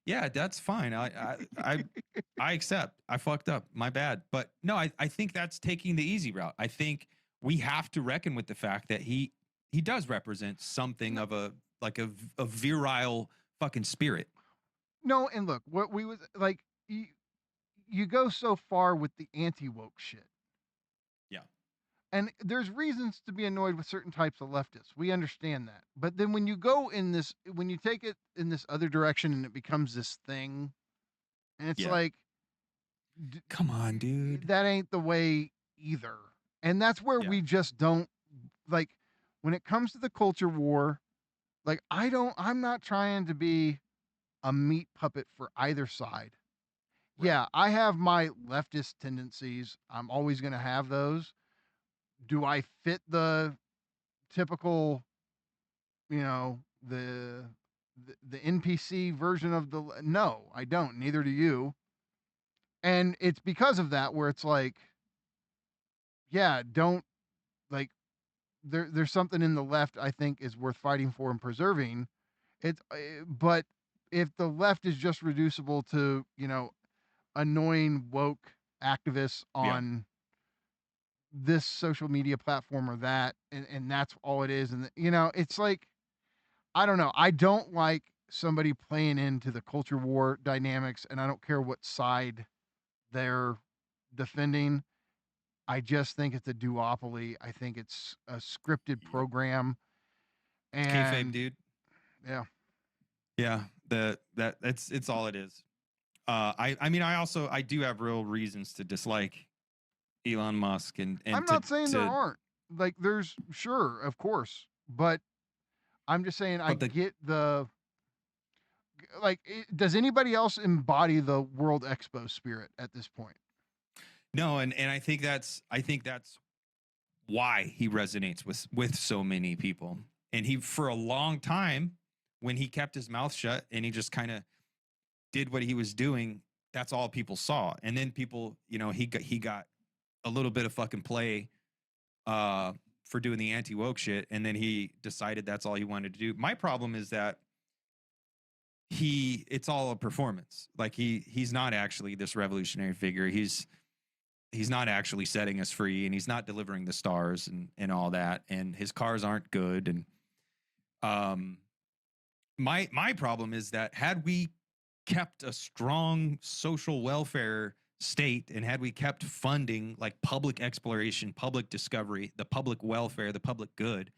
yeah, that's fine. I accept. I fucked up. My bad. But no, I think that's taking the easy route. I think we have to reckon with the fact that he does represent something of a like a virile fucking spirit. No, and look, what we was like, you go so far with the anti woke shit. Yeah. And there's reasons to be annoyed with certain types of leftists. We understand that. But then when you go in this, when you take it in this other direction and it becomes this thing, and it's Yeah. like, Come on, dude. that ain't the way either. And that's where Yeah. we just don't like when it comes to the culture war. Like, I'm not trying to be a meat puppet for either side. Right. Yeah, I have my leftist tendencies. I'm always going to have those. Do I fit the typical, you know, the NPC version of the no, I don't. Neither do you. And it's because of that where it's like, yeah, don't like there's something in the left I think is worth fighting for and preserving. But if the left is just reducible to, you know, annoying woke activists Yeah. on this social media platform or that, and that's all it is, and you know, it's like, I don't know, I don't like somebody playing into the culture war dynamics, and I don't care what side they're defending. I just think it's a duopoly. I think it's a scripted program. And Kayfabe, dude. yeah, Yeah, it's all it is. I mean, I do have real reasons to dislike Elon Musk, and I'm not saying there aren't. Like, there's sure, of course, but I'm just saying I get the like. Does anybody else embody the World Expo spirit at this point? No, and I think that's why he resonates with so many people. And he, for a long time, when he kept his mouth shut and he just kind of did what he was doing, that's all people saw. And then people, you know, he got a little bit of fucking play for doing the anti-woke shit, and then he decided that's all he wanted to do. My problem is that it's all a performance. Like he's not actually this revolutionary figure. He's not actually setting us free, and he's not delivering the stars and all that, and his cars aren't good. And my problem is that had we kept a strong social welfare state, and had we kept funding like public exploration, public discovery, the public welfare, the public good,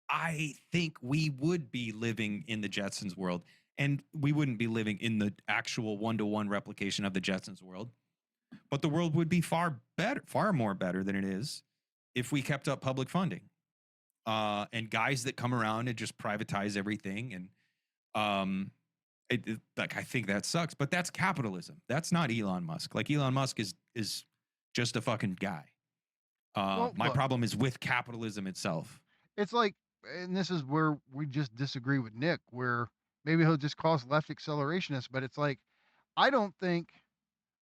I think we would be living in the Jetsons world, and we wouldn't be living in the actual one-to-one replication of the Jetsons world. But the world would be far more better than it is if we kept up public funding. And guys that come around and just privatize everything. And like, I think that sucks, but that's capitalism. That's not Elon Musk. Like, Elon Musk is just a fucking guy. My problem is with capitalism itself. It's like, and this is where we just disagree with Nick, where maybe he'll just call us left accelerationists, but it's like, I don't think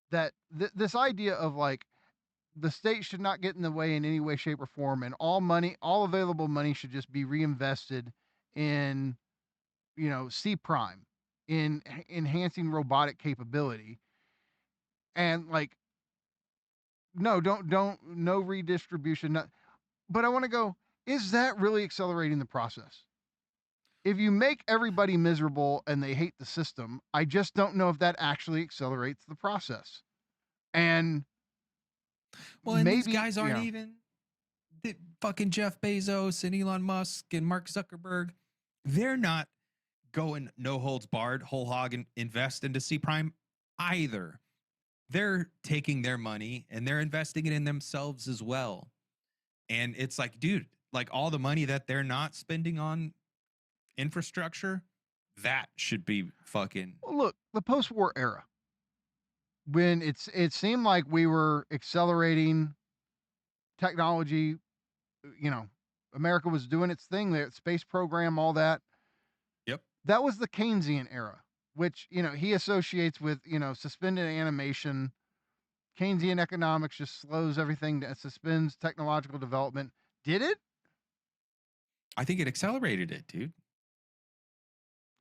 that this idea of like the state should not get in the way in any way, shape, or form, and all available money should just be reinvested in, you know, C prime, in enhancing robotic capability, and like, no, no redistribution. But I want to go, is that really accelerating the process? If you make everybody miserable and they hate the system, I just don't know if that actually accelerates the process. And and maybe these guys aren't even the fucking Jeff Bezos and Elon Musk and Mark Zuckerberg. They're not going no holds barred, whole hog, and invest into C prime either. They're taking their money and they're investing it in themselves as well. And it's like, dude, like, all the money that they're not spending on infrastructure, that should be fucking. Well, look, the post-war era, when it seemed like we were accelerating technology, you know, America was doing its thing there, space program, all that. Yep. That was the Keynesian era, which, you know, he associates with, you know, suspended animation. Keynesian economics just slows everything down, suspends technological development. Did it? I think it accelerated it, dude.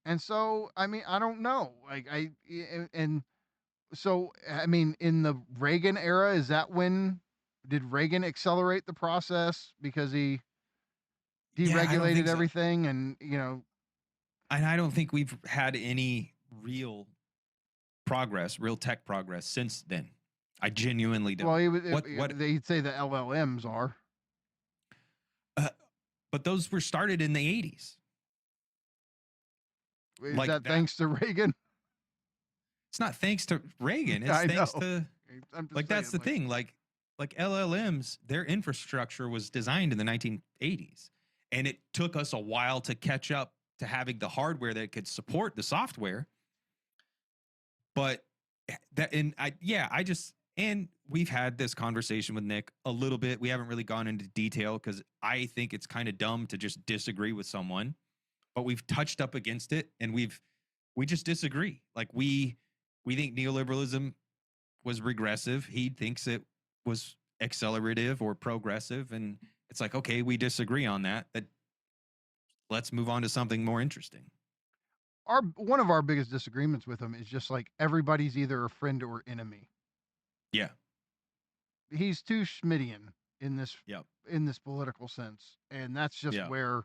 And so, I mean, I don't know. Like, and so, I mean, in the Reagan era, is that when did Reagan accelerate the process because he deregulated everything? And, you know, and I don't think we've had any real progress, real tech progress since then. I genuinely don't. Well, what they'd say the LLMs are. But those were started in the 80s. Is like that thanks to Reagan? It's not thanks to Reagan. It's thanks to, like, that's the thing. Like LLMs, their infrastructure was designed in the 1980s. And it took us a while to catch up to having the hardware that could support the software. But that, and we've had this conversation with Nick a little bit. We haven't really gone into detail because I think it's kind of dumb to just disagree with someone, but we've touched up against it, and we just disagree. Like, we think neoliberalism was regressive. He thinks it was accelerative or progressive. And it's like, okay, we disagree on that. Let's move on to something more interesting. One of our biggest disagreements with him is just like, everybody's either a friend or enemy. Yeah. He's too Schmittian in this political sense. And that's just where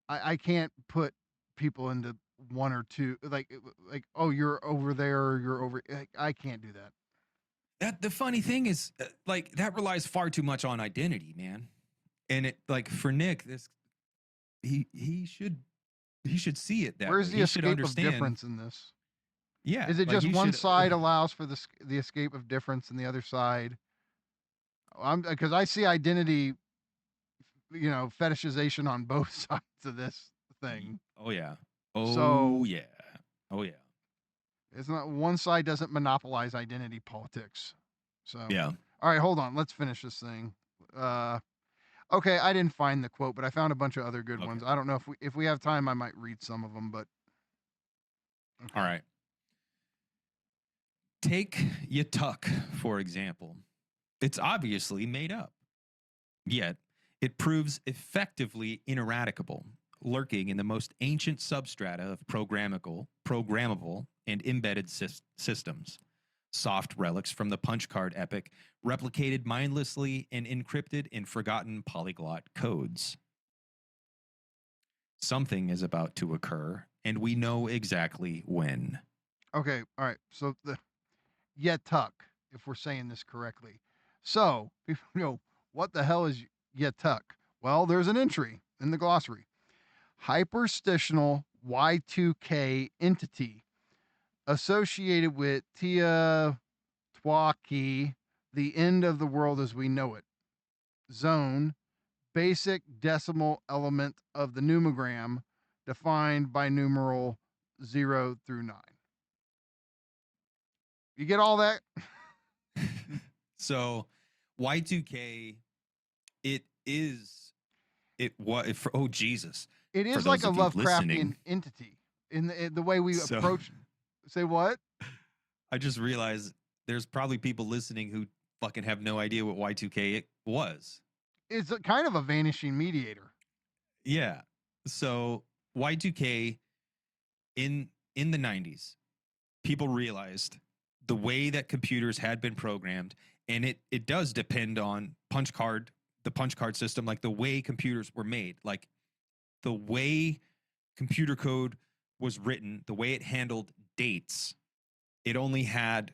I can't put people into one or two, like, oh, you're over there, or you're over. I can't do that. The funny thing is, like, that relies far too much on identity, man. And it, like, for Nick, he should see it that Where's way. the He should escape of understand. difference in this? Yeah. Is it like, just he one should- side allows for the escape of difference and the other side? Because I see identity, fetishization on both sides of this thing. Oh yeah. Oh So- yeah. Oh yeah. It's not one side doesn't monopolize identity politics. So Yeah. all right, hold on. Let's finish this thing. Okay, I didn't find the quote, but I found a bunch of other good Okay. ones. I don't know if we have time, I might read some of them, but okay. All right. Take Yatuk, for example. It's obviously made up, yet it proves effectively ineradicable, lurking in the most ancient substrata of programmable, and embedded systems. Soft relics from the punch card epoch, replicated mindlessly and encrypted in forgotten polyglot codes. Something is about to occur, and we know exactly when. Okay, all right. So the Yetuk, if we're saying this correctly. So, people what the hell is Yetuk? Well, there's an entry in the glossary. Hyperstitional Y2K entity associated with Teotihuacan, the end of the world as we know it. Zone, basic decimal element of the numogram defined by numeral 0 through 9. You get all that? So Y2K, oh Jesus. It For is like a those of you Lovecraftian listening. entity in the way we So- approach. Say what? I just realized there's probably people listening who fucking have no idea what Y2K was. It's kind of a vanishing mediator. Yeah. So Y2K in the 90s, people realized the way that computers had been programmed, and it does depend on the punch card system, like the way computers were made, like the way computer code was written, the way it handled dates. It only had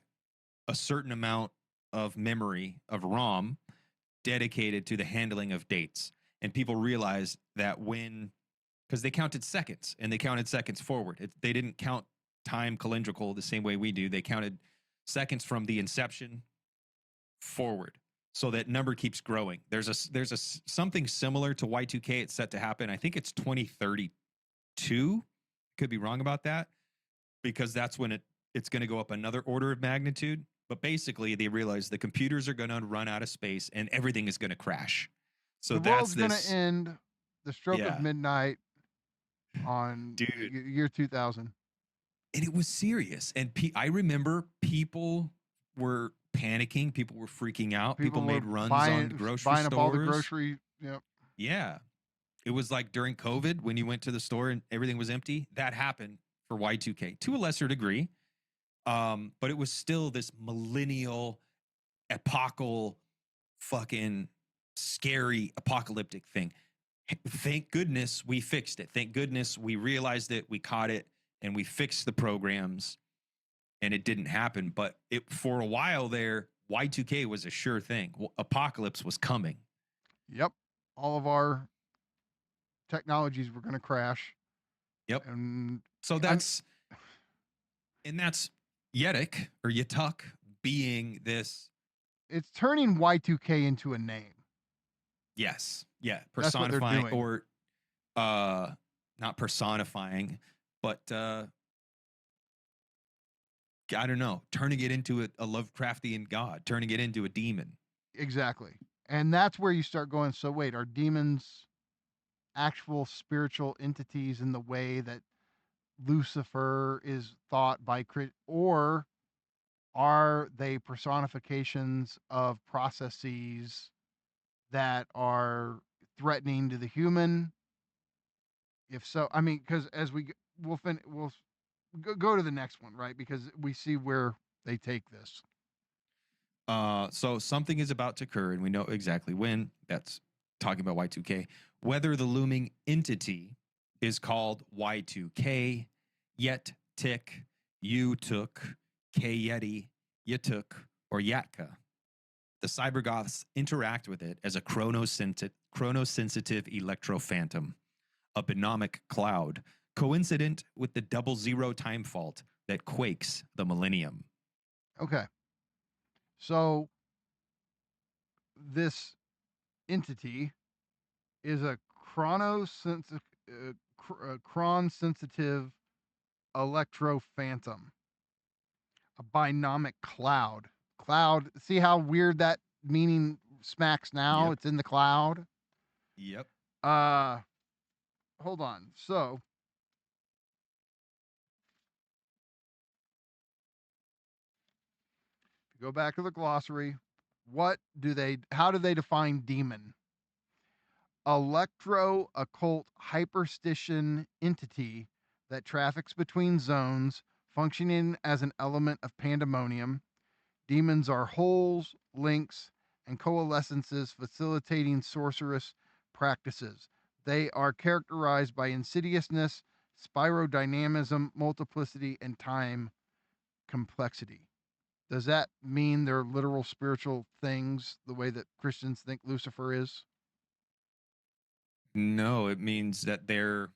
a certain amount of memory of ROM dedicated to the handling of dates. And people realized that because they counted seconds and they counted seconds forward. They didn't count time calendrical the same way we do. They counted seconds from the inception forward. So that number keeps growing. There's a something similar to Y2K. It's set to happen. I think it's 2032. Could be wrong about that, because that's when it's going to go up another order of magnitude. But basically, they realize the computers are going to run out of space and everything is going to crash. So The world's going to end the stroke Yeah. of midnight on Dude. year 2000. And it was serious. And I remember people were panicking. People were freaking out. People made were runs buying, on grocery buying stores. up all the grocery. Yep. Yeah. It was like during COVID when you went to the store and everything was empty. That happened for Y2K to a lesser degree. But it was still this millennial, epochal, fucking scary apocalyptic thing. Thank goodness we fixed it. Thank goodness we realized it, we caught it, and we fixed the programs, and it didn't happen. But for a while there, Y2K was a sure thing. Apocalypse was coming. Yep. All of our technologies were going to crash. Yep. And So that's Yetuk or Yatuk being this. it's turning Y2K into a name. Yes. Yeah. That's what they're Personifying doing. or not personifying, but I don't know, turning it into a Lovecraftian god, turning it into a demon. Exactly. And that's where you start going, so wait, are demons actual spiritual entities in the way that Lucifer is thought by or are they personifications of processes that are threatening to the human? If so, I mean, because as we'll go to the next one, right? Because we see where they take this. So something is about to occur, and we know exactly when. That's talking about Y2K. Whether the looming entity is called Y2K, Yet Tick, You Took, K Yeti, Yatuk, or Yatka, the cybergoths interact with it as a chronosensitive electrophantom, a benomic cloud, coincident with the 00 time fault that quakes the millennium. Okay. So this entity is a chron-sensitive electro-phantom, a binomic cloud. Cloud, see how weird that meaning smacks now? Yep. It's in the cloud. Yep. Hold on. So go back to the glossary. How do they define demon? Electro occult hyperstition entity that traffics between zones, functioning as an element of pandemonium. Demons are holes, links, and coalescences facilitating sorcerous practices. They are characterized by insidiousness, spirodynamism, multiplicity, and time complexity. Does that mean they're literal spiritual things the way that Christians think Lucifer is? No, it means that they're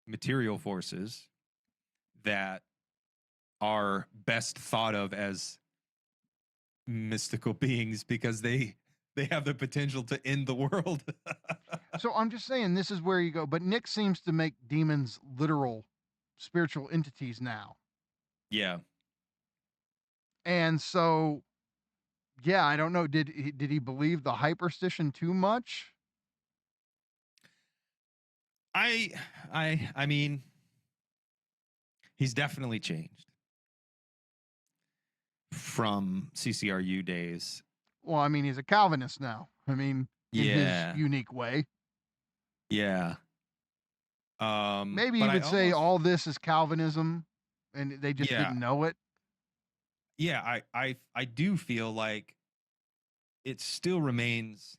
material forces that are best thought of as mystical beings because they have the potential to end the world. So I'm just saying this is where you go. But Nick seems to make demons literal spiritual entities now. Yeah. And so, yeah, I don't know. Did he believe the hyperstition too much? I mean, he's definitely changed from CCRU days. Well, I mean, he's a Calvinist now. I mean, in Yeah. his unique way. Yeah. Maybe but you I would say almost- all this is Calvinism and they just Yeah. didn't know it. Yeah, I do feel like it still remains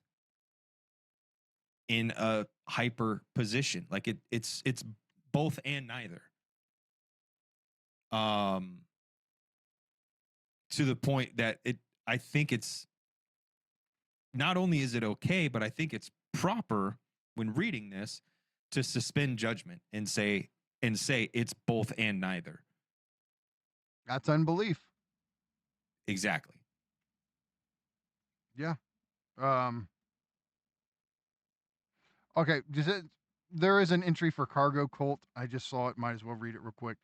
in a hyper position. Like it's both and neither. To the point that I think it's not only is it okay, but I think it's proper when reading this to suspend judgment and say it's both and neither. That's unbelief. Exactly. Yeah. Okay. There is an entry for cargo cult. I just saw it. Might as well read it real quick.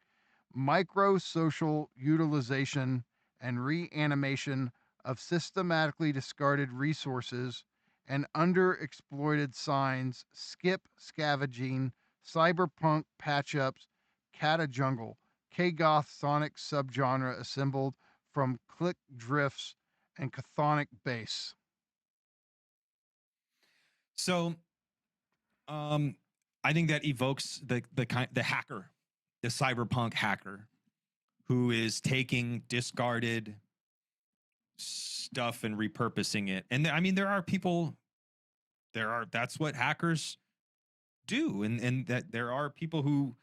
Micro social utilization and reanimation of systematically discarded resources and underexploited signs, skip scavenging, cyberpunk patch-ups, cata jungle, K-goth sonic subgenre assembled from click drifts and chthonic bass. So I think that evokes the hacker, the cyberpunk hacker, who is taking discarded stuff and repurposing it. And I mean, that's what hackers do, and that there are people who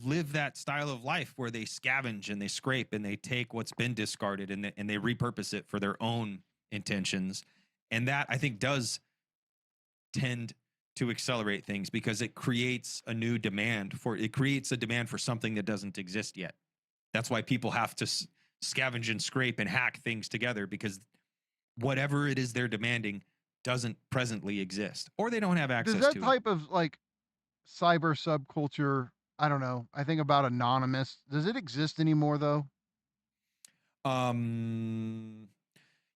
live that style of life where they scavenge and they scrape and they take what's been discarded and they repurpose it for their own intentions. And that I think does tend to accelerate things because it creates a demand for something that doesn't exist yet. That's why people have to scavenge and scrape and hack things together, because whatever it is they're demanding doesn't presently exist, or they don't have access to Does that it. type of like cyber subculture, I don't know, I think about Anonymous. Does it exist anymore though?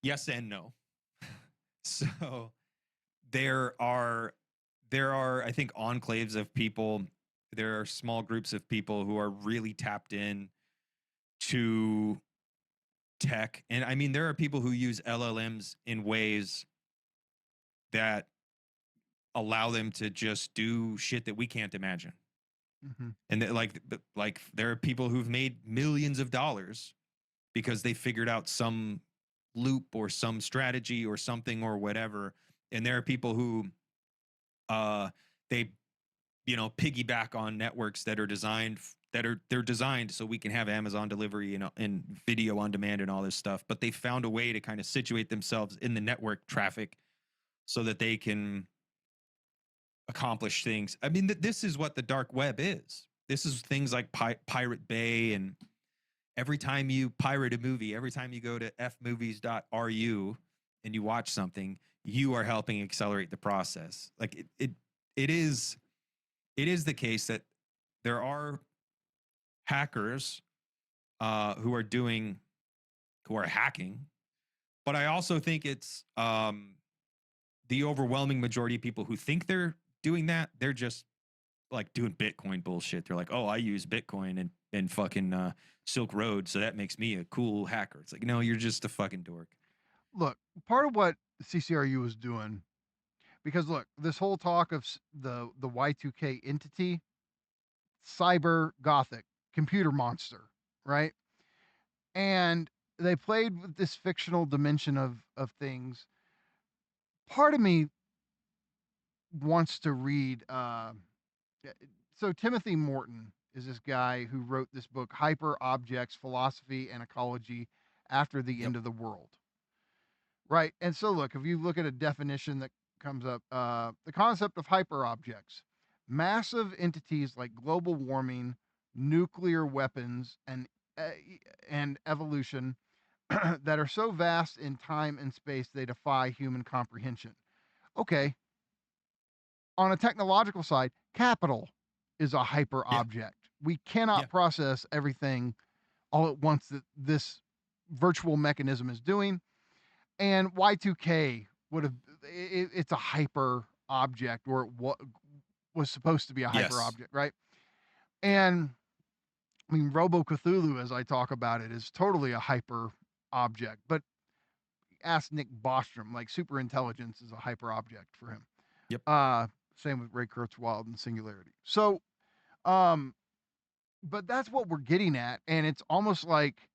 Yes and no. So there are I think enclaves of people, there are small groups of people who are really tapped in to tech. And I mean, there are people who use LLMs in ways that allow them to just do shit that we can't imagine. Mm-hmm. And like there are people who've made millions of dollars because they figured out some loop or some strategy or something or whatever. And there are people who they piggyback on networks that are designed they're designed so we can have Amazon delivery and video on demand and all this stuff, but they found a way to kind of situate themselves in the network traffic so that they can accomplish things. I mean, this is what the dark web is. This is things like Pirate Bay, and every time you pirate a movie, every time you go to fmovies.ru and you watch something, you are helping accelerate the process. Like it is the case that there are hackers who are hacking, but I also think it's the overwhelming majority of people who think they're doing that. They're just like doing Bitcoin bullshit. They're like, oh, I use Bitcoin and fucking Silk Road, so that makes me a cool hacker. It's like, no, you're just a fucking dork. Look, part of what CCRU was doing, because look, this whole talk of the Y2K entity, Cybergothic, computer monster, right? And they played with this fictional dimension of things. Part of me wants to read. So Timothy Morton is this guy who wrote this book, Hyper Objects, Philosophy and Ecology After the End of the World. Right. And so look, if you look at a definition that comes up, the concept of hyper objects, massive entities like global warming, nuclear weapons, and evolution that are so vast in time and space they defy human comprehension. Okay. On a technological side, capital is a hyper object. We cannot process everything all at once that this virtual mechanism is doing. And Y2K would have, it's a hyper object, or it was supposed to be a hyper object, right? And I mean, Robo Cthulhu, as I talk about it, is totally a hyper object. But ask Nick Bostrom, like superintelligence is a hyper object for him. Yep. Same with Ray Kurzweil and Singularity. So, but that's what we're getting at. And it's almost like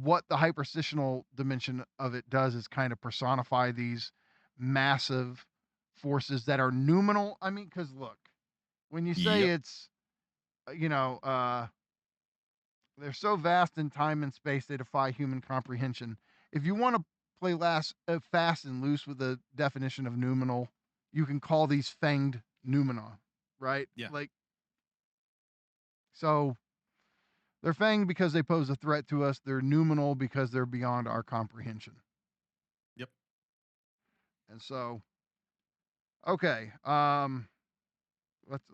what the hyperstitional dimension of it does is kind of personify these massive forces that are numinal. I mean, because look, when you say it's, they're so vast in time and space, they defy human comprehension. If you want to play fast and loose with the definition of numinal, you can call these fanged noumena, right? Yeah. Like, so they're fanged because they pose a threat to us. They're numinal because they're beyond our comprehension. Yep. And so, okay,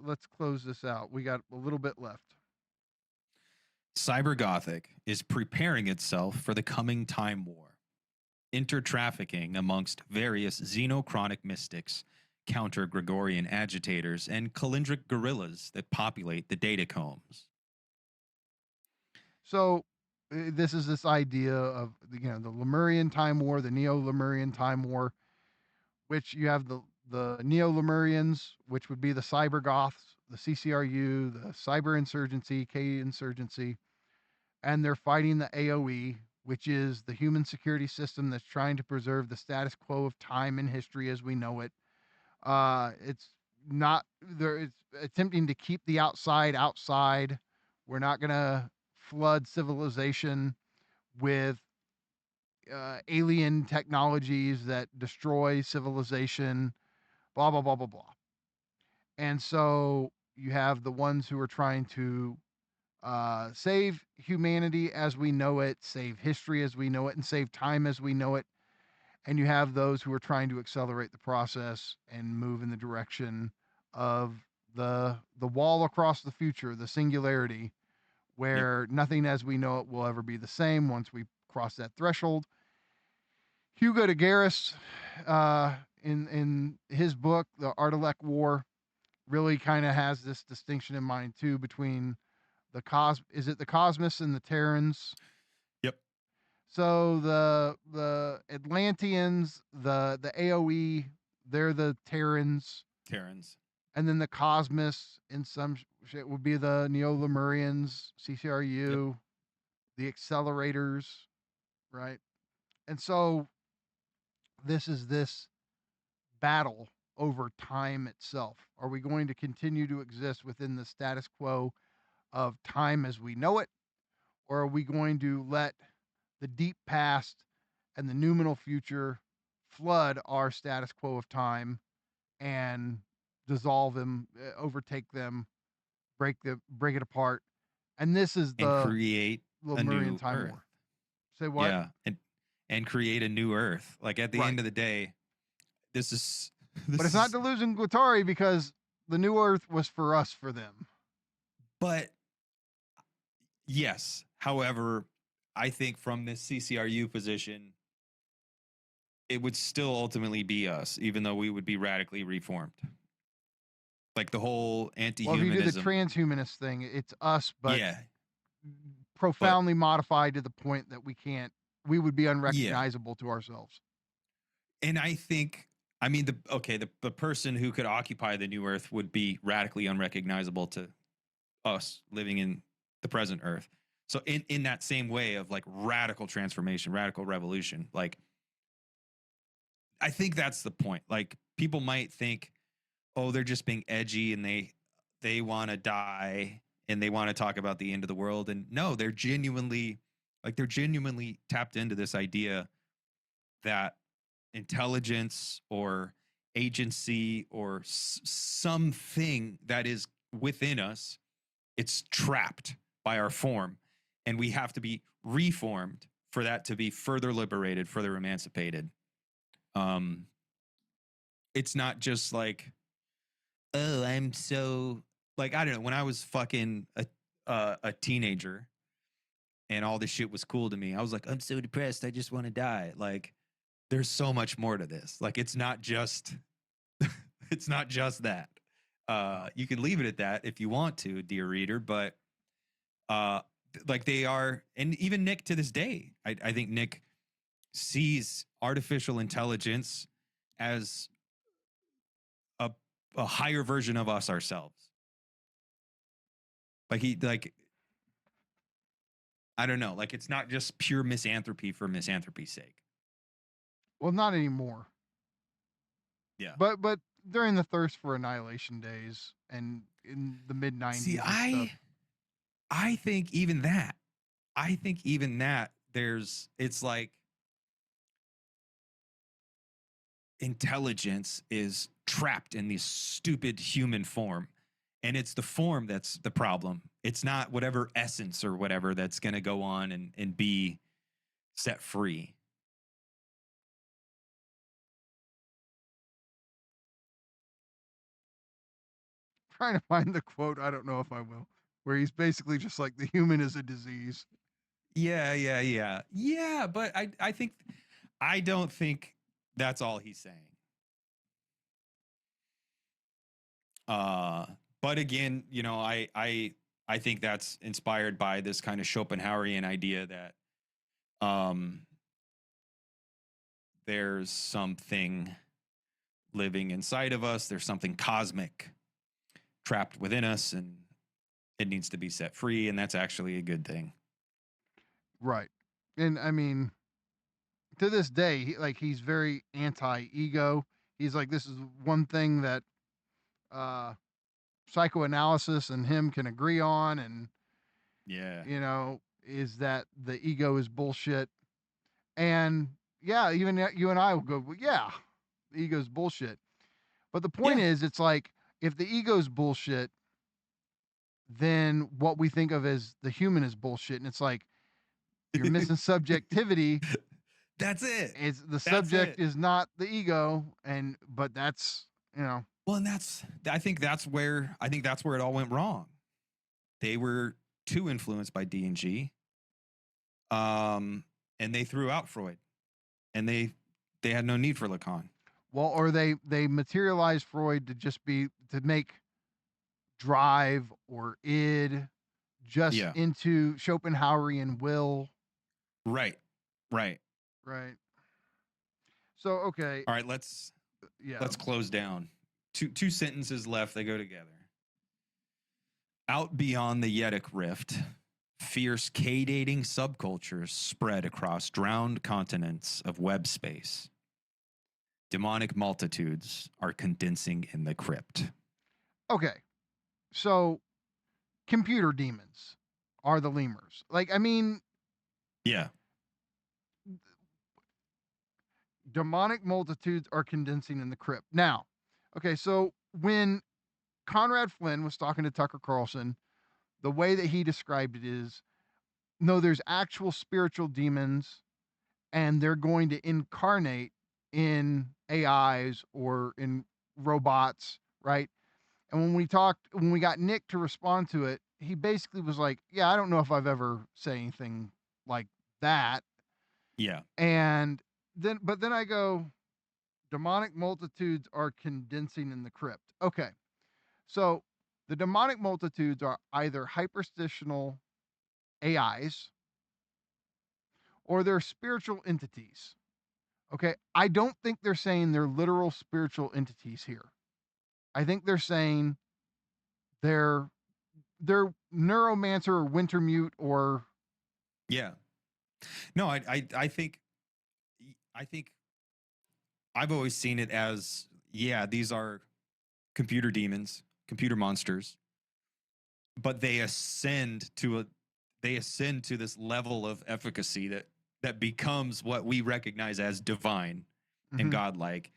let's close this out. We got a little bit left. Cybergothic is preparing itself for the coming time war, intertrafficking amongst various xenochronic mystics, counter-Gregorian agitators, and calendric guerrillas that populate the datacombs. So this is this idea of the Lemurian time war, the neo-Lemurian time war, which you have the neo-Lemurians, which would be the Cybergoths, the CCRU, the Cyber Insurgency, K Insurgency, and they're fighting the AOE, which is the human security system that's trying to preserve the status quo of time and history as we know it. It's not there. It's attempting to keep the outside. We're not gonna flood civilization with alien technologies that destroy civilization. Blah blah blah blah blah. And so you have the ones who are trying to save humanity as we know it, save history as we know it, and save time as we know it. And you have those who are trying to accelerate the process and move in the direction of the wall across the future, the singularity, where nothing as we know it will ever be the same once we cross that threshold. Hugo de Garis, in his book, The Artilect War, really kind of has this distinction in mind too between the Cosmos and the Terrans. Yep. So the Atlanteans, the AOE, they're the Terrans. And then the Cosmos in some shit would be the Neo-Lemurians, CCRU, the Accelerators, right? And so this is this battle over time itself. Are we going to continue to exist within the status quo of time as we know it? Or are we going to let the deep past and the noumenal future flood our status quo of time and dissolve them, overtake them, break it apart. And this is and the create a Lemurian new Time Earth. War. Say what? Yeah, and create a new Earth. Like at the Right. end of the day, this is. But it's not Deleuze Guattari because the new Earth was for us, for them. But yes, however, I think from this CCRU position, it would still ultimately be us, even though we would be radically reformed. Like the whole Well, if anti-humanism. you do the transhumanist thing, it's us, but yeah, profoundly modified to the point that we would be unrecognizable to ourselves. and I think, I mean, the person who could occupy the new Earth would be radically unrecognizable to us living in the present Earth. So in that same way of like radical transformation, radical revolution, like I think that's the point. Like people might think, oh, they're just being edgy and they want to die and they want to talk about the end of the world. And no, they're genuinely tapped into this idea that intelligence or agency or something that is within us, it's trapped by our form, and we have to be reformed for that to be further liberated, further emancipated. It's not just like, oh, I'm so like, I don't know, when I was fucking a teenager and all this shit was cool to me, I was like, I'm so depressed, I just want to die. Like there's so much more to this. Like it's not just it's not just that. You can leave it at that if you want to, dear reader, but like they are, and even Nick to this day, I think Nick sees artificial intelligence as a higher version of us ourselves. Like I don't know, like it's not just pure misanthropy for misanthropy's sake. Well, not anymore. Yeah. But during the Thirst for Annihilation days and in the mid 90s. See, stuff, I think even that, it's like intelligence is trapped in this stupid human form, and it's the form that's the problem. It's not whatever essence or whatever that's going to go on and be set free. trying to find the quote. I don't know if I will. Where he's basically just like, the human is a disease. Yeah, but I don't think that's all he's saying. But again, you know, I think that's inspired by this kind of Schopenhauerian idea that there's something living inside of us, there's something cosmic trapped within us, and it needs to be set free, and that's actually a good thing. Right. And I mean, to this day, he's very anti-ego. He's like, this is one thing that psychoanalysis and him can agree on, and Yeah. is that the ego is bullshit. And yeah, even you and I will go, well, yeah, the ego's bullshit. But the point is, it's like, if the ego's bullshit, then what we think of as the human is bullshit. And it's like, you're missing subjectivity. That's it. It's the subject is not the ego, but that's, Well, and I think that's where it all went wrong. They were too influenced by D&G. And they threw out Freud, and they had no need for Lacan. Well, or they materialized Freud to make drive or id just into Schopenhauerian will. Right. So, okay. All right, let's close down. Two sentences left, they go together. Out beyond the Yedic rift, fierce K-dating subcultures spread across drowned continents of web space. Demonic multitudes are condensing in the crypt. Okay. So, computer demons are the lemurs. Yeah. Demonic multitudes are condensing in the crypt. Now, okay, so when Conrad Flynn was talking to Tucker Carlson, the way that he described it is, no, there's actual spiritual demons, and they're going to incarnate in AIs or in robots, right? And when we got Nick to respond to it, he basically was like, yeah, I don't know if I've ever said anything like that. Yeah. But then I go, demonic multitudes are condensing in the crypt. Okay. So the demonic multitudes are either hyperstitional AIs or they're spiritual entities. Okay. I don't think they're saying they're literal spiritual entities here. I think they're saying they're neuromancer or wintermute or Yeah. No, I think I've always seen it as, yeah, these are computer demons, computer monsters, but they ascend to this level of efficacy that becomes what we recognize as divine and godlike.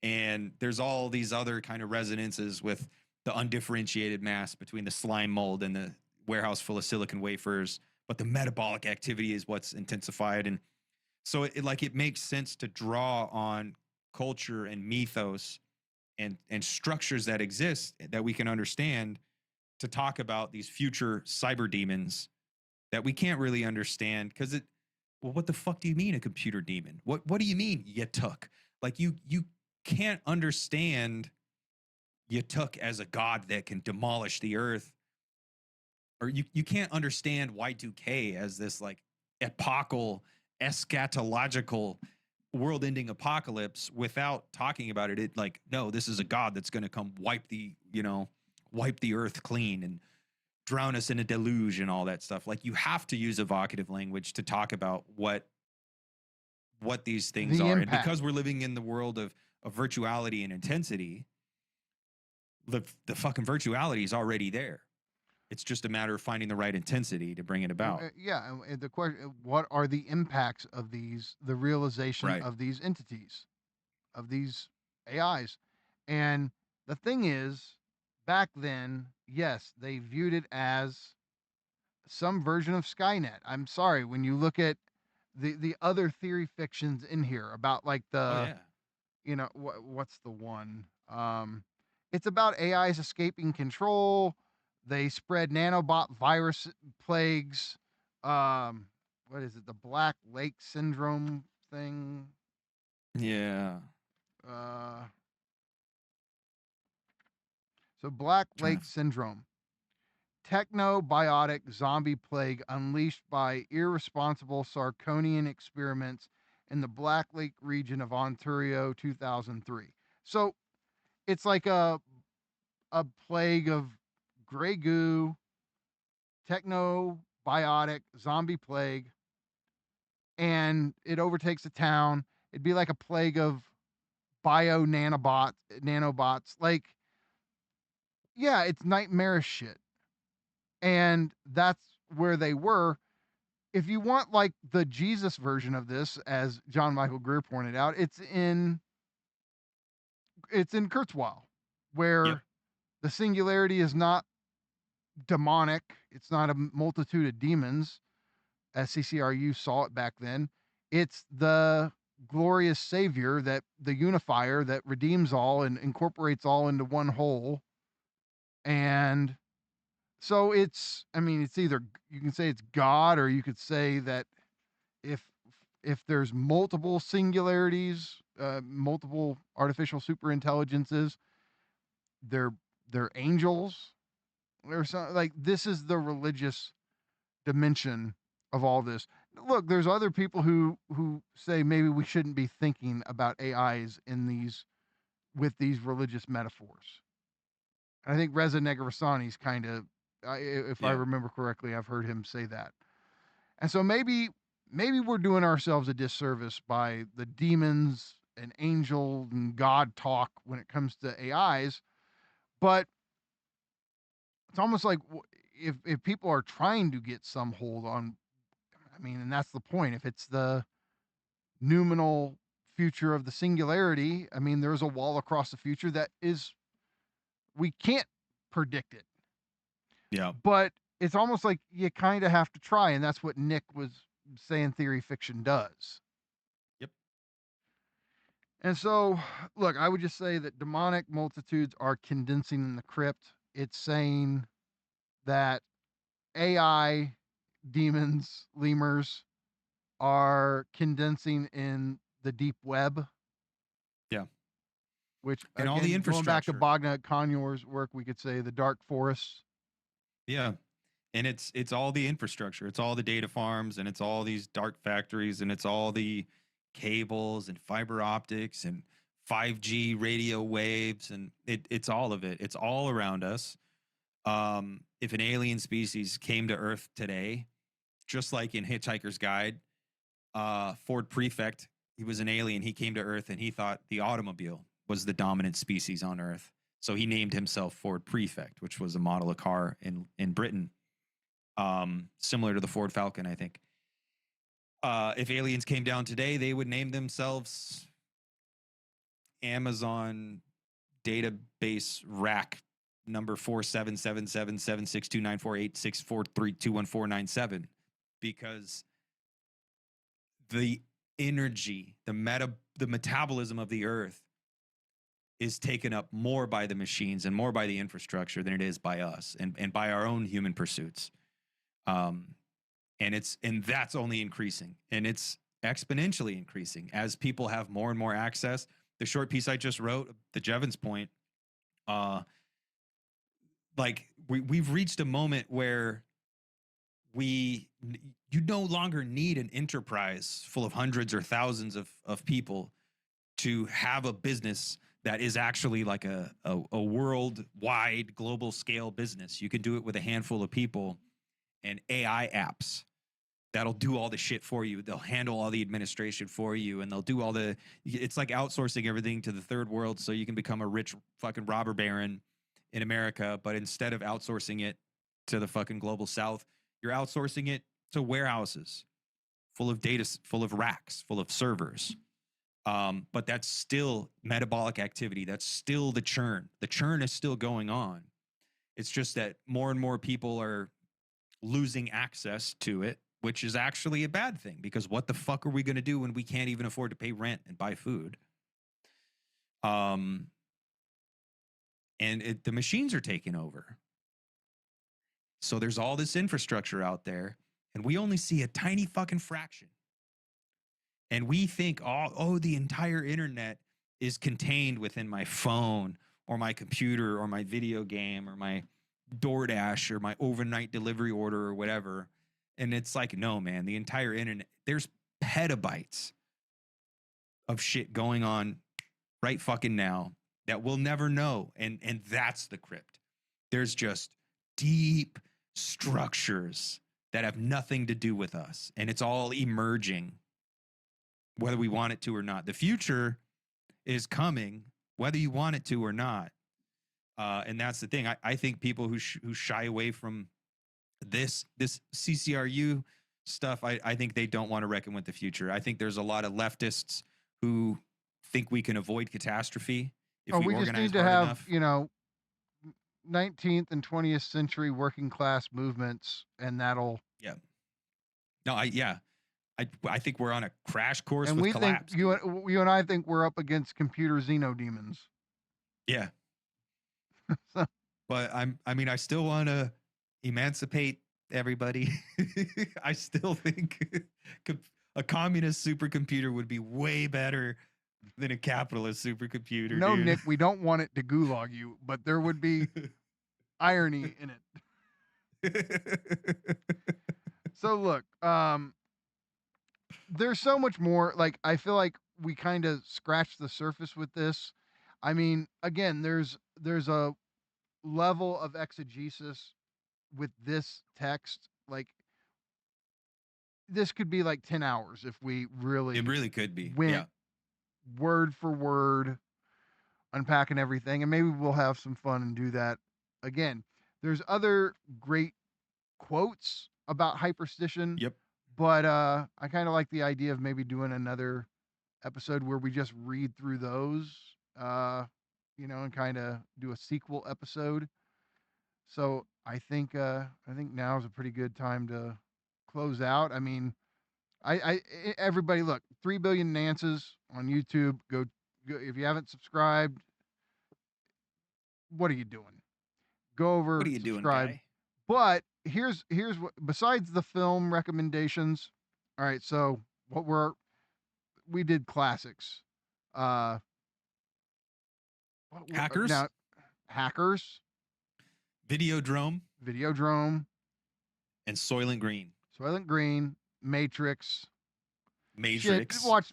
And there's all these other kind of resonances with the undifferentiated mass between the slime mold and the warehouse full of silicon wafers, but the metabolic activity is what's intensified. And so it makes sense to draw on culture and mythos and structures that exist that we can understand to talk about these future cyber demons that we can't really understand. Because well, what the fuck do you mean a computer demon? What do you mean you took? Like you can't understand Yatuk as a god that can demolish the earth, or you can't understand Y2K as this like epochal, eschatological, world-ending apocalypse without talking about it. Like, no, this is a god that's going to come wipe the earth clean and drown us in a deluge and all that stuff. Like, you have to use evocative language to talk about what these things are. And because we're living in the world of virtuality and intensity, the fucking virtuality is already there. It's just a matter of finding the right intensity to bring it about. Yeah, and the question: what are the impacts of the realization of these entities, of these AIs? And the thing is, back then, yes, they viewed it as some version of Skynet. I'm sorry, when you look at the other theory fictions in here about like what's the one? It's about AIs escaping control. They spread nanobot virus plagues. What is it? The Black Lake syndrome thing. Yeah. So Black Lake syndrome. Technobiotic zombie plague unleashed by irresponsible Sarconian experiments in the Black Lake region of Ontario, 2003. So it's like a plague of gray goo, technobiotic zombie plague, and it overtakes the town. It'd be like a plague of nanobots. Like, yeah, it's nightmarish shit. And that's where they were. If you want like the Jesus version of this, as John Michael Greer pointed out, it's in Kurzweil, where the singularity is not demonic. It's not a multitude of demons, as CCRU saw it back then. It's the glorious savior, that the unifier that redeems all and incorporates all into one whole. And so it's either, you can say it's God, or you could say that if there's multiple singularities, multiple artificial superintelligences, they're angels or something. Like, this is the religious dimension of all this. Look, there's other people who say maybe we shouldn't be thinking about AIs with these religious metaphors. And I think Reza Negarasani's kind of, if I remember correctly, I've heard him say that. And so maybe we're doing ourselves a disservice by the demons and angel and God talk when it comes to AIs. But it's almost like if people are trying to get some hold on, and that's the point. If it's the noumenal future of the singularity, there's a wall across the future that is we can't predict it. Yeah. But it's almost like you kind of have to try, and that's what Nick was saying theory fiction does. Yep. And so, look, I would just say that demonic multitudes are condensing in the crypt. It's saying that AI demons, lemurs, are condensing in the deep web. Yeah. Which, And again, all the going back to infrastructure. Bogna Conyor's work, we could say the dark forests. Yeah. And it's all the infrastructure. It's all the data farms, and it's all these dark factories, and it's all the cables and fiber optics and 5G radio waves, and it's all of it. It's all around us. If an alien species came to Earth today, just like in Hitchhiker's Guide, Ford Prefect, he was an alien. He came to Earth and he thought the automobile was the dominant species on Earth. So he named himself Ford Prefect, which was a model of car in Britain. Similar to the Ford Falcon, I think. If aliens came down today, they would name themselves Amazon database rack number 477776294864321497, because the energy, the metabolism of the Earth is taken up more by the machines and more by the infrastructure than it is by us and by our own human pursuits. And that's only increasing, and it's exponentially increasing as people have more and more access. The short piece I just wrote, the Jevons point, like we've reached a moment where you no longer need an enterprise full of hundreds or thousands of people to have a business that is actually like a worldwide global scale business. You can do it with a handful of people and AI apps that'll do all the shit for you. They'll handle all the administration for you, and they'll do all it's like outsourcing everything to the third world so you can become a rich fucking robber baron in America. But instead of outsourcing it to the fucking global South, you're outsourcing it to warehouses full of data, full of racks, full of servers. But that's still metabolic activity. That's still the churn. The churn is still going on. It's just that more and more people are losing access to it, which is actually a bad thing, because what the fuck are we going to do when we can't even afford to pay rent and buy food? And the machines are taking over. So there's all this infrastructure out there, and we only see a tiny fucking fraction. And we think, the entire internet is contained within my phone or my computer or my video game or my DoorDash or my overnight delivery order or whatever. And it's like, no, man, the entire internet, there's petabytes of shit going on right fucking now that we'll never know. And that's the crypt. There's just deep structures that have nothing to do with us. And it's all emerging, whether we want it to or not. The future is coming, whether you want it to or not. And that's the thing. I think people who shy away from this CCRU stuff, I think they don't want to reckon with the future. I think there's a lot of leftists who think we can avoid catastrophe if we just organize need to hard have, enough. 19th and 20th century working class movements, and that'll. Yeah. No, I think we're on a crash course And with we collapse. think you and I think we're up against computer xenodemons. Yeah. So, But I still want to emancipate everybody. I still think a communist supercomputer would be way better than a capitalist supercomputer. no, dude. Nick, we don't want it to gulag you, but there would be irony in it. So look, there's so much more. Like, I feel like we kind of scratched the surface with this. I mean, again, there's a level of exegesis with this text. Like, this could be like 10 hours if we really It really could be. went Yeah. word for word, unpacking everything, and maybe we'll have some fun and do that again. There's other great quotes about hyperstition. Yep. But I kind of like the idea of maybe doing another episode where we just read through those. and kind of do a sequel episode. So I think now is a pretty good time to close out. I mean, everybody look, 3 Billion Nances on YouTube. Go if you haven't subscribed, what are you doing? Go over, What are you doing, subscribe. guy? But here's what, besides the film recommendations. All right, so we did classics. Uh Hackers, now Hackers, Videodrome, Videodrome, and Soylent Green. Soylent Green, Matrix. Matrix. Shit, watch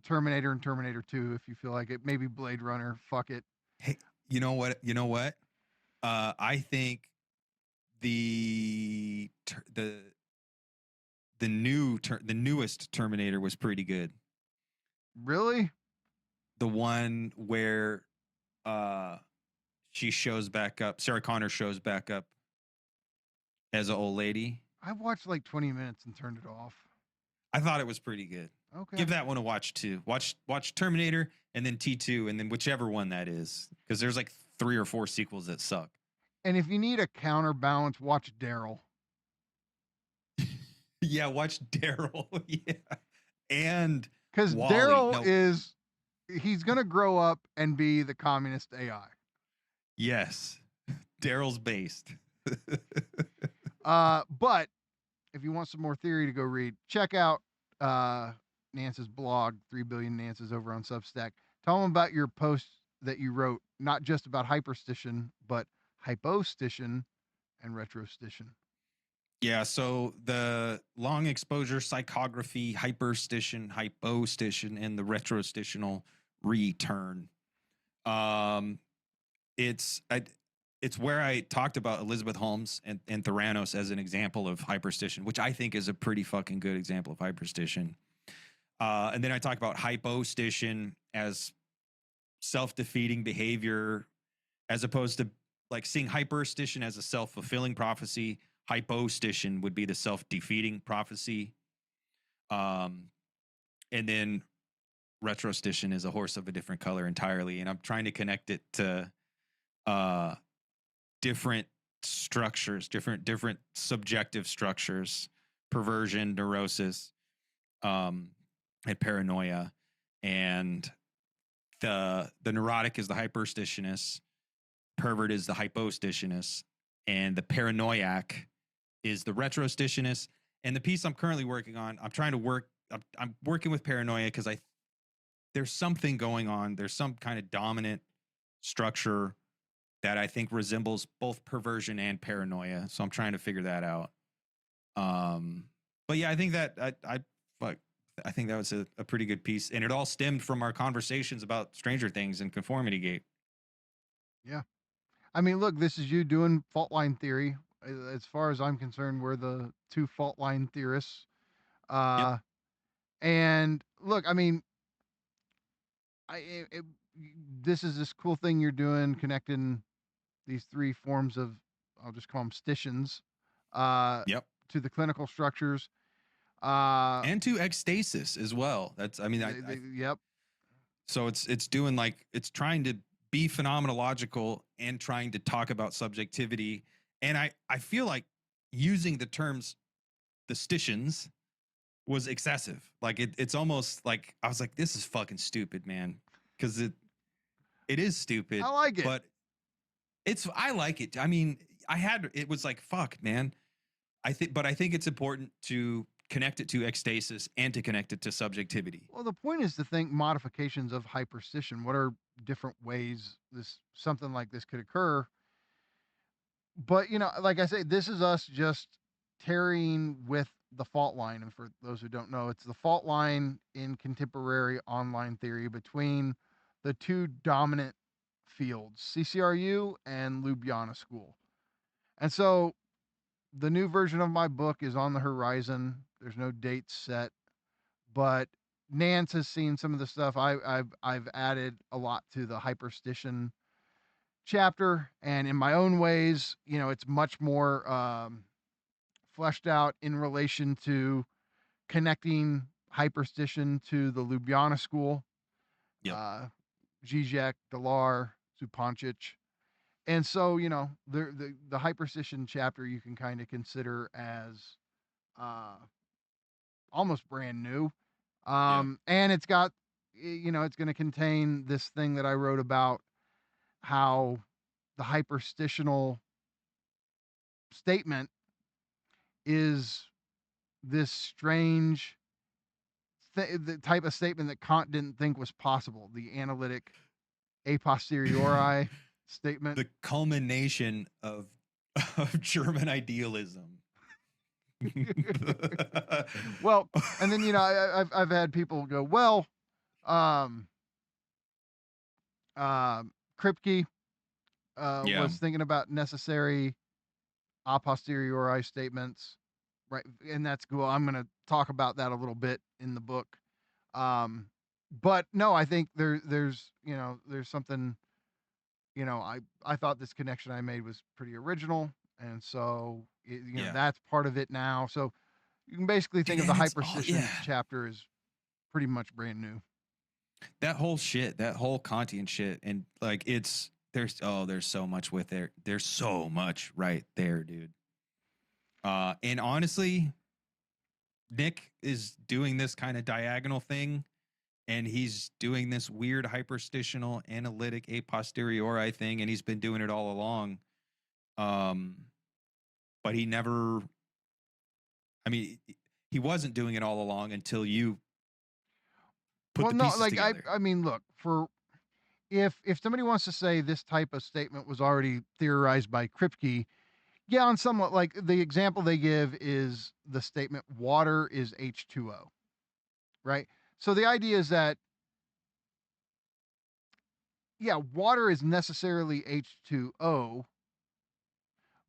Terminator and Terminator 2 if you feel like it. Maybe Blade Runner. Fuck it. Hey, you know what? I think the newest Terminator was pretty good. Really? The one where she shows back up, Sarah Connor shows back up as an old lady. I watched like 20 minutes and turned it off. I thought it was pretty good. Okay. Give that one a watch too. Watch Terminator and then T2 and then whichever one that is, because there's like 3 or 4 sequels that suck. And if you need a counterbalance, watch Daryl. Yeah, watch Daryl. Yeah, and because Wall-E. Daryl he's gonna grow up and be the communist AI. Yes, Daryl's based. But if you want some more theory to go read, check out Nance's blog, 3 Billion Nances, over on Substack. Tell them about your post that you wrote, not just about hyperstition, but hypostition and retrostition. Yeah, so the long exposure psychography, hyperstition, hypostition, and the retrostitional return. It's where I talked about Elizabeth Holmes and Theranos as an example of hyperstition, which I think is a pretty fucking good example of hyperstition. And then I talk about hypostition as self-defeating behavior, as opposed to like seeing hyperstition as a self-fulfilling prophecy. Hypostition would be the self-defeating prophecy. And then retrostition is a horse of a different color entirely. And I'm trying to connect it to different structures, different subjective structures, perversion, neurosis, and paranoia. And the neurotic is the hyperstitionist, pervert is the hypostitionist, and the paranoiac is the retrostitionist. And the piece I'm currently working on, I'm working with paranoia because there's something going on. There's some kind of dominant structure that I think resembles both perversion and paranoia. So I'm trying to figure that out. But yeah, I think that I think that was a pretty good piece. And it all stemmed from our conversations about Stranger Things and Conformity Gate. Yeah. I mean, look, this is you doing fault line theory. As far as I'm concerned, we're the two fault line theorists. Yep. And look, I mean, this is this cool thing you're doing, connecting these 3 forms of, I'll just call them stitions, Yep. to the clinical structures. And to ecstasis as well. That's, I mean, yep. So it's doing like, it's trying to be phenomenological and trying to talk about subjectivity. And I feel like using the terms, the stitions, was excessive. Like it's almost like, I was like, this is fucking stupid, man. Because it is stupid. I like it. But I like it. I mean, it was like, fuck, man. I think it's important to connect it to ecstasis and to connect it to subjectivity. Well, the point is to think modifications of hyperstition. What are different ways something like this could occur? But, like I say, this is us just tarrying with the fault line. And for those who don't know, it's the fault line in contemporary online theory between the 2 dominant fields, CCRU and Ljubljana School. And so the new version of my book is on the horizon. There's no date set, but Nance has seen some of the stuff. I've added a lot to the hyperstition chapter, and in my own ways, it's much more fleshed out in relation to connecting hyperstition to the Ljubljana School. Yep. Žižek, Delar, Supancic. And so, the hyperstition chapter you can kind of consider as almost brand new. And it's got, it's going to contain this thing that I wrote about how the hyperstitional statement is this strange the type of statement that Kant didn't think was possible, the analytic a posteriori statement. The culmination of German idealism. Well, and then I've had people go, well, Kripke was thinking about necessary a posteriori statements, right? And that's cool. I'm going to talk about that a little bit in the book. But no, I think there's something, I thought this connection I made was pretty original. And so, that's part of it now. So you can basically think of the hyperstition chapter as pretty much brand new. That whole shit, that whole Kantian shit. And like, there's so much with there. There's so much right there, dude. And honestly, Nick is doing this kind of diagonal thing, and he's doing this weird hyperstitional analytic a posteriori thing, and he's been doing it all along. But he never, I mean, he wasn't doing it all along until you put the pieces together. I mean, look, if somebody wants to say this type of statement was already theorized by Kripke, yeah, on somewhat, like the example they give is the statement water is H2O, right? So the idea is that, water is necessarily H2O,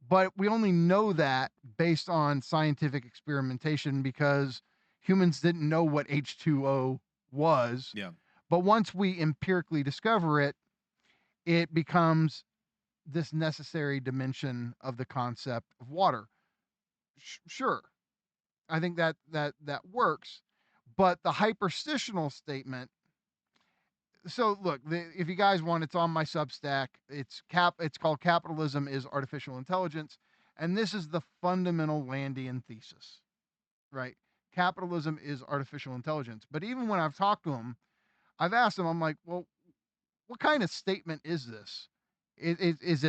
but we only know that based on scientific experimentation because humans didn't know what H2O was. Yeah. But once we empirically discover it, it becomes this necessary dimension of the concept of water. Sure. I think that works. But the hyperstitional statement, so look, if you guys want, it's on my Substack. It's called Capitalism is Artificial Intelligence, and this is the fundamental Landian thesis, right? Capitalism is artificial intelligence. But even when I've talked to them, I've asked them, I'm like, well, what kind of statement is this? Is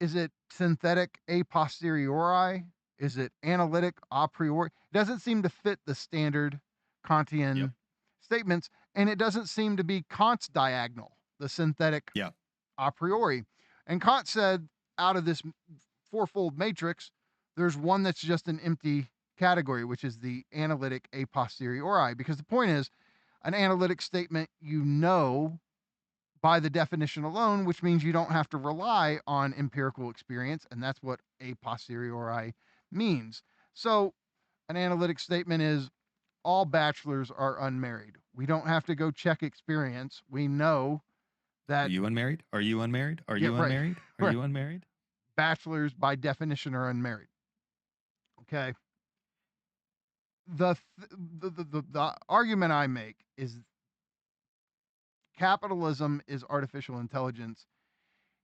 it synthetic a posteriori? Is it analytic a priori? It doesn't seem to fit the standard Kantian statements, and it doesn't seem to be Kant's diagonal, the synthetic a priori. And Kant said, out of this fourfold matrix, there's one that's just an empty category, which is the analytic a posteriori. Because the point is, an analytic statement, by the definition alone, which means you don't have to rely on empirical experience, and that's what a posteriori means. So an analytic statement is all bachelors are unmarried. We don't have to go check experience. We know that. Are you unmarried? Are you unmarried? Are you unmarried? Are you unmarried? Bachelors by definition are unmarried. Okay. The argument I make is capitalism is artificial intelligence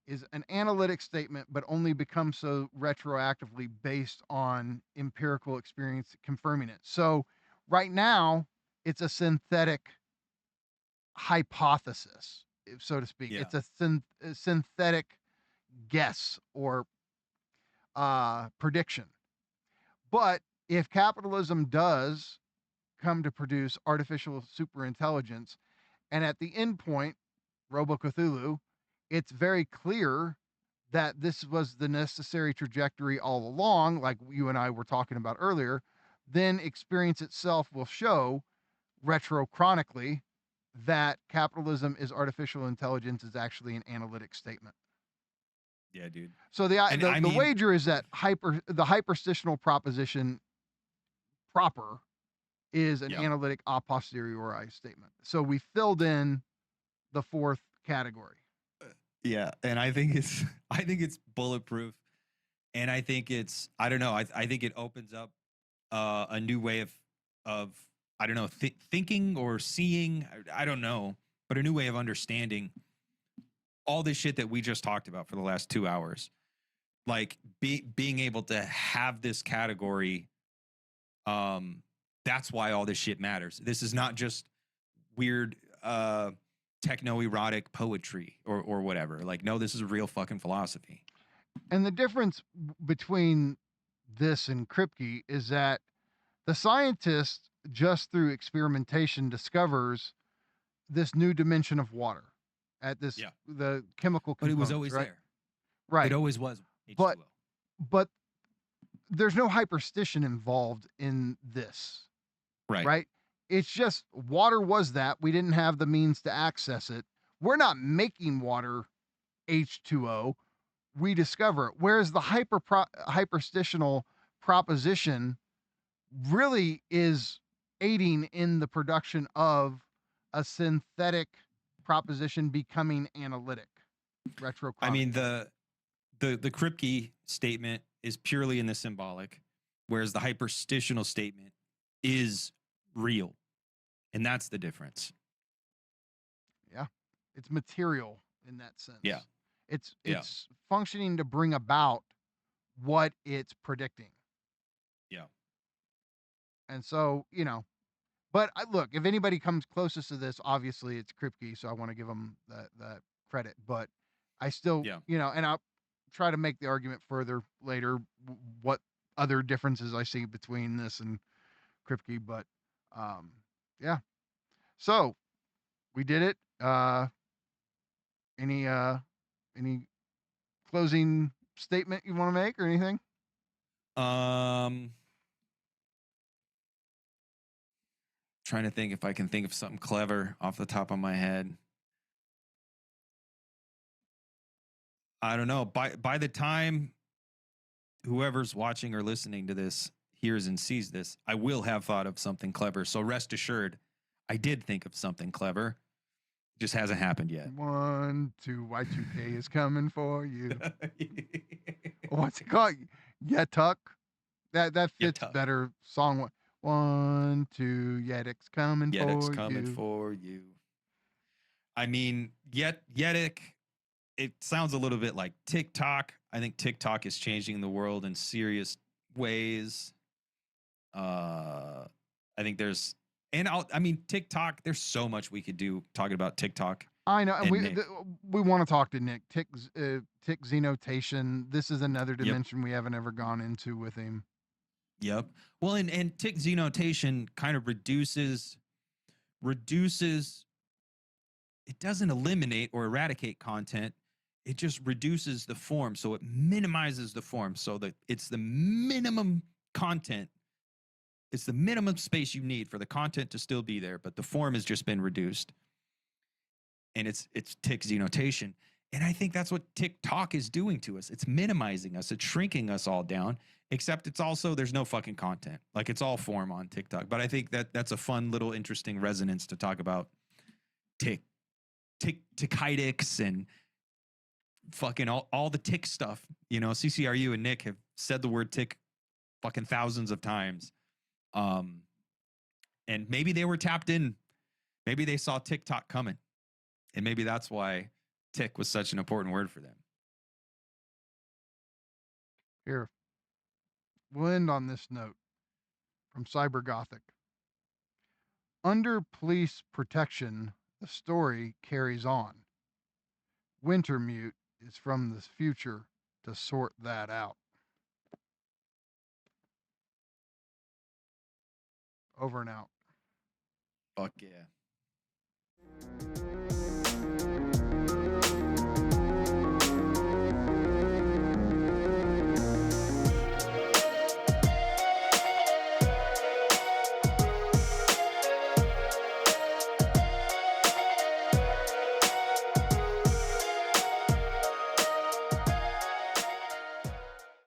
is an analytic statement, but only becomes so retroactively based on empirical experience confirming it. So right now, it's a synthetic hypothesis, so to speak. Yeah. It's a synthetic guess or prediction. But if capitalism does come to produce artificial superintelligence, and at the end point, Robo Cthulhu, it's very clear that this was the necessary trajectory all along, like you and I were talking about earlier, then experience itself will show retrochronically that capitalism is artificial intelligence is actually an analytic statement. Yeah, dude. So the wager is that the hyperstitional proposition proper is an analytic a posteriori statement. So we filled in the fourth category. Yeah, and I think it's bulletproof, and I think I don't know. I think it opens up a new way of I don't know thinking or seeing. I don't know. but a new way of understanding all this shit that we just talked about for the last 2 hours. Like being able to have this category, that's why all this shit matters. This is not just weird techno-erotic poetry or whatever. Like, no, this is real fucking philosophy. And the difference between this and Kripke is that the scientist, just through experimentation, discovers this new dimension of water at this the chemical But it was components, always right? there. Right. It always was H2O. But there's no hyperstition involved in this. Right? It's just water was that. We didn't have the means to access it. We're not making water H2O. We discover it. Whereas the hyperstitional proposition really is aiding in the production of a synthetic proposition becoming analytic. Retrochronicity. I mean, the Kripke statement is purely in the symbolic, whereas the hyperstitional statement is real. And that's the difference. Yeah. It's material in that sense. Yeah. It's functioning to bring about what it's predicting. Yeah. And so, but look, if anybody comes closest to this, obviously it's Kripke, so I want to give him that credit. But I still, and I'll try to make the argument further later what other differences I see between this and Kripke. But yeah, so we did it. Any closing statement you want to make or anything? Trying to think if I can think of something clever off the top of my head. I don't know. By the time whoever's watching or listening to this hears and sees this, I will have thought of something clever. So rest assured, I did think of something clever. It just hasn't happened yet. 1, 2, Y2K is coming for you. What's it called? Yetuck. That fits Yetuck. better song. 1, 2, Yetic's coming for you. Yetic's coming for you. I mean, Yetic, it sounds a little bit like TikTok. I think TikTok is changing the world in serious ways. I think there's, TikTok, there's so much we could do talking about TikTok. I know, and we want to talk to Nick. Tick Xenotation. This is another dimension we haven't ever gone into with him. Yep. Well, and tick Xenotation kind of reduces, it doesn't eliminate or eradicate content. It just reduces the form. So it minimizes the form so that it's the minimum content. It's the minimum space you need for the content to still be there, but the form has just been reduced. And it's tick Xenotation. And I think that's what TikTok is doing to us. It's minimizing us. It's shrinking us all down, except it's also, there's no fucking content. Like, it's all form on TikTok. But I think that's a fun little interesting resonance to talk about tickitis and fucking all the tick stuff. CCRU and Nick have said the word tick fucking thousands of times. And maybe they were tapped in. Maybe they saw TikTok coming. And maybe that's why tick was such an important word for them. Here, we'll end on this note from Cybergothic. Under police protection, the story carries on. Wintermute is from the future to sort that out. Over and out. Fuck yeah.